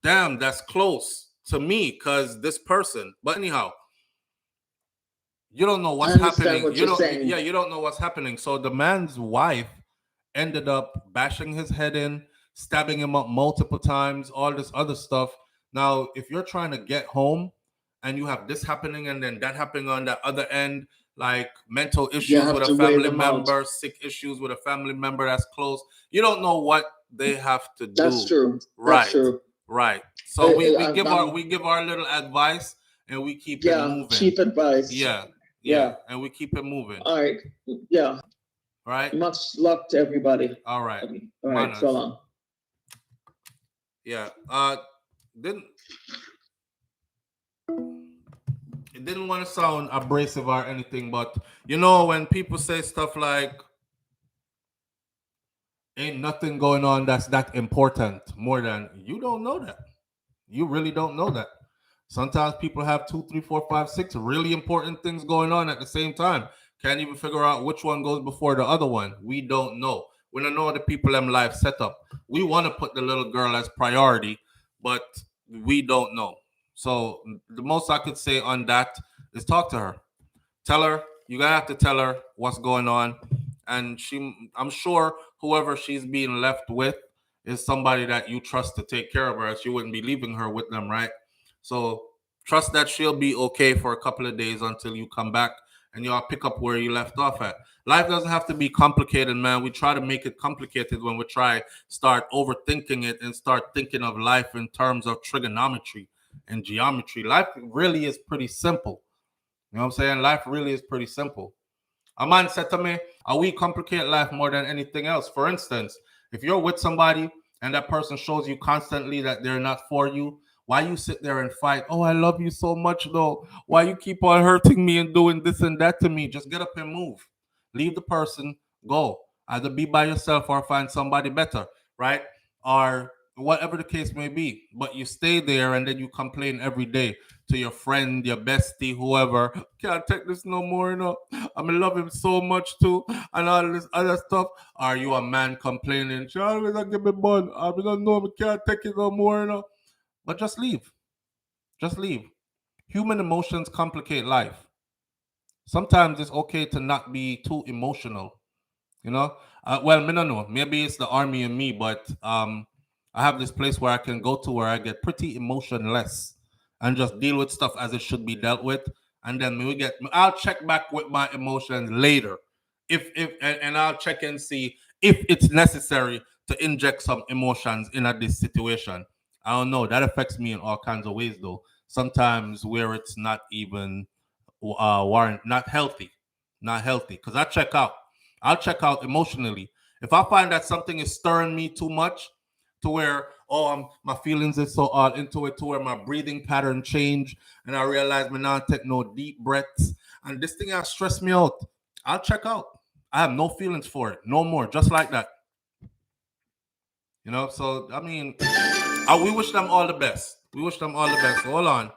damn, that's close to me because this person. But anyhow, you don't know what's happening. You don't know what's happening. So the man's wife ended up bashing his head in, stabbing him up multiple times, all this other stuff. Now, if you're trying to get home and you have this happening and then that happening on the other end, like mental issues with a family member, sick issues with a family member that's close, you don't know what they have to do. That's true. Right. That's true. Right. So we give our little advice and we keep it moving. Cheap advice. Yeah. And we keep it moving. All right. Yeah. Right. Much luck to everybody. All right. All right. So long. Yeah. It didn't want to sound abrasive or anything, but you know, when people say stuff like ain't nothing going on that's that important more than, you don't know that. You really don't know that. Sometimes people have 2, 3, 4, 5, 6 really important things going on at the same time. Can't even figure out which one goes before the other one. We don't know. We don't know the people in life set up. We want to put the little girl as priority, but we don't know. So the most I could say on that is talk to her. Tell her, you gotta have to tell her what's going on. And I'm sure whoever she's being left with is somebody that you trust to take care of her, else you wouldn't be leaving her with them, right? So trust that she'll be okay for a couple of days until you come back and y'all pick up where you left off at. Life doesn't have to be complicated, man. We try to make it complicated when we start overthinking it and start thinking of life in terms of trigonometry and geometry. Life really is pretty simple. You know what I'm saying? Life really is pretty simple. A man said to me, we complicate life more than anything else. For instance, if you're with somebody and that person shows you constantly that they're not for you, why you sit there and fight? Oh, I love you so much, though. Why you keep on hurting me and doing this and that to me? Just get up and move. Leave the person, go. Either be by yourself or find somebody better, right? Or whatever the case may be. But you stay there and then you complain every day to your friend, your bestie, whoever. Can't take this no more, you know. I love him so much too, and all this other stuff. Are you a man complaining? She always give me bun. I don't know. I can't take it no more, you know. But just leave. Just leave. Human emotions complicate life. Sometimes it's okay to not be too emotional, you know. Well, I don't know. Maybe it's the army in me, but I have this place where I can go to where I get pretty emotionless and just deal with stuff as it should be dealt with. And then I'll check back with my emotions later, and I'll check and see if it's necessary to inject some emotions in this situation. I don't know. That affects me in all kinds of ways, though. Sometimes where it's not even not healthy, Because I'll check out emotionally. If I find that something is stirring me too much, to where my feelings is so all into it, to where my breathing pattern change, and I realize me now take no deep breaths, and this thing has stressed me out, I'll check out. I have no feelings for it, no more, just like that. You know, so I mean, we wish them all the best. We wish them all the best. Hold on.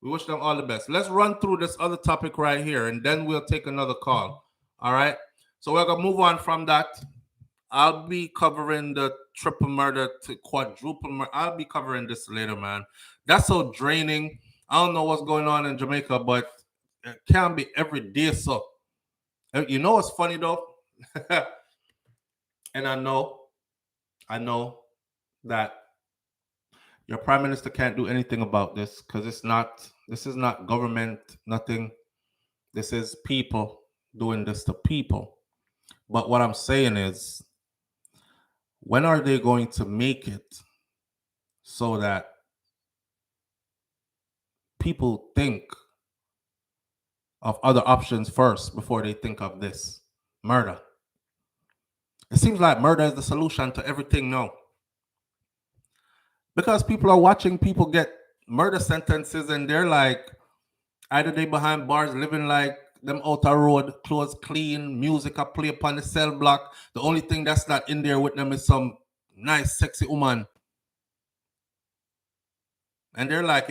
We wish them all the best. Let's run through this other topic right here, and then we'll take another call. All right. So we're gonna move on from that. I'll be covering the triple murder to quadruple murder. I'll be covering this later, man. That's so draining. I don't know what's going on in Jamaica, but it can't be every day. So, you know what's funny though? And I know that your prime minister can't do anything about this because this is not government, nothing. This is people doing this to people. But what I'm saying is, when are they going to make it so that people think of other options first before they think of this murder? It seems like murder is the solution to everything now. Because people are watching people get murder sentences and they're like, either they behind bars living like them outer road, clothes clean, music I play upon the cell block. The only thing that's not in there with them is some nice, sexy woman. And they're like,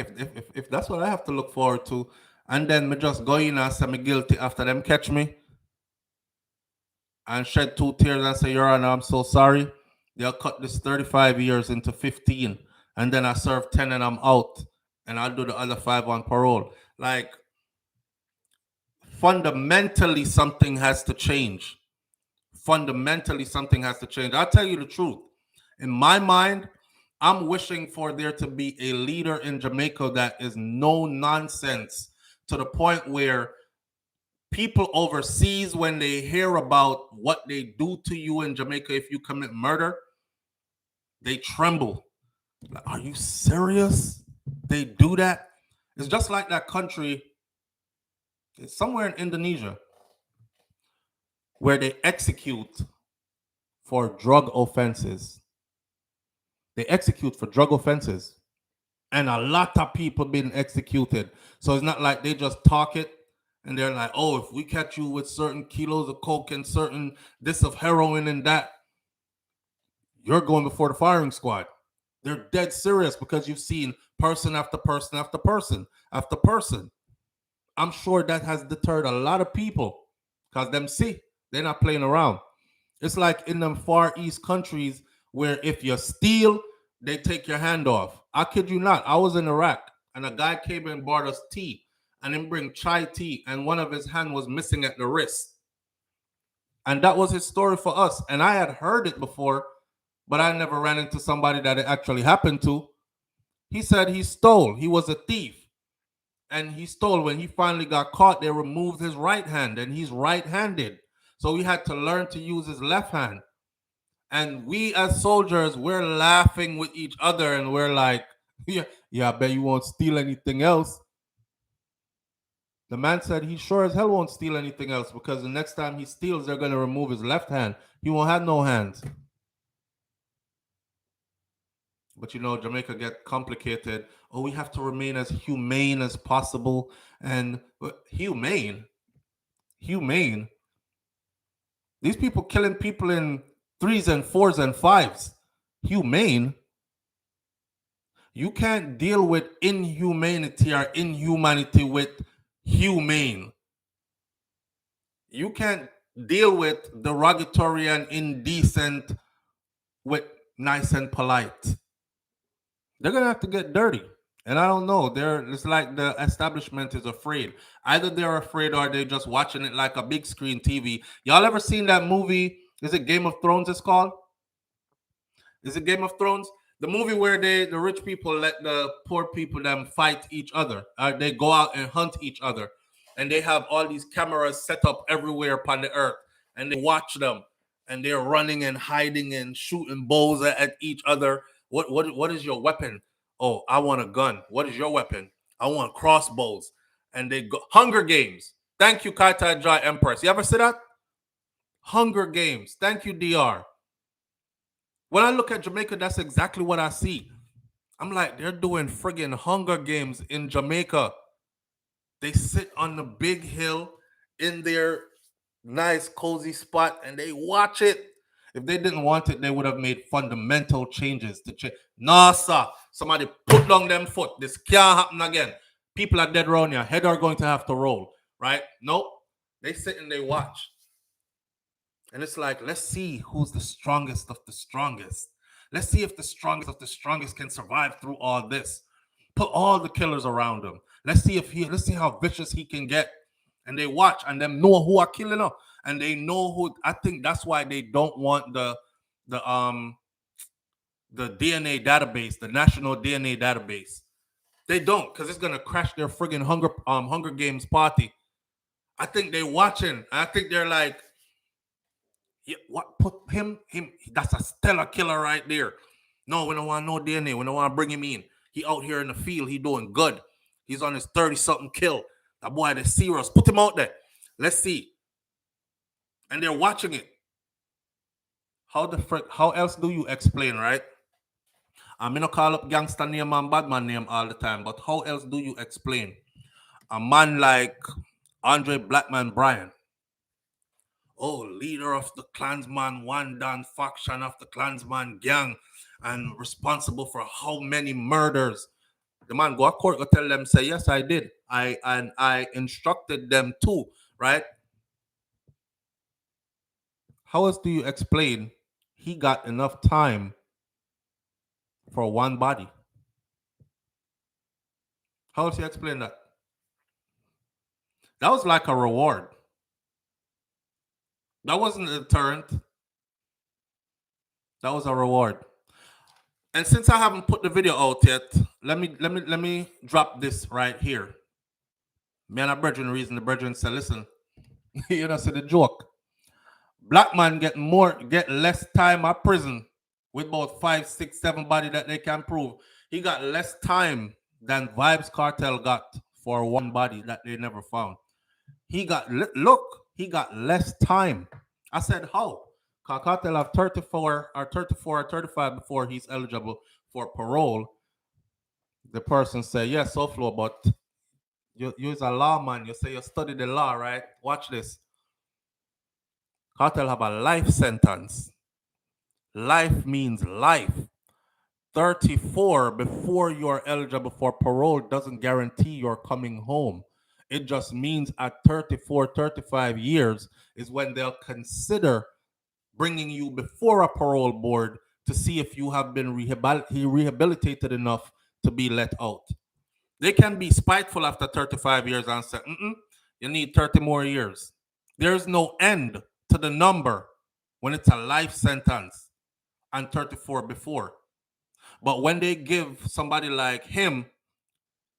if that's what I have to look forward to, and then me just go in and say me guilty after them catch me and shed 2 tears and say, Your Honor, I'm so sorry. They'll cut this 35 years into 15, and then I serve 10 and I'm out, and I'll do the other 5 on parole. Like, fundamentally, something has to change. Fundamentally, something has to change. I'll tell you the truth. In my mind, I'm wishing for there to be a leader in Jamaica that is no nonsense, to the point where people overseas, when they hear about what they do to you in Jamaica if you commit murder, they tremble. Like, are you serious? They do that? It's just like that country. It's somewhere in Indonesia where they execute for drug offenses. They execute for drug offenses. And a lot of people been executed. So it's not like they just talk it and they're like, oh, if we catch you with certain kilos of coke and certain this of heroin and that, you're going before the firing squad. They're dead serious because you've seen person after person after person after person. I'm sure that has deterred a lot of people because them see they're not playing around. It's like in them Far East countries where if you steal, they take your hand off. I kid you not. I was in Iraq and a guy came and bought us tea and then bring chai tea and one of his hand was missing at the wrist. And that was his story for us. And I had heard it before, but I never ran into somebody that it actually happened to. He said he stole. He was a thief. And he stole. When he finally got caught, they removed his right hand and he's right-handed. So he had to learn to use his left hand. And we as soldiers, we're laughing with each other and we're like, yeah, I bet you won't steal anything else. The man said he sure as hell won't steal anything else because the next time he steals, they're going to remove his left hand. He won't have no hands. But you know, Jamaica get complicated. Oh, we have to remain as humane as possible. And humane? These people killing people in 3s and 4s and 5s. Humane? You can't deal with inhumanity or inhumanity with humane. You can't deal with derogatory and indecent with nice and polite. They're gonna have to get dirty. And I don't know. It's like the establishment is afraid. Either they're afraid or they're just watching it like a big screen TV. Y'all ever seen that movie? Is it Game of Thrones it's called? Is it Game of Thrones? The movie where the rich people let the poor people them fight each other. They go out and hunt each other. And they have all these cameras set up everywhere upon the earth. And they watch them. And they're running and hiding and shooting bows at each other. What is your weapon? Oh, I want a gun. What is your weapon? I want crossbows. And they go Hunger Games. Thank you, Kaitai Jai Empress. You ever see that? Hunger Games. Thank you, DR. When I look at Jamaica, that's exactly what I see. I'm like, they're doing friggin' Hunger Games in Jamaica. They sit on the big hill in their nice, cozy spot and they watch it. If they didn't want it, they would have made fundamental changes to change. Nah, sir. Somebody put down them foot. This can't happen again. People are dead around your head are going to have to roll, right? Nope. They sit and they watch. And it's like, let's see who's the strongest of the strongest. Let's see if the strongest of the strongest can survive through all this. Put all the killers around him. Let's see how vicious he can get. And they watch and them know who are killing him. And they know who. I think that's why they don't want the DNA database, the national DNA database. They don't, because it's gonna crash their friggin' Hunger Games party. I think they're watching. I think they're like, yeah, what put him? That's a stellar killer right there. No, we don't want no DNA. We don't want to bring him in. He out here in the field. He doing good. He's on his 30-something kill. That boy, the serious. Put him out there. Let's see. And they're watching it. How else do you explain, right? I'm gonna call up gangster name and badman name all the time, but how else do you explain a man like Andre Blackman Bryan? Oh, leader of the Klansman one down faction of the Klansman gang and responsible for how many murders. The man go to court, go tell them, say, yes, I did. I instructed them too, right? How else do you explain he got enough time for one body? How else do you explain that? That was like a reward. That wasn't a deterrent. That was a reward. And since I haven't put the video out yet, let me drop this right here. Me and a brethren reason the brethren said, listen, you know, see the joke. Black man get less time at prison with about 5, 6, 7 body that they can prove. He got less time than Vibes Cartel got for one body that they never found. He got less time. I said, how? Cartel have 34 or 35 before he's eligible for parole. The person say, yes, SouFLo, but you're a lawman. You say you study the law, right? Watch this. Cartel have a life sentence. Life means life. 34 before you're eligible for parole doesn't guarantee you're coming home. It just means at 34, 35 years is when they'll consider bringing you before a parole board to see if you have been rehabilitated enough to be let out. They can be spiteful after 35 years and say, you need 30 more years. There's no end to the number when it's a life sentence and 34 before. But when they give somebody like him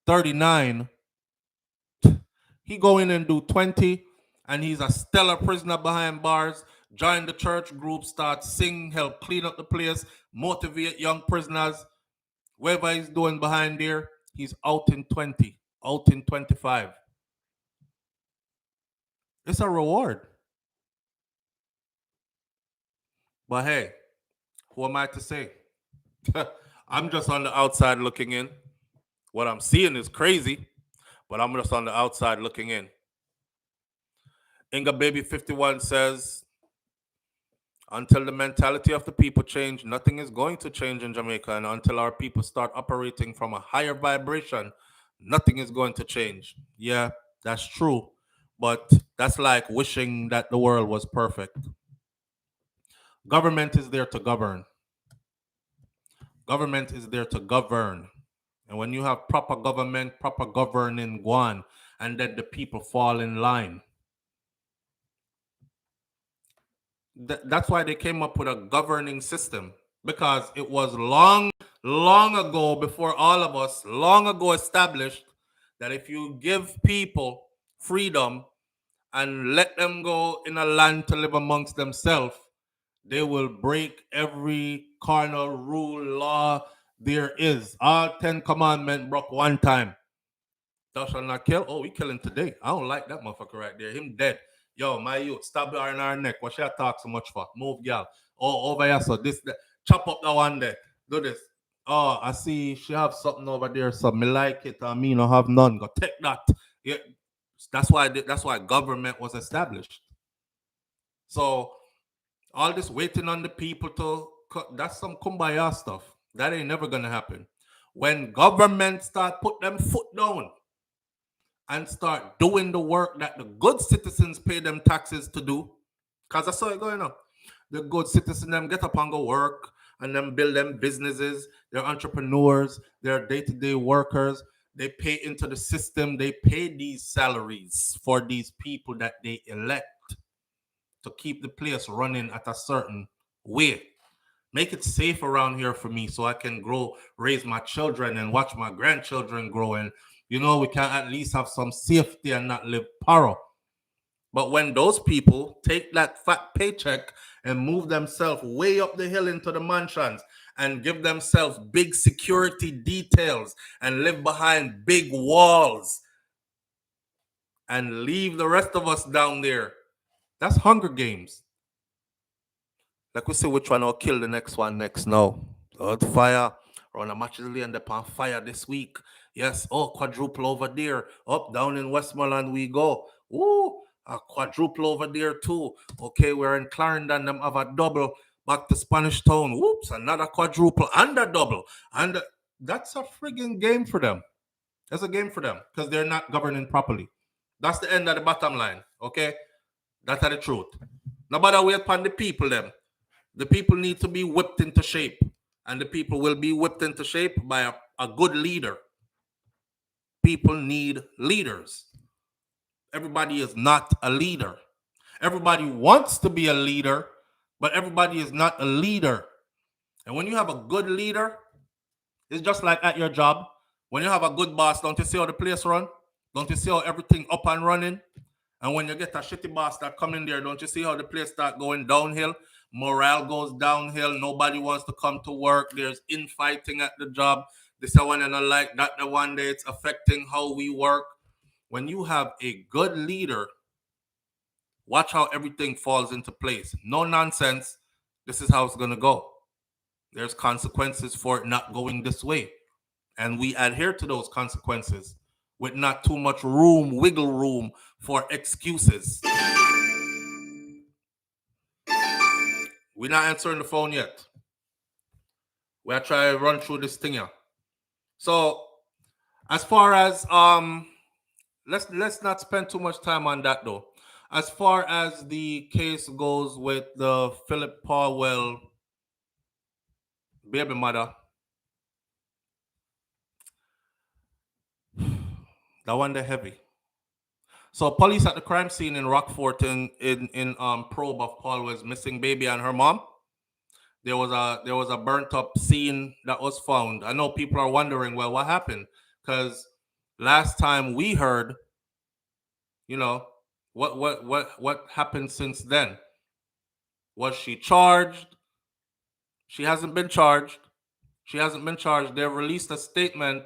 39, he go in and do 20, and he's a stellar prisoner behind bars, join the church group, start sing, help clean up the place, motivate young prisoners. Whatever he's doing behind there, he's out in 20, out in 25. It's a reward. But hey, who am I to say? I'm just on the outside looking in. What I'm seeing is crazy, but I'm just on the outside looking in. Inga Baby 51 says, until the mentality of the people change, nothing is going to change in Jamaica. And until our people start operating from a higher vibration, nothing is going to change. Yeah, that's true. But that's like wishing that the world was perfect. Government is there to govern. Government is there to govern. And when you have proper government, proper governing going, and then the people fall in line. That's why they came up with a governing system, because it was long ago, before all of us, long ago established that if you give people freedom and let them go in a land to live amongst themselves, they will break every carnal rule, law there is. All 10 commandments broke one time. Thou shalt not kill. Oh, we killing today. I don't like that motherfucker right there. Him dead. Yo, my youth, stop her in our neck. What should I talk so much for? Move, girl. Oh, over here, so this, that. Chop up the one there. Do this. Oh, I see she have something over there, so me like it. I mean, I have none. Go take that. Yeah, that's why government was established. So all this waiting on the people to, that's some kumbaya stuff. That ain't never gonna happen. When government start put them foot down and start doing the work that the good citizens pay them taxes to do, because I saw it going on. The good citizens, them get up and go work, and then build them businesses. They're entrepreneurs. They're day-to-day workers. They pay into the system. They pay these salaries for these people that they elect to keep the place running at a certain way. Make it safe around here for me so I can grow, raise my children and watch my grandchildren grow. And, you know, we can at least have some safety and not live paro. But when those people take that fat paycheck and move themselves way up the hill into the mansions and give themselves big security details and live behind big walls and leave the rest of us down there, that's Hunger Games. Like we say, which one will kill the next one next now. Lord fire. Run a matches and upon fire this week. Yes. Oh, quadruple over there. Up, down in Westmoreland we go. Ooh, a quadruple over there too. Okay, we're in Clarendon. Them have a double. Back to Spanish Town. Whoops, another quadruple and a double. And that's a friggin' game for them. That's a game for them because they're not governing properly. That's the end of the bottom line. Okay? That's the truth. Nobody wait upon the people them. The people need to be whipped into shape. And the people will be whipped into shape by a good leader. People need leaders. Everybody is not a leader. Everybody wants to be a leader, but everybody is not a leader. And when you have a good leader, it's just like at your job. When you have a good boss, don't you see how the place run? Don't you see how everything up and running? And when you get a shitty boss that come in there, don't you see how the place start going downhill? Morale goes downhill. Nobody wants to come to work. There's infighting at the job. This one and I like that. The one day it's affecting how we work. When you have a good leader, watch how everything falls into place. No nonsense. This is how it's going to go. There's consequences for it not going this way. And we adhere to those consequences with not too much room, wiggle room for excuses. We're not answering the phone yet. We'll try to run through this thing here. So as far as let's not spend too much time on that though. As far as the case goes with the Philip Powell baby mother, that one they're heavy. So police at the crime scene in Rockfort in probe of Powell's missing baby and her mom. There was a burnt up scene that was found. I know people are wondering, well, what happened? Because last time we heard, you know, what happened since then? Was she charged? She hasn't been charged. She hasn't been charged. They released a statement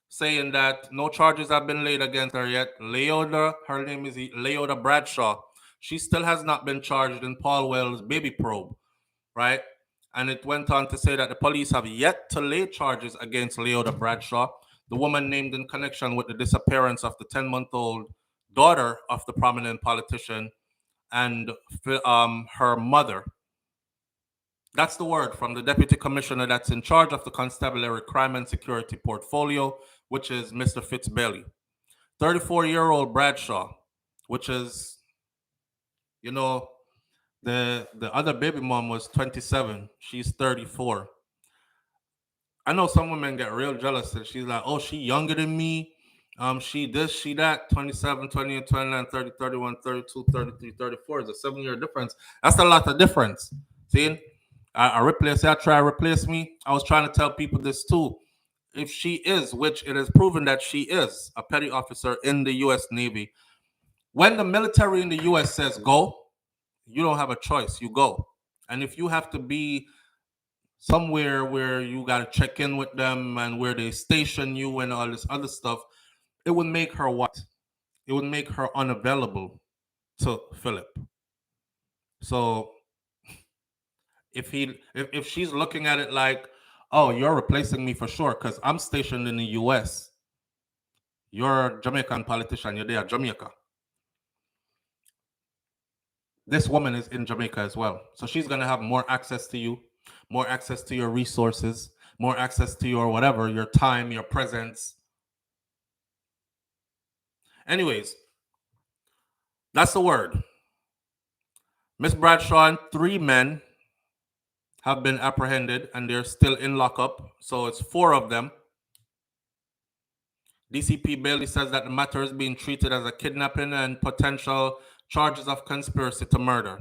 saying that no charges have been laid against her yet. Leota, her name is Leota Bradshaw. She still has not been charged in Paul Wells' baby probe, right? And it went on to say that the police have yet to lay charges against Leota Bradshaw, the woman named in connection with the disappearance of the 10-month-old daughter of the prominent politician and her mother. That's the word from the deputy commissioner that's in charge of the constabulary crime and security portfolio, which is Mr. Fitzbailey. 34-year-old Bradshaw, which is, you know, the other baby mom was 27. She's 34. I know some women get real jealous and she's like, oh, she younger than me. She this, she that, 27, 28, 29, 30, 31, 32, 33, 34 is a 7-year difference. That's a lot of difference. See? I replace her, try to replace me. I was trying to tell people this too. If she is, which it is proven that she is, a petty officer in the U.S. Navy, when the military in the U.S. says go, you don't have a choice. You go. And if you have to be somewhere where you got to check in with them and where they station you and all this other stuff, it would make her what? It would make her unavailable to Philip. So if she's looking at it like, oh, you're replacing me for sure because I'm stationed in the U.S. You're a Jamaican politician. You're there, Jamaica. This woman is in Jamaica as well. So she's going to have more access to you, more access to your resources, more access to your whatever, your time, your presence. Anyways, that's the word. Miss Bradshaw and 3 men have been apprehended and they're still in lockup. So it's 4 of them. DCP Bailey says that the matter is being treated as a kidnapping and potential charges of conspiracy to murder.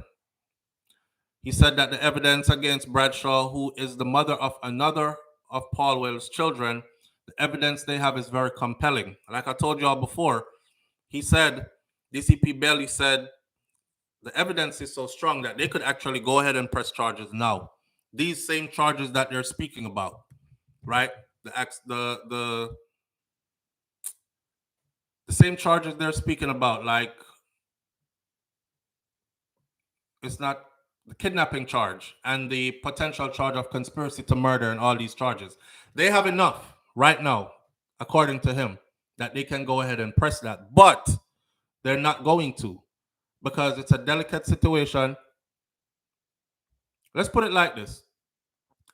He said that the evidence against Bradshaw, who is the mother of another of Paul Wells' children, the evidence they have is very compelling. Like I told y'all before, he said, DCP Bailey said, the evidence is so strong that they could actually go ahead and press charges now. These same charges that they're speaking about, right? The same charges they're speaking about, like it's not the kidnapping charge and the potential charge of conspiracy to murder and all these charges. They have enough right now, according to him, that they can go ahead and press that. But they're not going to because it's a delicate situation. Let's put it like this.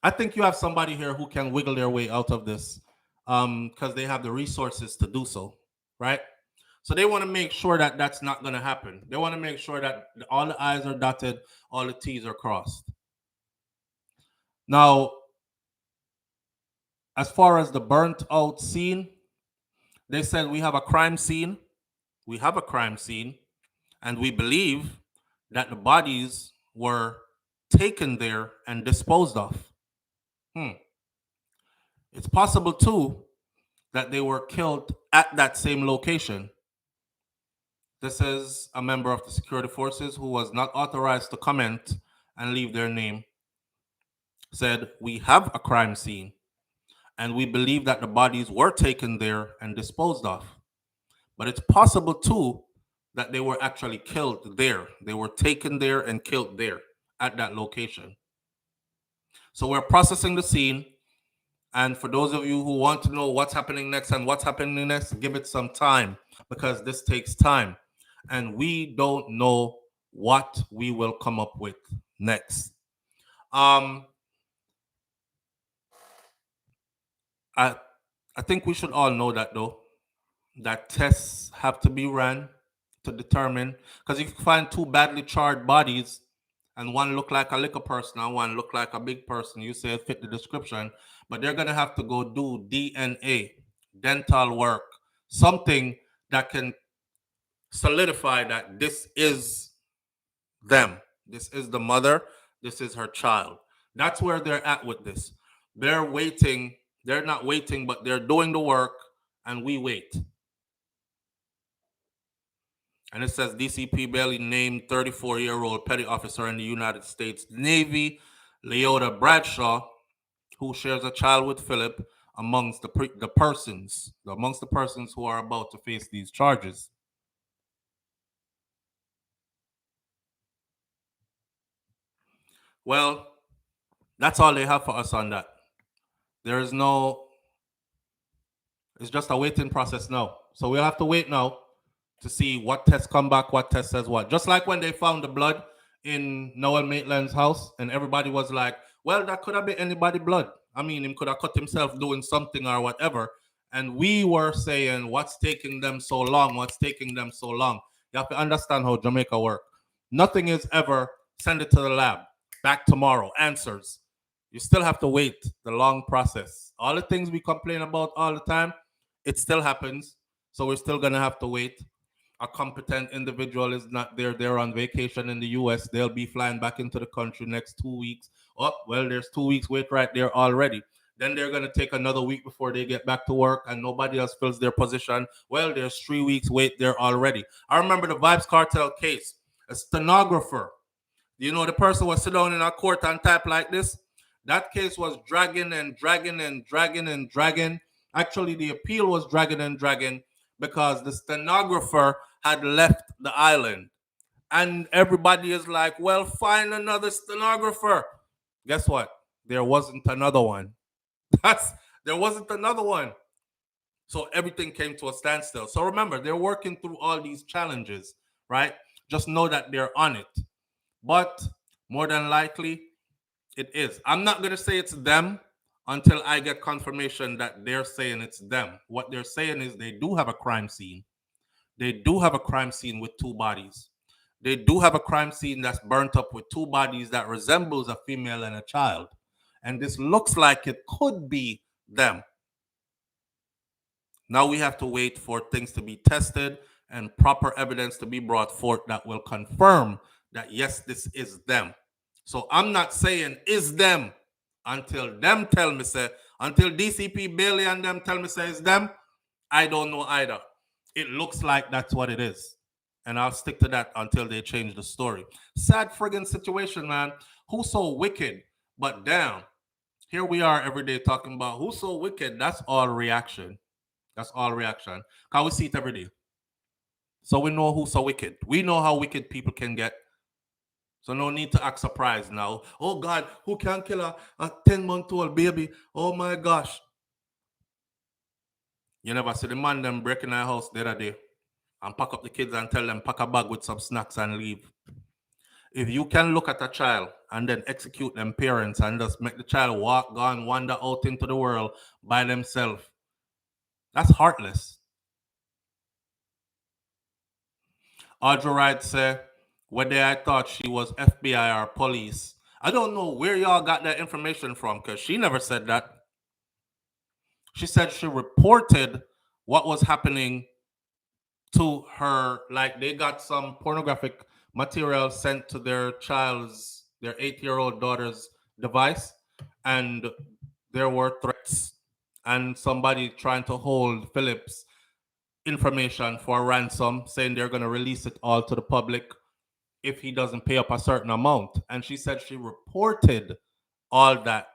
I think you have somebody here who can wiggle their way out of this because they have the resources to do so, right? So they want to make sure that that's not going to happen. They want to make sure that all the I's are dotted, all the T's are crossed. Now, as far as the burnt out scene, they said we have a crime scene. We have a crime scene, and we believe that the bodies were taken there and disposed of. It's possible, too, that they were killed at that same location. This is a member of the security forces who was not authorized to comment and leave their name. Said, we have a crime scene, and we believe that the bodies were taken there and disposed of. But it's possible, too, that they were actually killed there. They were taken there and killed there at that location. So we're processing the scene. And for those of you who want to know what's happening next and what's happening next, give it some time because this takes time. And we don't know what we will come up with next. I think we should all know that though, that tests have to be ran to determine, because if you find two badly charred bodies and one look like a little person and one look like a big person, you say it fit the description, but they're gonna have to go do DNA, dental work, something that can solidify that this is them. This is the mother. This is her child. That's where they're at with this. They're waiting. They're not waiting, but they're doing the work, and we wait. And it says DCP Bailey named 34-year-old petty officer in the United States Navy, Leota Bradshaw, who shares a child with Philip, amongst the persons who are about to face these charges. Well, that's all they have for us on that. There is no, it's just a waiting process now. So we'll have to wait now to see what tests come back, what test says what. Just like when they found the blood in Noel Maitland's house, and everybody was like, well, that could have been anybody's blood. I mean, he could have cut himself doing something or whatever. And we were saying, what's taking them so long? What's taking them so long? You have to understand how Jamaica works. Nothing is ever send it to the lab. Back tomorrow, answers. You still have to wait the long process. All the things we complain about all the time, it still happens. So we're still going to have to wait. A competent individual is not there. They're on vacation in the US. They'll be flying back into the country next 2 weeks. Oh, well, there's 2 weeks wait right there already. Then they're going to take another week before they get back to work and nobody else fills their position. Well, there's 3 weeks wait there already. I remember the Vibes Cartel case. A stenographer. You know, the person was sit down in a court and type like this. That case was dragging and dragging and dragging and dragging. Actually, the appeal was dragging and dragging because the stenographer had left the island. And everybody is like, well, find another stenographer. Guess what? There wasn't another one. There wasn't another one. So everything came to a standstill. So remember, they're working through all these challenges, right? Just know that they're on it. But more than likely, it is. I'm not going to say it's them until I get confirmation that they're saying it's them. What they're saying is they do have a crime scene. They do have a crime scene with two bodies. They do have a crime scene that's burnt up with two bodies that resembles a female and a child. And this looks like it could be them. Now we have to wait for things to be tested and proper evidence to be brought forth that will confirm that, yes, this is them. So I'm not saying is them until them tell me, say, until DCP Bailey and them tell me, say, it's them. I don't know either. It looks like that's what it is. And I'll stick to that until they change the story. Sad friggin' situation, man. Who's so wicked? But damn, here we are every day talking about who's so wicked. That's all reaction. That's all reaction. Because we see it every day. So we know who's so wicked. We know how wicked people can get. So no need to act surprised now. Oh God, who can kill a 10-month-old baby? Oh my gosh. You never see the man them breaking our house the other day and pack up the kids and tell them pack a bag with some snacks and leave. If you can look at a child and then execute them parents and just make the child walk, go and wander out into the world by themselves, that's heartless. Audrey Wright said, whether I thought she was FBI or police. I don't know where y'all got that information from because she never said that. She said she reported what was happening to her. Like they got some pornographic material sent to their 8-year-old daughter's device. And there were threats and somebody trying to hold Philip's information for ransom, saying they're going to release it all to the public if he doesn't pay up a certain amount. And she said she reported all that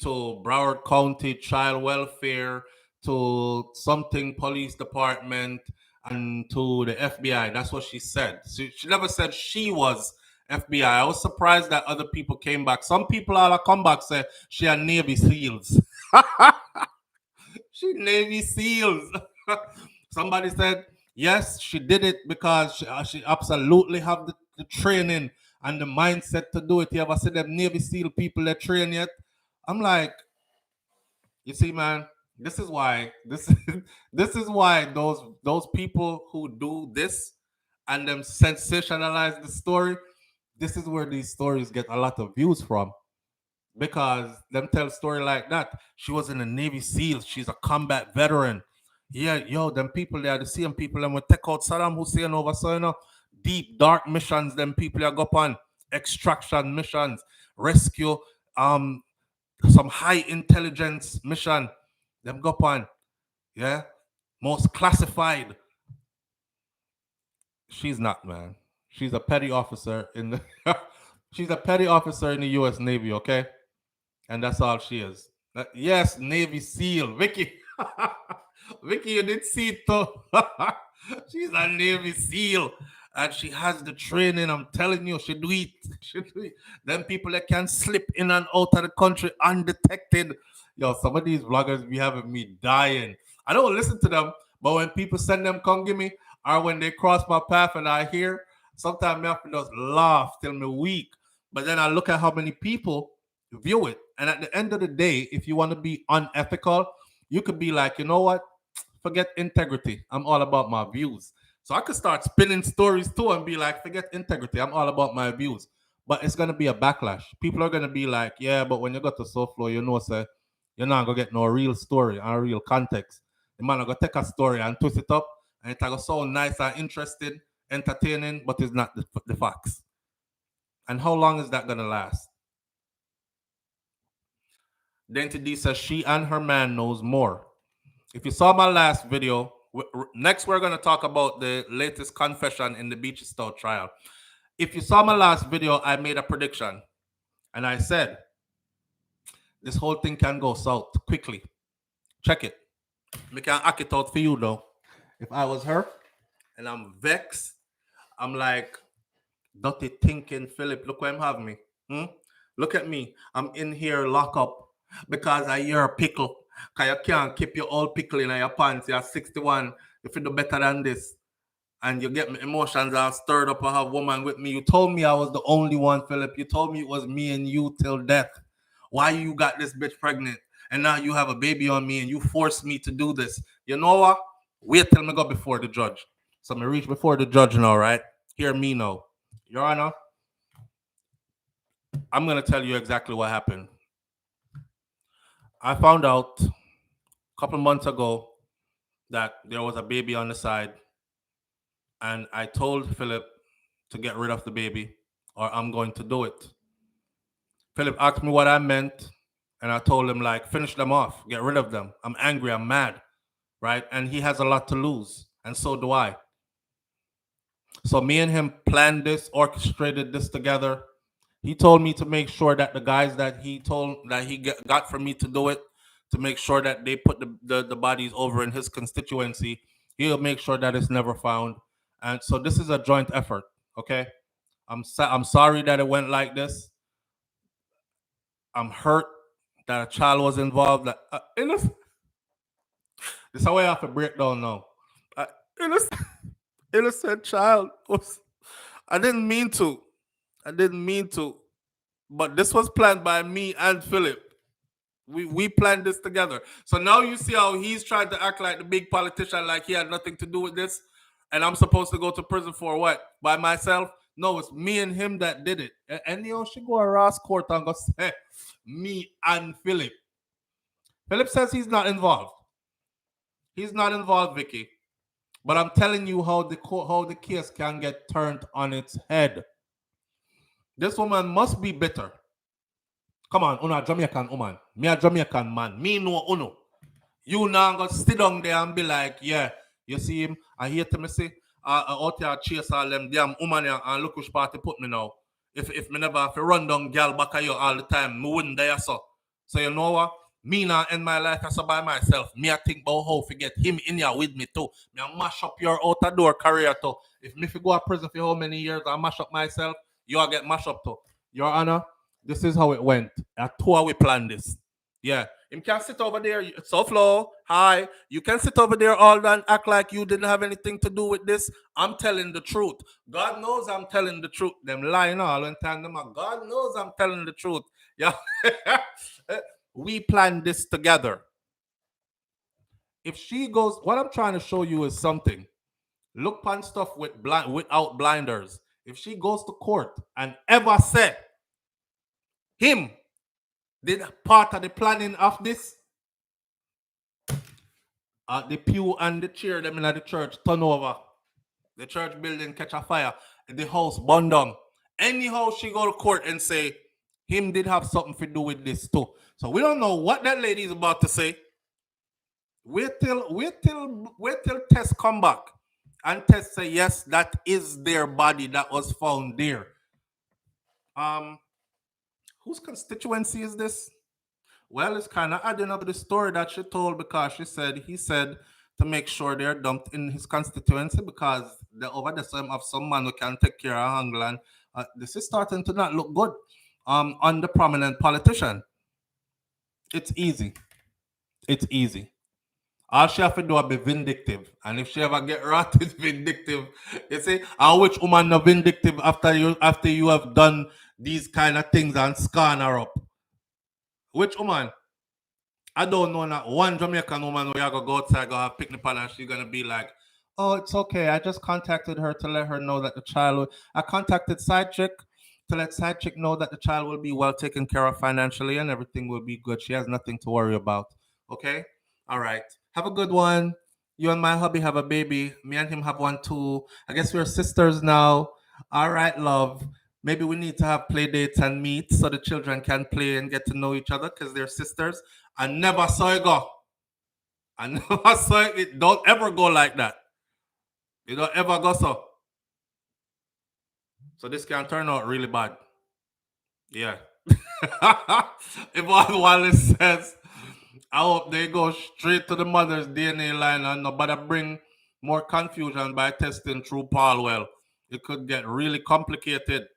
to Broward County Child Welfare, to something police department, and to the FBI. That's what she said. She never said she was FBI. I was surprised that other people came back. Some people all come back say she had Navy SEALs. She Navy SEALs. Somebody said, yes, she did it because she absolutely have the training and the mindset to do it. You ever see them Navy SEAL people that train yet? I'm like, you see, man, This is why this is why those people who do this and them sensationalize the story. This is where these stories get a lot of views from because them tell story like that. She was in the Navy SEALs. She's a combat veteran. Yeah, yo, them people there, the same people them will take out Saddam Hussein over so deep dark missions. Them people are go on extraction missions, rescue, um, some high intelligence mission. Them go on, yeah, most classified. She's not, man. She's a petty officer in the. She's a petty officer in the U.S. Navy, okay, and that's all she is. Yes, Navy SEAL, Vicky. Vicky, you did see it too. She's a Navy SEAL, and she has the training. I'm telling you, she do it. She do it. Them people that can slip in and out of the country undetected. Yo, some of these vloggers be having me dying. I don't listen to them, but when people send them, come give me, or when they cross my path and I hear, sometimes I have to just laugh till me weak. But then I look at how many people view it. And at the end of the day, if you want to be unethical, you could be like, you know what? Forget integrity. I'm all about my views. So I could start spinning stories too and be like, forget integrity. I'm all about my views. But it's gonna be a backlash. People are gonna be like, yeah, but when you go to SouFlo, you know, say you're not gonna get no real story and real context. The man gonna take a story and twist it up, and it's gonna sound nice and interesting, entertaining, but it's not the facts. And how long is that gonna last? Dainty D says she and her man knows more. If you saw my last video, next we're going to talk about the latest confession in the Beachy Stout trial. If you saw my last video, I made a prediction. And I said, this whole thing can go south quickly. Check it. We can act it out for you, though. If I was her and I'm vexed, I'm like, dirty thinking, Philip, look where I'm having me. Look at me. I'm in here locked up because I hear a pickle. Because you can't keep your old pickle in your pants. You're 61. You feel better than this. And you get my emotions all stirred up. I have a woman with me. You told me I was the only one, Philip. You told me it was me and you till death. Why you got this bitch pregnant? And now you have a baby on me and you forced me to do this. You know what? Wait till me go before the judge. So me reach before the judge now, right? Hear me now. Your Honor, I'm going to tell you exactly what happened. I found out a couple months ago that there was a baby on the side, and I told Philip to get rid of the baby or I'm going to do it. Philip asked me what I meant, and I told him, like, finish them off, get rid of them. I'm angry, I'm mad, right? And he has a lot to lose, and so do I. So me and him planned this, orchestrated this together. He told me to make sure that the guys that he got for me to do it, to make sure that they put the bodies over in his constituency. He'll make sure that it's never found. And so this is a joint effort, okay? I'm sorry that it went like this. I'm hurt that a child was involved. That this is how I have to break down now. Innocent child was. I didn't mean to. But this was planned by me and Philip. We planned this together. So now you see how he's trying to act like the big politician, like he had nothing to do with this. And I'm supposed to go to prison for what? By myself? No, it's me and him that did it. And you know, she go to Ross court and go say, me and Philip. Philip says he's not involved. He's not involved, Vicky. But I'm telling you how the case can get turned on its head. This woman must be bitter. Come on, una Jamaican woman. Me a Jamaican man. Me know uno. You now gonna sit down there and be like, yeah, you see him. I hear to me say, out here chase all them damn woman here and look which party put me now. If me never have to run down gal back at you all the time, me wouldn't die so. So you know what? Me now end my life as by myself. Me I think about how to get him in here with me too. Me I mash up your outer door career too. If me go to prison for how many years I mash up myself, you all get mashed up too. Your Honor, this is how it went. At 2 hours we planned this. Yeah. Him can sit over there. SouFlo, hi. You can sit over there all day and act like you didn't have anything to do with this. I'm telling the truth. God knows I'm telling the truth. Them lying all the time. God knows I'm telling the truth. Yeah. We planned this together. if she goes, what I'm trying to show you is something. Look upon stuff without blinders. If she goes to court and ever say him did part of the planning of this, the pew and the chair them in the church turn over, the church building catch a fire, the house burn down. Anyhow, she go to court and say him did have something to do with this too. So we don't know what that lady is about to say. Wait till Tess come back and Tess say yes, that is their body that was found there. Whose constituency is this? Well, it's kind of adding up to the story that she told, because he said to make sure they're dumped in his constituency because the over the same of some man who can take care of England. This is starting to not look good on the prominent politician. It's easy. It's easy. All she have to do is be vindictive. And if she ever get rat, it's vindictive. You see, and which woman not vindictive after you have done these kind of things and scan her up? Which woman? I don't know that one Jamaican woman where you go outside, go have picnic pan, and she's gonna be like, "Oh, it's okay. I just contacted her to let her know that the child. I contacted side chick to let side chick know that the child will be well taken care of financially and everything will be good. She has nothing to worry about. Okay, all right. Have a good one. You and my hubby have a baby. Me and him have one too. I guess we're sisters now. All right, love. Maybe we need to have play dates and meet so the children can play and get to know each other because they're sisters. I never saw it go. I never saw it. Don't ever go like that. You don't ever go so. So this can turn out really bad. Yeah. Yvonne Wallace says, I hope they go straight to the mother's DNA line and nobody bring more confusion by testing through Paulwell. It could get really complicated.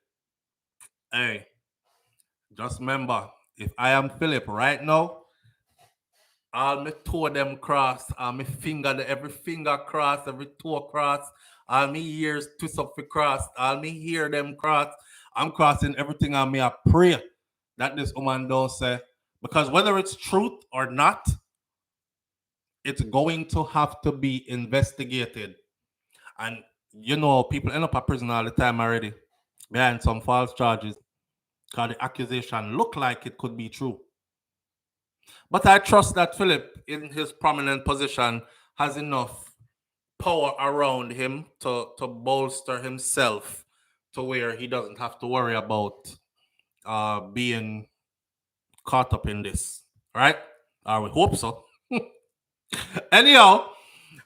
Hey, just remember, if I am Philip right now, all my toe them cross, all my finger, every finger cross, every toe cross, all my ears twist up for cross, all me hear them cross. I'm crossing everything on me. I pray that this woman don't say, because whether it's truth or not, it's going to have to be investigated. And you know, people end up in prison all the time already behind some false charges because the accusation look like it could be true. But I trust that Philip, in his prominent position, has enough power around him to bolster himself to where he doesn't have to worry about being caught up in this. Right? I would hope so. Anyhow,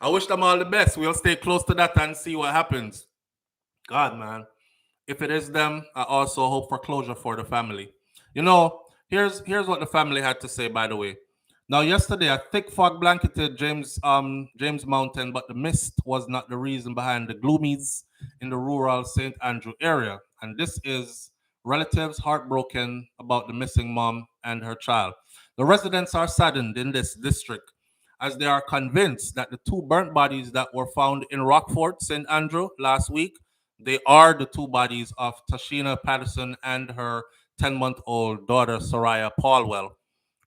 I wish them all the best. We'll stay close to that and see what happens. God, man. If it is them, I also hope for closure for the family. You know, here's what the family had to say, by the way. Now, yesterday, a thick fog blanketed James Mountain, but the mist was not the reason behind the gloomies in the rural St. Andrew area. And this is relatives heartbroken about the missing mom and her child. The residents are saddened in this district as they are convinced that the two burnt bodies that were found in Rockford, St. Andrew, last week, they are the two bodies of Tashina Patterson and her 10-month-old daughter, Soraya Paulwell.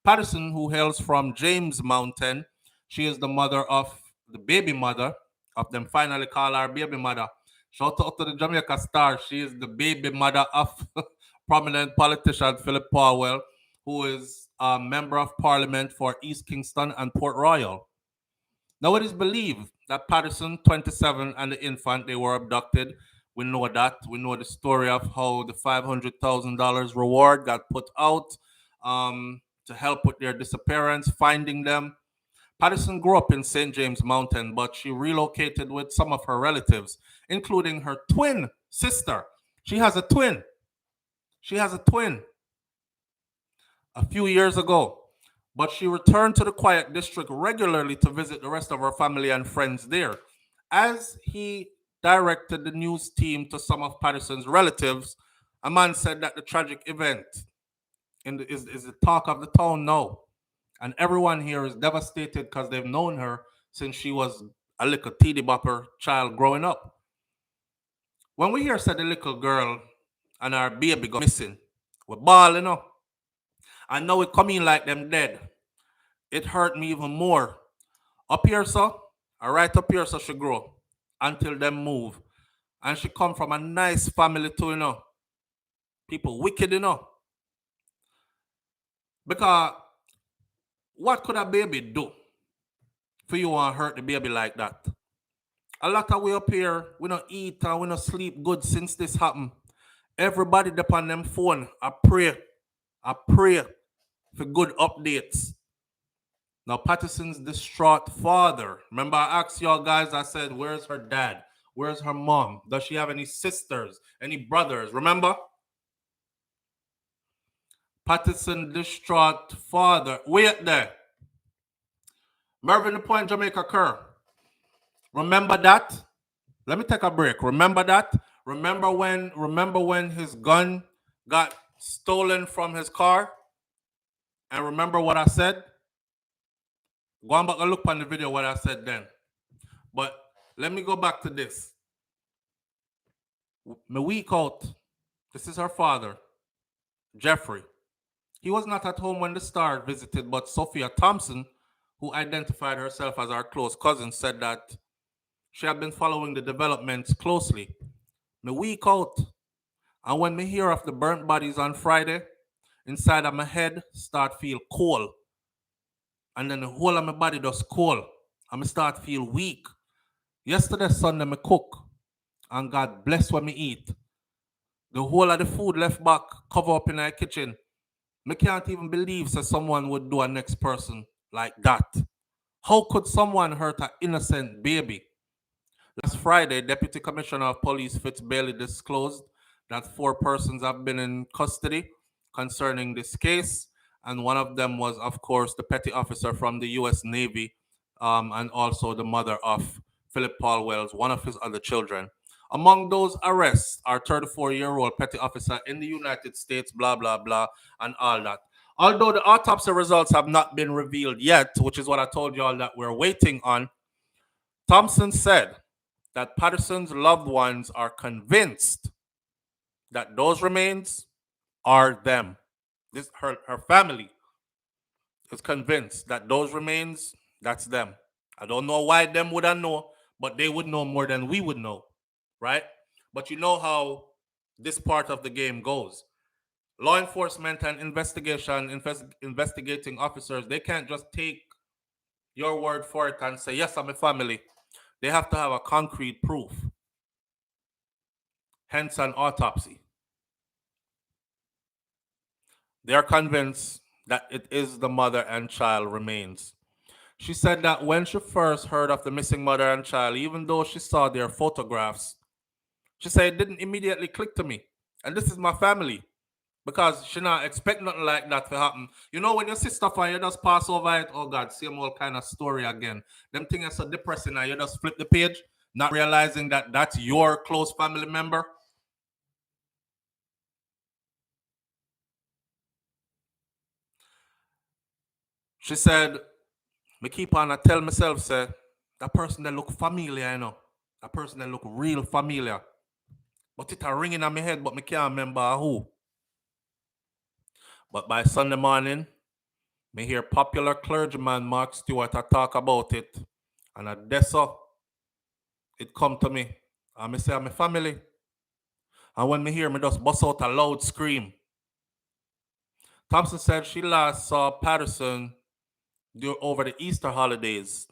Patterson, who hails from James Mountain, she is the mother of the baby mother of them. Finally call her baby mother. Shout out to the Jamaica star. She is the baby mother of prominent politician Philip Paulwell, who is a member of parliament for East Kingston and Port Royal. Now it is believed that Patterson, 27, and the infant, they were abducted. We know that. We know the story of how the $500,000 reward got put out to help with their disappearance, finding them. Patterson grew up in St. James Mountain, but she relocated with some of her relatives, including her twin sister. She has a twin. A few years ago. But she returned to the Quiet District regularly to visit the rest of her family and friends there. As he directed the news team to some of Patterson's relatives, a man said that the tragic event is the talk of the town now. And everyone here is devastated because they've known her since she was a little teeny bopper child growing up. When we hear said the little girl and our baby got missing, we're bawling up. I know it coming like them dead. It hurt me even more. Up here, so, right up here, so she grow until them move. And she come from a nice family too, you know. People wicked, you know. Because what could a baby do for you want to hurt the baby like that? A lot of we up here, we don't eat and we don't sleep good since this happened. Everybody depend them phone. I pray for good updates. Now, Patterson's distraught father. Remember, I asked y'all guys, I said, where's her dad? Where's her mom? Does she have any sisters? Any brothers? Remember? Patterson distraught father. Wait there. Mervyn the Point, Jamaica Kerr. Remember that? Let me take a break. Remember that? Remember when his gun got stolen from his car? And remember what I said? Go on back and look on the video what I said then. But let me go back to this. A week out, this is her father, Jeffrey. He was not at home when the star visited, but Sophia Thompson, who identified herself as our close cousin, said that she had been following the developments closely. A week out, and when me hear of the burnt bodies on Friday, inside of my head start feel cold. And then the whole of my body does cold. And I start feel weak. Yesterday Sunday, me cook. And God bless when me eat. The whole of the food left back, cover up in our kitchen. Me can't even believe that someone would do a next person like that. How could someone hurt an innocent baby? Last Friday, Deputy Commissioner of Police Fitz Bailey disclosed that 4 persons have been in custody concerning this case. And one of them was, of course, the petty officer from the U.S. Navy, and also the mother of Philip Paul Wells, one of his other children. Among those arrests are 34-year-old petty officer in the United States, blah, blah, blah, and all that. Although the autopsy results have not been revealed yet, which is what I told you all that we're waiting on, Thompson said that Patterson's loved ones are convinced that those remains are them. Her family is convinced that those remains, that's them. I don't know why them wouldn't know, but they would know more than we would know, right? But you know how this part of the game goes. Law enforcement and investigating officers, they can't just take your word for it and say, yes, I'm a family. They have to have a concrete proof. Hence an autopsy. They are convinced that it is the mother and child remains. She said that when she first heard of the missing mother and child, even though she saw their photographs, she said it didn't immediately click to me. And this is my family. Because she not expect nothing like that to happen. You know, when you see stuff and you just pass over it, oh God, same old kind of story again. Them things are so depressing and you just flip the page, not realizing that that's your close family member. She said, me keep on, I tell myself, say, that person that look familiar, you know. That person that look real familiar. But it a ringing on my head, but me can't remember who. But by Sunday morning, me hear popular clergyman Mark Stewart talk about it. And at Dessa, it come to me. And me say, I'm a family. And when me hear, me just bust out a loud scream. Thompson said she last saw Patterson over the Easter holidays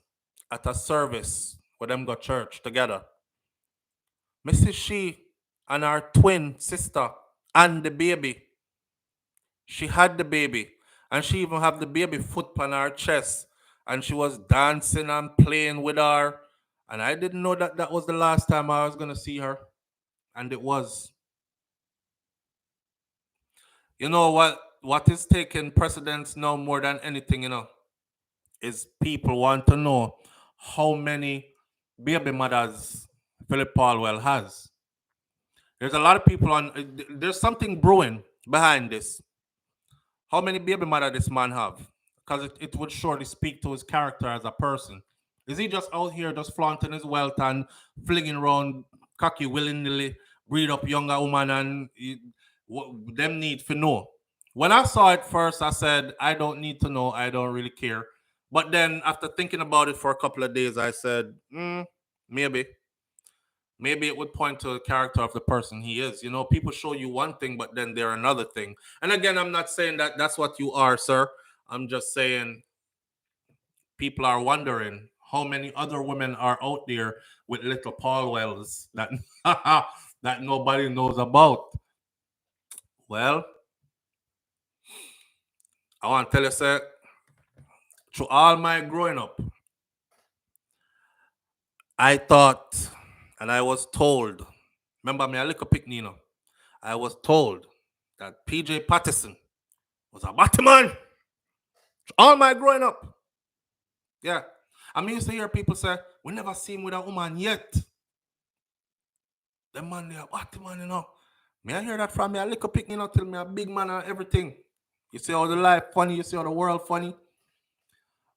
at a service where them go church together. Mrs. She and her twin sister and the baby. She had the baby and she even had the baby foot on her chest and she was dancing and playing with her. And I didn't know that that was the last time I was going to see her. And it was. You know what is taking precedence now more than anything, you know, is people want to know how many baby mothers Philip Paulwell has. There's a lot of people there's something brewing behind this. How many baby mothers this man have? Because it would surely speak to his character as a person. Is he just out here just flaunting his wealth and flinging around cocky willy-nilly, breed up younger woman and them need to know? When I saw it first, I said, I don't need to know. I don't really care. But then after thinking about it for a couple of days, I said, maybe. Maybe it would point to the character of the person he is. You know, people show you one thing, but then they're another thing. And again, I'm not saying that that's what you are, sir. I'm just saying people are wondering how many other women are out there with little Paul Wells that that nobody knows about. Well, I want to tell you, sir, through all my growing up, I thought and I was told, remember me, a little picnino, I was told that PJ Patterson was a Batman. All my growing up. Yeah. I used to hear people say, we never seen him with a woman yet. The man, they are Batman, you know. May I hear that from me? A little pick, you know, tell me a big man and everything. You see how the life funny, you see how the world funny.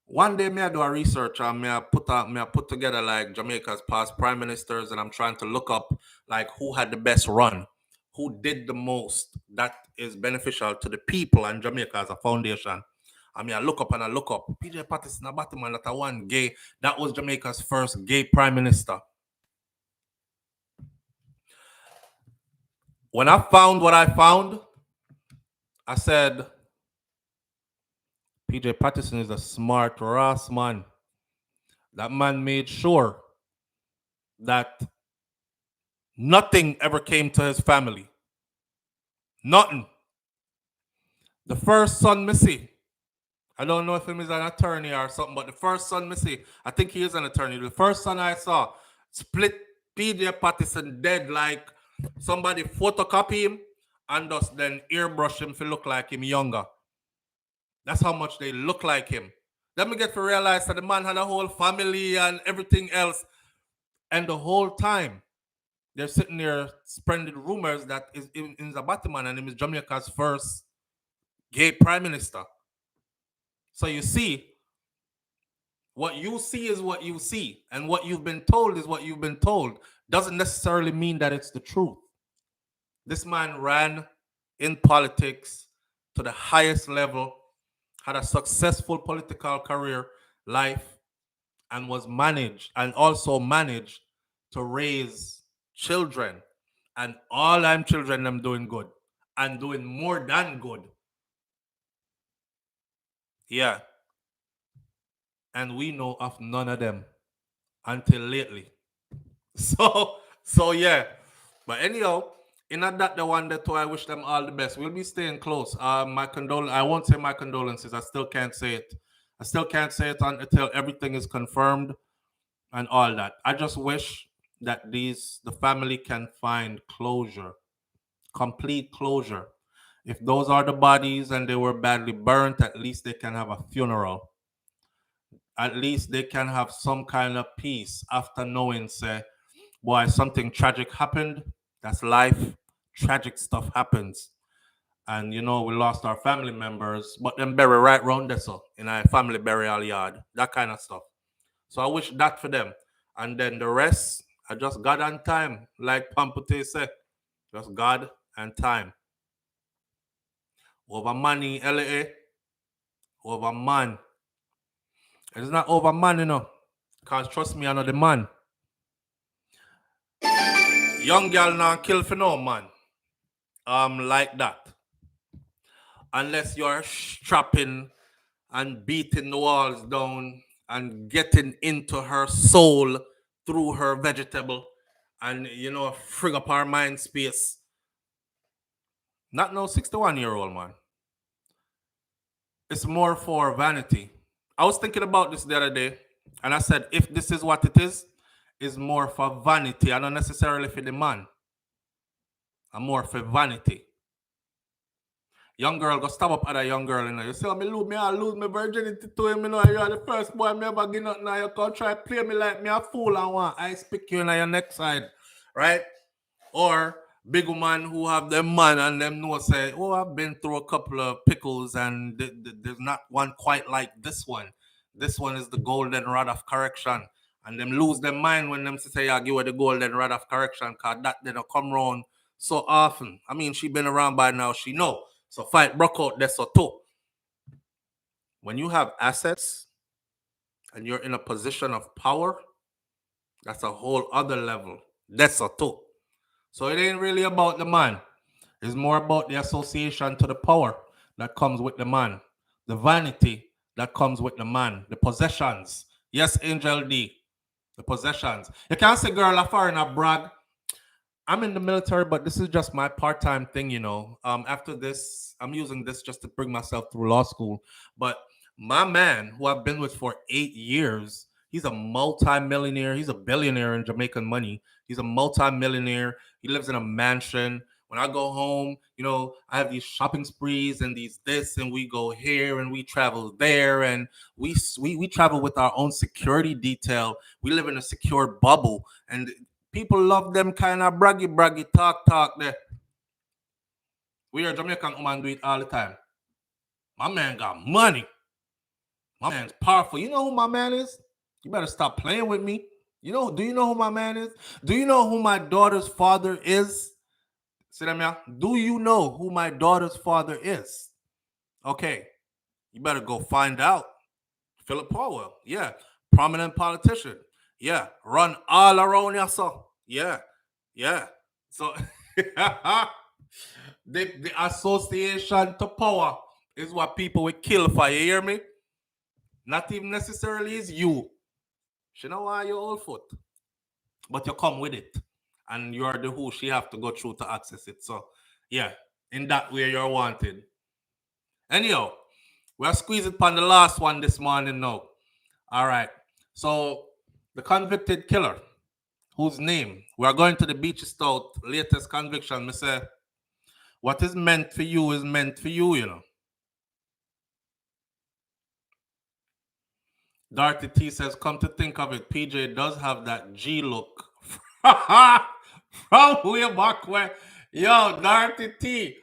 One day, me I do a research and me I put together like Jamaica's past prime ministers, and I'm trying to look up like who had the best run, who did the most that is beneficial to the people and Jamaica as a foundation. I look up and I look up. PJ Patterson, a Batman, that one gay. That was Jamaica's first gay prime minister. When I found what I found, I said, PJ Patterson is a smart Ross man. That man made sure that nothing ever came to his family. Nothing. The first son, Missy, I don't know if he is an attorney or something, but the first son, Missy, I think he is an attorney. The first son I saw split PJ Patterson dead like somebody photocopy him and just then airbrush him to look like him younger. That's how much they look like him. Then we get to realize that the man had a whole family and everything else. And the whole time, they're sitting there spreading rumors that is a Batman and him is Jamaica's first gay prime minister. So you see, what you see is what you see. And what you've been told is what you've been told. Doesn't necessarily mean that it's the truth. This man ran in politics to the highest level, had a successful political career, life, and was also managed to raise children. And all them children, them doing good and doing more than good. Yeah. And we know of none of them until lately. So yeah. But anyhow, in that the one that I wish them all the best. We'll be staying close. I won't say my condolences. I still can't say it. I still can't say it until everything is confirmed and all that. I just wish that the family can find closure, complete closure. If those are the bodies and they were badly burnt, at least they can have a funeral. At least they can have some kind of peace after knowing, say, boy, something tragic happened. That's life. Tragic stuff happens. And, you know, we lost our family members, but them bury right round there, so in a family burial yard, that kind of stuff. So I wish that for them. And then the rest, I just God and time, like Pamputtae said, just God and time. Over money, LA, over man. It's not over man, you know, because trust me, I know the man. Young girl now kill for no man. Like that. Unless you're strapping and beating the walls down and getting into her soul through her vegetable and, you know, frig up her mind space. Not no 61-year-old man. It's more for vanity. I was thinking about this the other day and I said, if this is what it is more for vanity and not necessarily for the man. And more for vanity. Young girl go stab up other young girl, you know. You say, I lose my virginity to him, you know. You are the first boy me ever get nothing now. You can try play me like me a fool and want I speak you in your next side. Right? Or big woman who have them man and them know say, oh, I've been through a couple of pickles and there's not one quite like this one. This one is the golden rod of correction. And them lose their mind when them say, yeah, give her the golden rod of correction because that they don't come around so often. I mean, she been around by now, she know. So fight broke out there so too. When you have assets and you're in a position of power, that's a whole other level. That's a two. So it ain't really about the man. It's more about the association to the power that comes with the man, the vanity that comes with the man, the possessions. Yes, Angel D, the possessions. You can't say girl a foreigner brag. I'm in the military, but this is just my part-time thing, you know. After this, I'm using this just to bring myself through law school. But my man, who I've been with for 8 years, he's a multi-millionaire. He's a billionaire in Jamaican money. He's a multi-millionaire. He lives in a mansion. When I go home, you know, I have these shopping sprees and these this, and we go here and we travel there, and we travel with our own security detail. We live in a secure bubble, and people love them kind of braggy talk there. We are Jamaican woman do it all the time. My man got money. My man's powerful. You know who my man is? You better stop playing with me. Do you know who my man is? Do you know who my daughter's father is? See that, man? Do you know who my daughter's father is? Okay. You better go find out. Philip Powell. Yeah. Prominent politician. Yeah. Run all around your son. Yeah. Yeah. So the association to power is what people will kill for. You hear me? Not even necessarily is you. She know why you're old foot. But you come with it. And you're the who she have to go through to access it. So yeah, in that way you're wanted. Anyhow, we're squeezing upon the last one this morning now. All right. So the convicted killer, whose name, we are going to the Beachy Stout latest conviction. Me say, what is meant for you is meant for you, you know. Dorothy T says, come to think of it, PJ does have that G look. From way back where, yo, Dorothy T,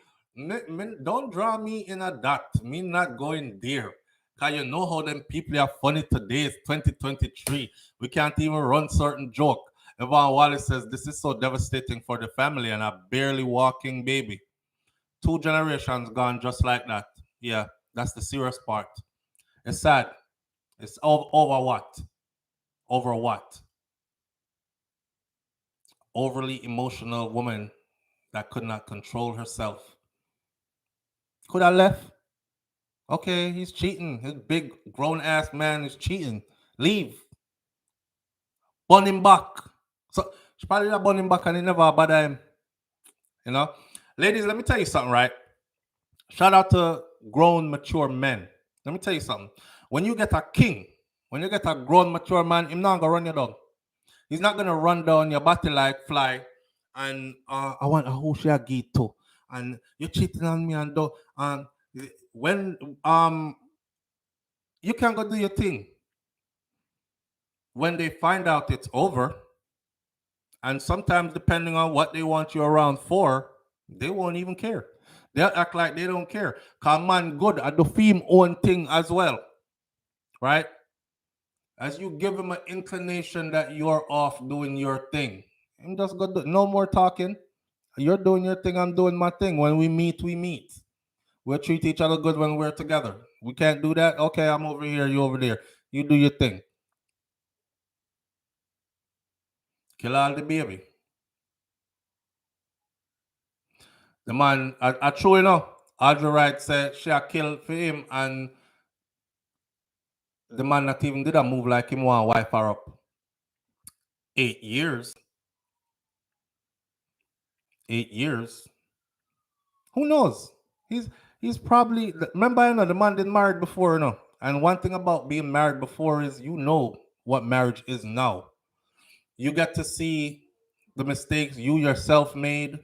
don't draw me in a dot. Me not going there. Because you know how them people are funny today. It's 2023. We can't even run certain joke. Yvonne Wallace says, this is so devastating for the family and a barely walking baby. 2 generations gone just like that. Yeah, that's the serious part. It's sad. It's over what? Over what? Overly emotional woman that could not control herself. Could I left? Okay, he's cheating. His big grown-ass man is cheating. Leave. Burn him back. So she probably not burn him back and he never bother him. You know? Ladies, let me tell you something, right? Shout out to grown, mature men. Let me tell you something. When you get a king, when you get a grown, mature man, he's not gonna run you down. He's not gonna run down your body like fly. And I want a who she a give to. And you're cheating on me and do when you can go do your thing. When they find out it's over, and sometimes depending on what they want you around for, they won't even care. They'll act like they don't care. Cause man good at the theme own thing as well. Right? As you give him an inclination that you're off doing your thing. I'm just gonna do no more talking. You're doing your thing, I'm doing my thing. When we meet, we meet. We'll treat each other good when we're together. We can't do that. Okay, I'm over here, you over there. You do your thing. Kill all the baby. The man, I true enough, Audrey Wright said she a kill for him, and the man not even did a move like him want to wipe her up. 8 years. 8 years. Who knows? He's probably, remember, you know, the man didn't marry before, you know. And one thing about being married before is you know what marriage is now. You get to see the mistakes you yourself made.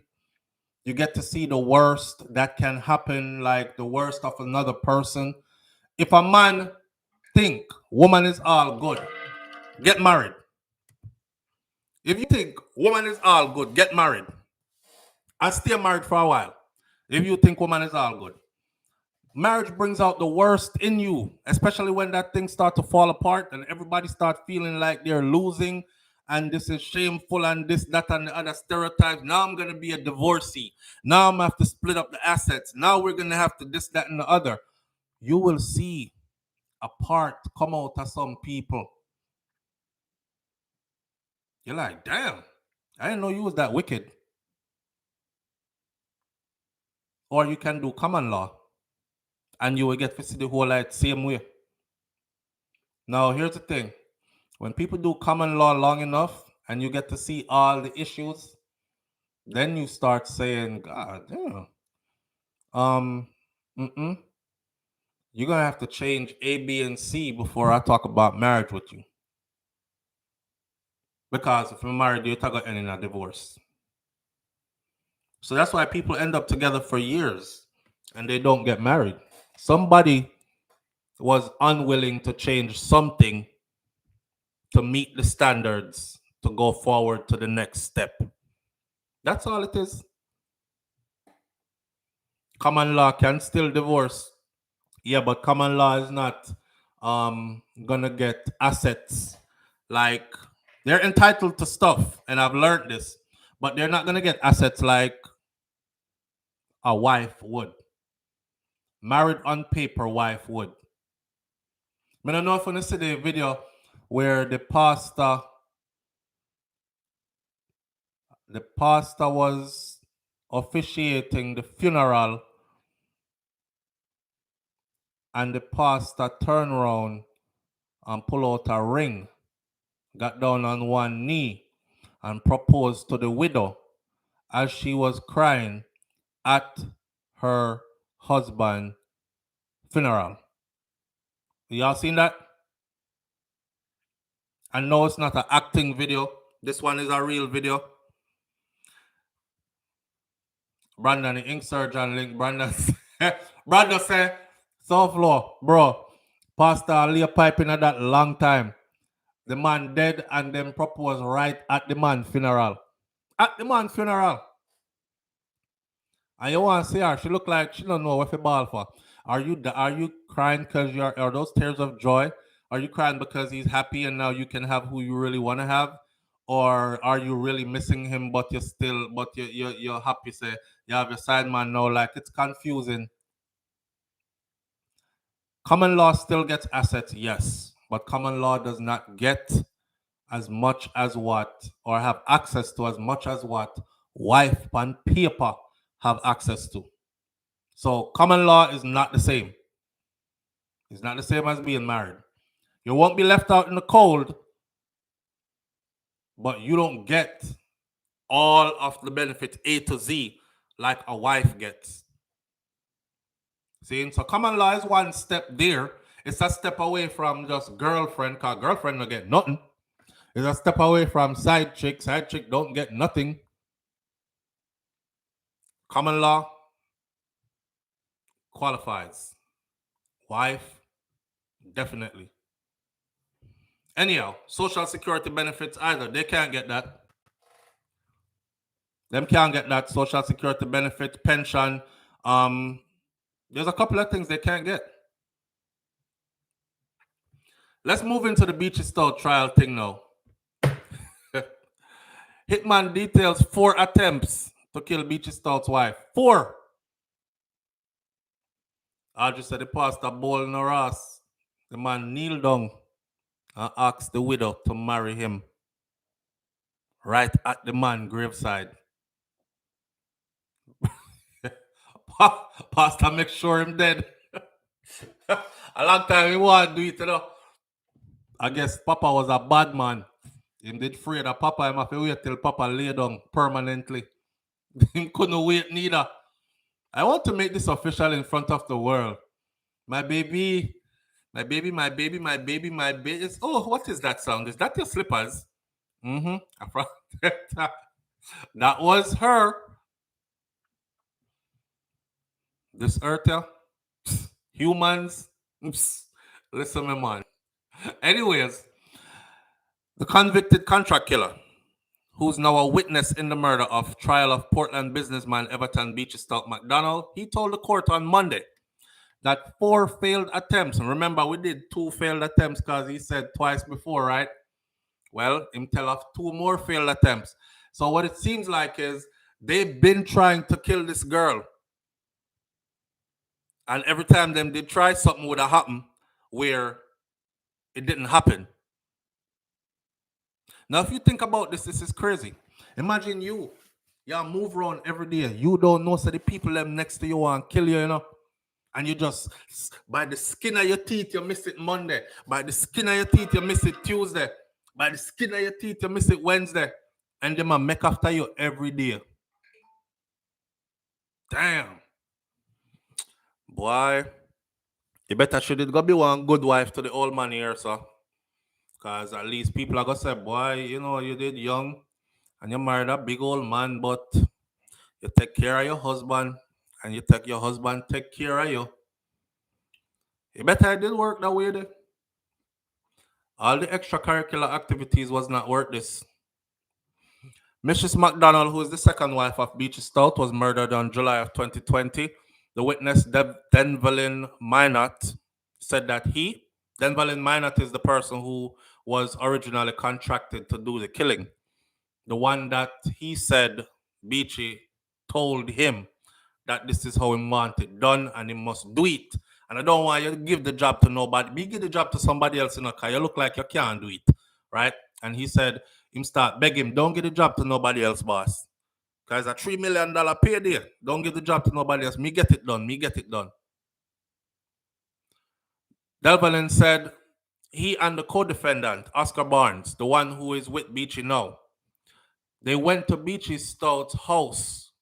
You get to see the worst that can happen, like the worst of another person. If a man think woman is all good, get married. If you think woman is all good, get married. And stay married for a while. If you think woman is all good. Marriage brings out the worst in you, especially when that thing starts to fall apart and everybody starts feeling like they're losing and this is shameful and this, that, and the other stereotypes. Now I'm going to be a divorcee. Now I'm going to have to split up the assets. Now we're going to have to this, that, and the other. You will see a part come out of some people. You're like, damn, I didn't know you was that wicked. Or you can do common law and you will get to see the whole life same way. Now, here's the thing. When people do common law long enough and you get to see all the issues, then you start saying, God damn. You're gonna have to change A, B, and C before I talk about marriage with you. Because if you're married, you're talking about ending a divorce. So that's why people end up together for years and they don't get married. Somebody was unwilling to change something to meet the standards to go forward to the next step. That's all it is. Common law can still divorce. Yeah, but common law is not gonna get assets. Like, they're entitled to stuff, and I've learned this, but they're not gonna get assets like a wife would. Married on paper wife would. I don't know if you see the video where the pastor was officiating the funeral and the pastor turned around and pulled out a ring, got down on one knee and proposed to the widow as she was crying at her husband's funeral. Y'all seen that? And no, it's not an acting video. This one is a real video. Brandon, the ink surgeon link. Brandon say, SouFLo, bro, pastor lay a pipe in that long time. The man dead and then proposed right at the man's funeral. At the man's funeral. And you want to see her, she look like she don't know what to ball for. Are you crying because are those tears of joy? Are you crying because he's happy and now you can have who you really want to have? Or are you really missing him but you're happy, say you have your side man now? Like, it's confusing. Common law still gets assets, yes, but common law does not get as much as what, or have access to as much as what wife on paper have access to. So common law is not the same. It's not the same as being married. You won't be left out in the cold, but you don't get all of the benefits A to Z like a wife gets. See, so common law is one step there. It's a step away from just girlfriend, because girlfriend don't get nothing. It's a step away from side chick. Side chick don't get nothing. Common law qualifies. Wife, definitely. Anyhow, social security benefits either. They can't get that. Them can't get that. Social security benefit, pension. There's a couple of things they can't get. Let's move into the Beachy Stout trial thing now. Hitman details 4 attempts to kill Beachy Stout's wife. 4. I just said the pastor bowl in her ass. The man kneeled down and asked the widow to marry him right at the man's graveside. Pastor make sure him dead. A long time he want to do it, you know. I guess Papa was a bad man. He did afraid that Papa him have to wait till Papa lay down permanently. He couldn't wait neither. I want to make this official in front of the world. My baby. Oh, what is that sound? Is that your slippers? That was her. This earth, yeah. Humans. Listen, my man. Anyways, the convicted contract killer, who's now a witness in the murder of trial of Portland businessman Everton Beachy Stout McDonald, he told the court on Monday that 4 failed attempts, and remember we did 2 failed attempts because he said twice before, right? Well, him tell of 2 more failed attempts. So what it seems like is they've been trying to kill this girl. And every time them did try, something would have happened where it didn't happen. Now, if you think about this, this is crazy. Imagine you move around every day. You don't know, so the people them next to you want to kill you, you know. And you just, by the skin of your teeth, you miss it Monday. By the skin of your teeth, you miss it Tuesday. By the skin of your teeth, you miss it Wednesday. And they might make after you every day. Damn. Boy, you better should it go be one good wife to the old man here, sir. Because at least people are going to say, boy, you know, you did young and you married a big old man, but you take care of your husband and you take your husband take care of you. You better it did work that way there. All the extracurricular activities was not worth this. Mrs. McDonald, who is the second wife of Beachy Stout, was murdered on July of 2020. The witness, Denvelin Minot, said that Denvelin Minot is the person who was originally contracted to do the killing. The one that he said Beachy told him that this is how he wants it done and he must do it. And I don't want you to give the job to nobody. Be give the job to somebody else, you know, because you look like you can't do it, right? And he said, him start beg him, don't give the job to nobody else, boss. Because a $3 million pay there. Don't give the job to nobody else. Me get it done. Me get it done. Delvalin said he and the co-defendant, Oscar Barnes, the one who is with Beachy now, they went to Beachy Stout's house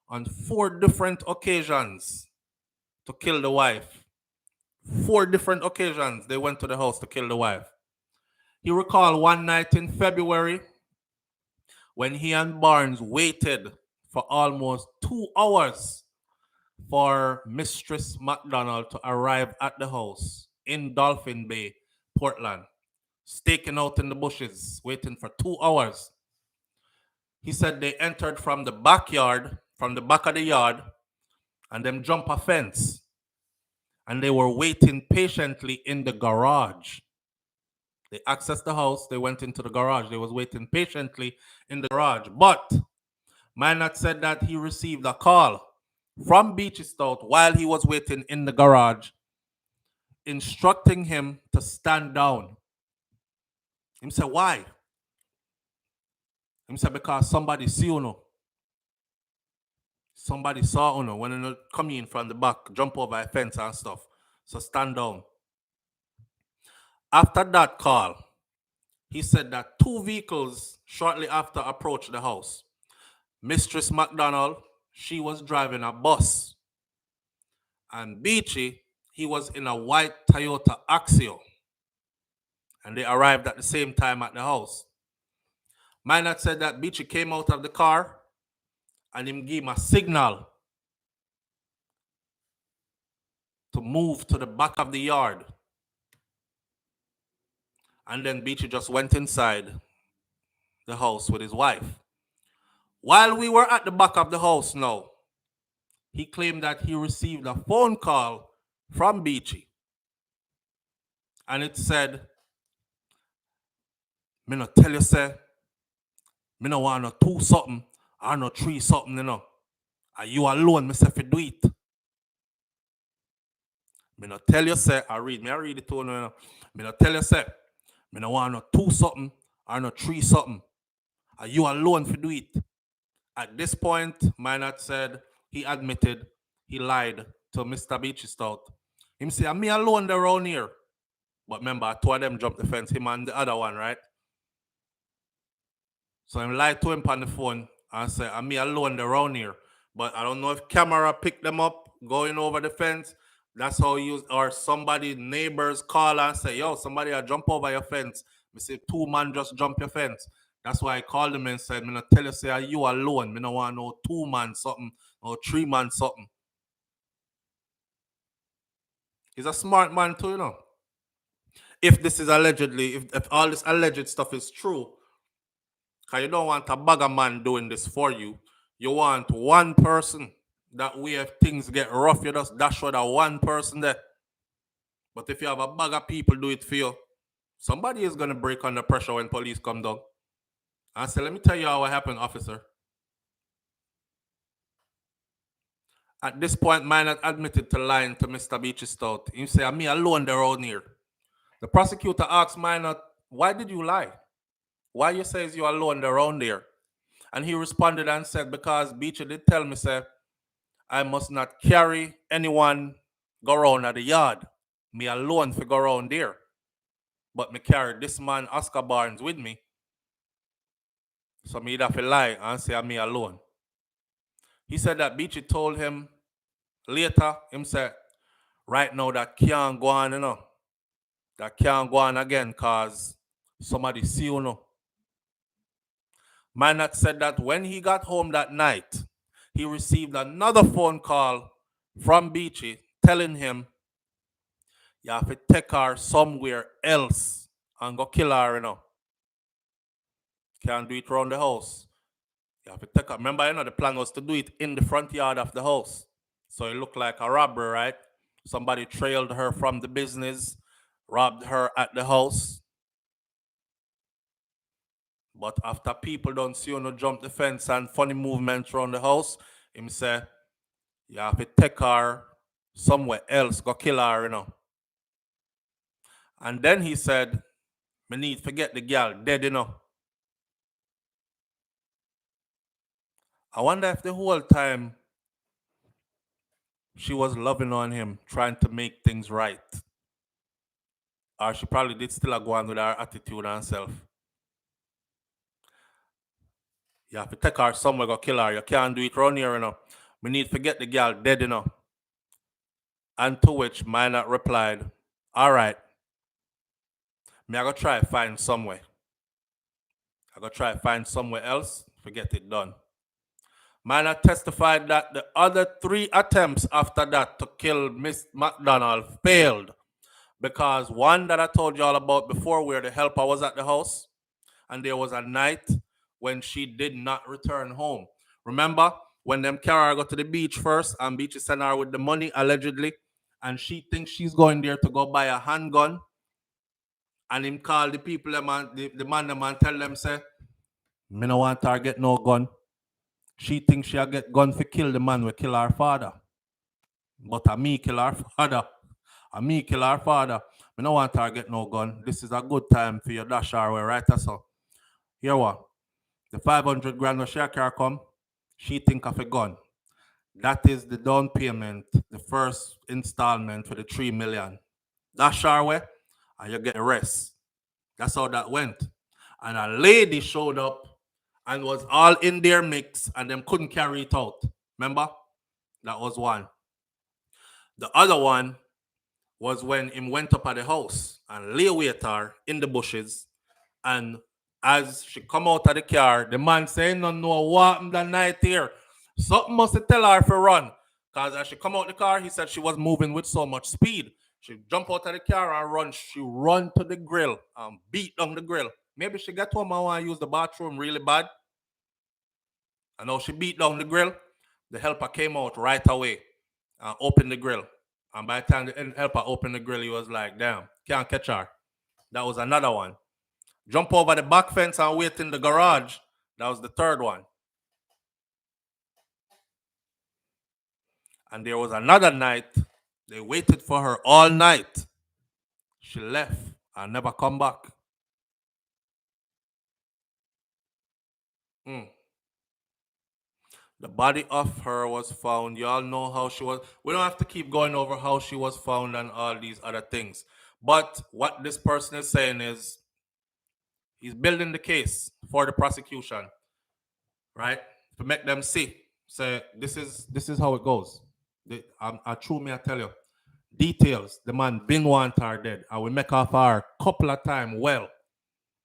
on 4 different occasions to kill the wife. 4 different occasions they went to the house to kill the wife. He recalled one night in February when he and Barnes waited for almost 2 hours for Mistress McDonald to arrive at the house in Dolphin Bay, Portland, staking out in the bushes, waiting for 2 hours. He said they entered from the backyard, from the back of the yard, and them jump a fence. And they were waiting patiently in the garage. They accessed the house, they went into the garage. They was waiting patiently in the garage. But Minot said that he received a call from Beachy Stout while he was waiting in the garage, instructing him to stand down. He said, why? He said, because somebody see you know. Somebody saw you know when you come in from the back, jump over a fence and stuff. So stand down. After that call, he said that 2 vehicles shortly after approached the house. Mistress McDonald, she was driving a bus. And Beachy, he was in a white Toyota Axio. And they arrived at the same time at the house. Minot said that Beachy came out of the car and him gave him a signal to move to the back of the yard. And then Beachy just went inside the house with his wife. While we were at the back of the house now, he claimed that he received a phone call from Beachy. And it said, me no tell you, say, me no want no 2 something or no 3 something, you know. Are you alone, me say, if you do it? Me no tell you, say, I read it to you, know. Me no tell you, say, me no want no 2 something or no 3 something. Are you alone if you do it? At this point, Minot said he admitted he lied to Mr. Beachy Stout. Him say, I'm me alone there around here. But remember, 2 of them jumped the fence, him and the other one, right? So I lied to him on the phone and said, I'm me alone there around here. But I don't know if camera picked them up going over the fence. That's how you, or somebody, neighbors call and say, yo, somebody jump over your fence. Me say, 2 man just jump your fence. That's why I called him and said, me not tell you, say, are you alone? Me no want no 2 man something or 3 man something. He's a smart man too, you know. If this is allegedly, if all this alleged stuff is true, because you don't want a bag of man doing this for you. You want one person. That way if things get rough, you just dash with that one person there. But if you have a bag of people do it for you, somebody is going to break under pressure when police come down. And say, let me tell you how it happened, officer. At this point, Minot admitted to lying to Mr. Beachy Stout. He said, I'm me alone there around here. The prosecutor asked Minor, why did you lie? Why you says you alone around there? And he responded and said, because Beachy did tell me, say, I must not carry anyone go around at the yard. Me alone for go around there. But me carry this man, Oscar Barnes, with me. So me have to lie and say I'm me alone. He said that Beachy told him later, him said, right now that can't go on, you know. That can't go on again because somebody see you know. Minot said that when he got home that night, he received another phone call from Beachy telling him, you have to take her somewhere else and go kill her, you know. Can't do it around the house. You have to take her. Remember, you know, the plan was to do it in the front yard of the house. So it looked like a robbery, right? Somebody trailed her from the business, robbed her at the house. But after people don't see you no jump the fence and funny movements around the house, him say, you have to take her somewhere else, go kill her, you know. And then he said, me need to forget the girl dead, you know. I wonder if the whole time she was loving on him, trying to make things right. Or she probably did still go on with her attitude and self. You have to take her somewhere, go kill her. You can't do it around here, you know. We need to forget the girl dead, you know. And to which Minot replied, all right. Me I go try find somewhere. I go try find somewhere else, forget it done. Minot testified that the other 3 attempts after that to kill Miss McDonald failed. Because one that I told you all about before, where the helper was at the house, and there was a night when she did not return home. Remember when them carry her go to the beach first, and Beachy sent her with the money allegedly, and she thinks she's going there to go buy a handgun, and him call the people, the man, and tell them, say, me no want her get no gun. She thinks she'll get gun for kill the man we kill her father. But a me kill her father. A me kill her father. Me no want her get no gun. This is a good time for your dash her way, right? So, here what? The 500 grand when she come, she think of a gun. That is the down payment, the first installment for the 3 million. Dash her way, and you get the rest. That's how that went. And a lady showed up and was all in their mix, and them couldn't carry it out. Remember? That was one. The other one was when him went up at the house and lay with her in the bushes. And as she come out of the car, the man saying, no know what happened that night here. Something must tell her to run. Because as she come out the car, he said she was moving with so much speed. She jump out of the car and run. She run to the grill and beat down the grill. Maybe she get home and want to use the bathroom really bad. And now she beat down the grill. The helper came out right away and opened the grill. And by the time the helper opened the grill, he was like, damn, can't catch her. That was another one. Jump over the back fence and wait in the garage. That was the third one. And there was another night. They waited for her all night. She left and never come back. The body of her was found. You all know how she was. We don't have to keep going over how she was found and all these other things. But what this person is saying is he's building the case for the prosecution, right? To make them see. Say, this is how it goes. I tell you. Details. The man been want her dead. And we make off her a couple of times. Well,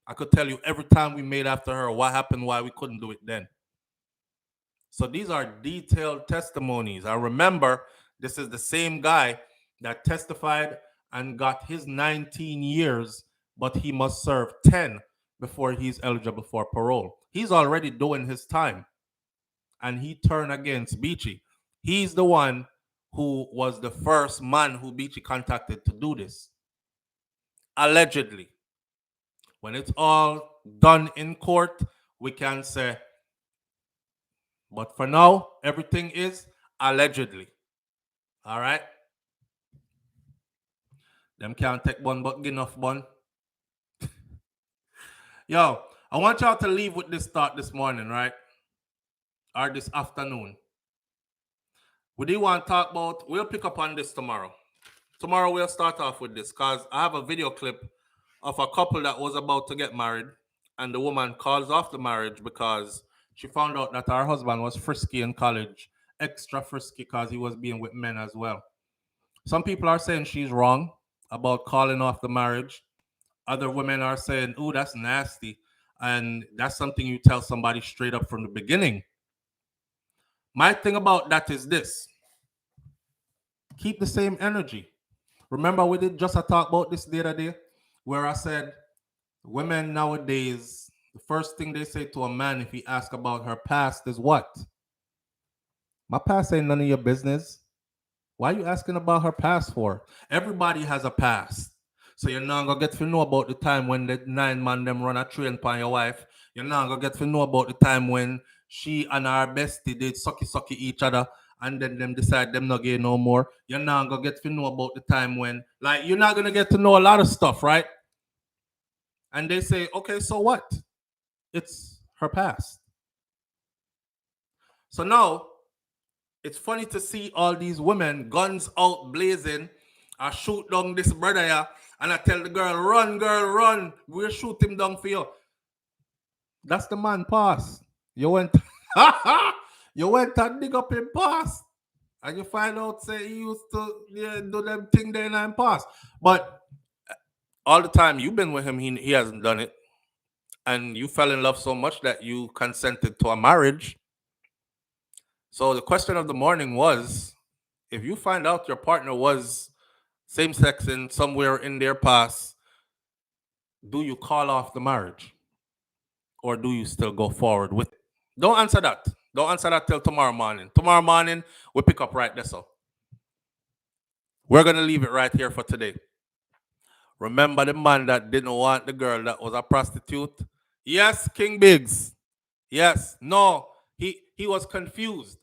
I could tell you every time we made after her what happened, why we couldn't do it then. So these are detailed testimonies. I remember this is the same guy that testified and got his 19 years, but he must serve 10 before he's eligible for parole. He's already doing his time. And he turned against Beachy. He's the one who was the first man who Beachy contacted to do this. Allegedly. When it's all done in court, we can say, but for now, everything is allegedly. All right? Them can't take bun, but get enough bun. Yo, I want y'all to leave with this thought this morning, right? Or this afternoon. We do want to talk about, we'll pick up on this tomorrow. Tomorrow we'll start off with this because I have a video clip of a couple that was about to get married, and the woman calls off the marriage because she found out that her husband was frisky in college, extra frisky because he was being with men as well. Some people are saying she's wrong about calling off the marriage. Other women are saying, "Oh, that's nasty," and that's something you tell somebody straight up from the beginning. My thing about that is this: keep the same energy. Remember, we did just a talk about this the other day, where I said women nowadays, the first thing they say to a man if he asks about her past is what? My past ain't none of your business. Why are you asking about her past for? Everybody has a past. So you're not gonna get to know about the time when the 9 man them run a train upon your wife. You're not gonna get to know about the time when she and her bestie did sucky each other and then them decide them not gay no more. You're not gonna get to know about the time when, like, you're not gonna get to know a lot of stuff, right? And they say, okay, so what? It's her past. So now it's funny to see all these women, guns out blazing, I shoot down this brother here, and I tell the girl, girl, run. We'll shoot him down for you. That's the man past. You went you went and dig up him past. And you find out say he used to do them thing there in him past. But all the time you've been with him, he hasn't done it. And you fell in love so much that you consented to a marriage. So the question of the morning was, if you find out your partner was same-sex in somewhere in their past, do you call off the marriage? Or do you still go forward with it? Don't answer that. Don't answer that till tomorrow morning. Tomorrow morning, we'll pick up right there. So we're going to leave it right here for today. Remember the man that didn't want the girl that was a prostitute? Yes, King Biggs. Yes. No, he was confused.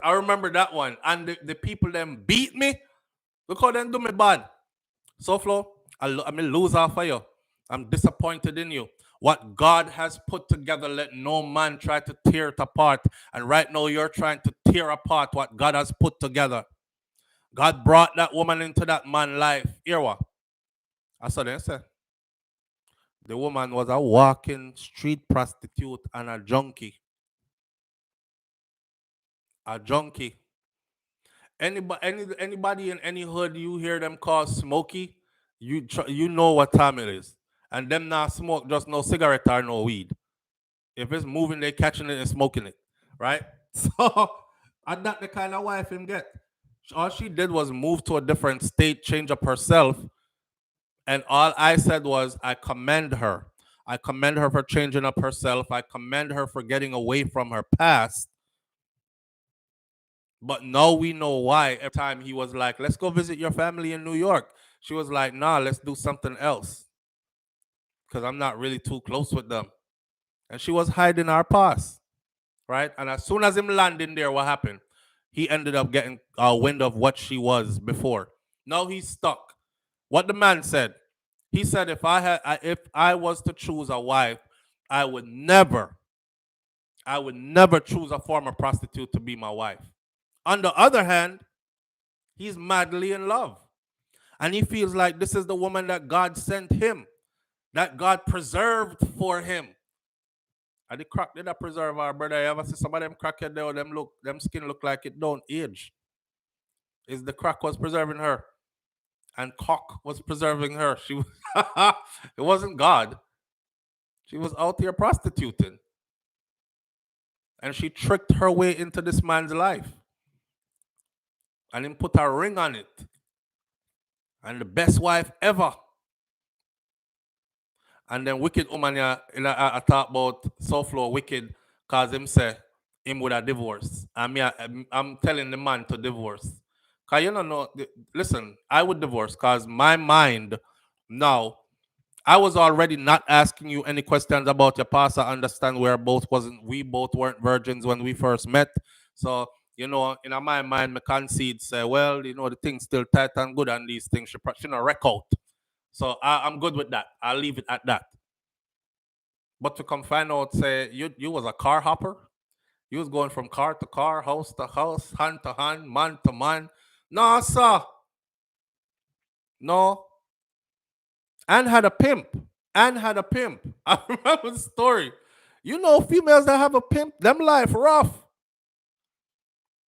I remember that one. And the people them beat me. Look how them do me bad. SouFLo, I'm a loser for you. I'm disappointed in you. What God has put together, let no man try to tear it apart. And right now you're trying to tear apart what God has put together. God brought that woman into that man's life. Hear what? I saw them say. The woman was a walking street prostitute and a junkie. A junkie. Anybody in any hood you hear them call Smokey, you know what time it is. And them not smoke just no cigarette or no weed. If it's moving, they catching it and smoking it, right? So I'm not the kind of wife him get. All she did was move to a different state, change up herself, and all I said was, I commend her. I commend her for changing up herself. I commend her for getting away from her past. But now we know why. Every time he was like, let's go visit your family in New York, she was like, nah, let's do something else. Because I'm not really too close with them. And she was hiding our past, right? And as soon as him landing there, what happened? He ended up getting a wind of what she was before. Now he's stuck. What the man said, he said, if I was to choose a wife, I would never choose a former prostitute to be my wife. On the other hand, he's madly in love. And he feels like this is the woman that God sent him, that God preserved for him. And the crack did that preserve our brother. You ever see some of them crackhead there, them skin look like it don't age. Is the crack was preserving her. And cock was preserving her. She was it wasn't God. She was out here prostituting. And she tricked her way into this man's life. And him put a ring on it. And the best wife ever. And then wicked woman, I talk about SouFLo wicked because him say him would have divorced. I'm telling the man to divorce. Because you don't know, listen, I would divorce because my mind now, I was already not asking you any questions about your past. I understand we both weren't virgins when we first met. So you know, in my mind, me concede, say, well, you know, the thing's still tight and good and these things, she not wreck out. So I'm good with that. I'll leave it at that. But to come find out, say, you was a car hopper? You was going from car to car, house to house, hand to hand, man to man. No, sir. No. And had a pimp. And had a pimp. I remember the story. You know, females that have a pimp, them life rough.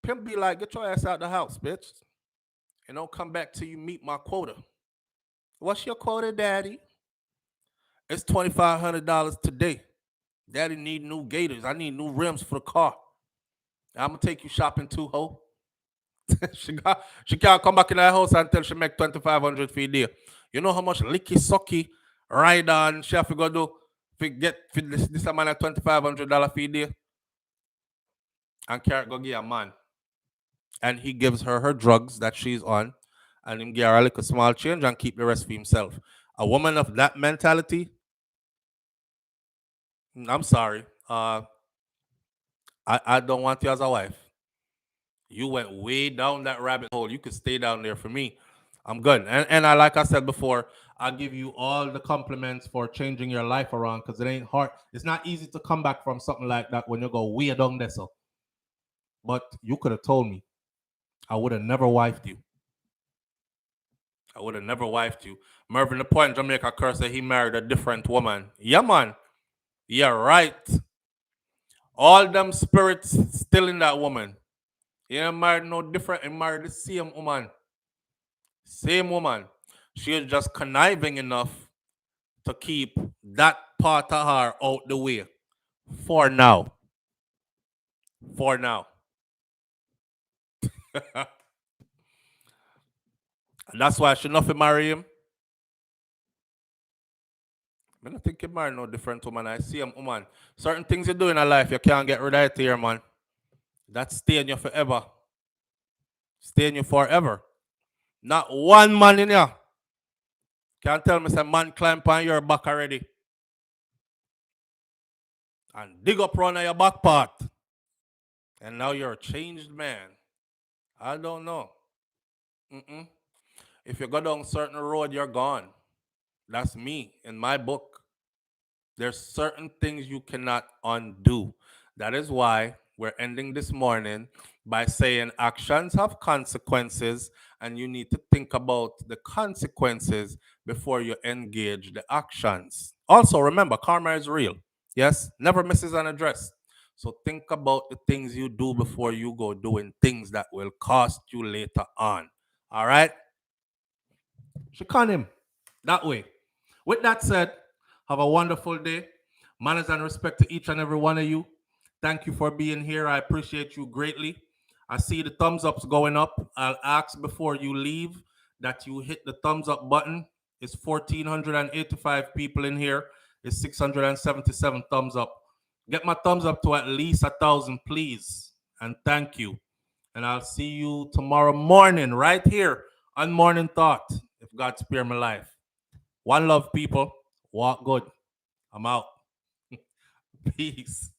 Pimp be like, get your ass out the house, bitch. And don't come back till you meet my quota. What's your quota, daddy? It's $2,500 today. Daddy need new gators. I need new rims for the car. I'm gonna take you shopping too, ho. she can't come back in that house until she make 2,500 for a day. You know how much licky sucky ride on she have to go do to get for this amount of $2,500 for a day? And Carrot go give a man. And he gives her drugs that she's on, and him give her a little small change and keep the rest for himself. A woman of that mentality, I'm sorry. I don't want you as a wife. You went way down that rabbit hole. You could stay down there for me. I'm good. And I, like I said before, I'll give you all the compliments for changing your life around, because it ain't hard. It's not easy to come back from something like that when you go way down there. So. But you could have told me. I would have never wifed you. I would have never wifed you. Mervyn the Point, Jamaica curse that he married a different woman. Yeah, man. Yeah, right. All them spirits still in that woman. He ain't married no different. He married the same woman. Same woman. She is just conniving enough to keep that part of her out the way. For now. For now. And that's why she not marry him. I don't think you marry no different woman. I see him, woman. Certain things you do in a life, you can't get rid of it here, man. That's staying you forever. Staying you forever. Not one man in here can tell me some man climb on your back already and dig up round your back part. And now you're a changed man. I don't know. If you go down certain road, you're gone. That's me in my book. There's certain things you cannot undo. That is why we're ending this morning by saying actions have consequences, and you need to think about the consequences before you engage the actions. Also, remember, karma is real. Yes, never misses an address. So think about the things you do before you go doing things that will cost you later on. All right? She con him that way. With that said, have a wonderful day. Manners and respect to each and every one of you. Thank you for being here. I appreciate you greatly. I see the thumbs ups going up. I'll ask before you leave that you hit the thumbs up button. It's 1,485 people in here. It's 677 thumbs up. Get my thumbs up to at least 1,000, please. And thank you. And I'll see you tomorrow morning right here on Morning Thought, if God spare my life. One love, people. Walk good. I'm out. Peace.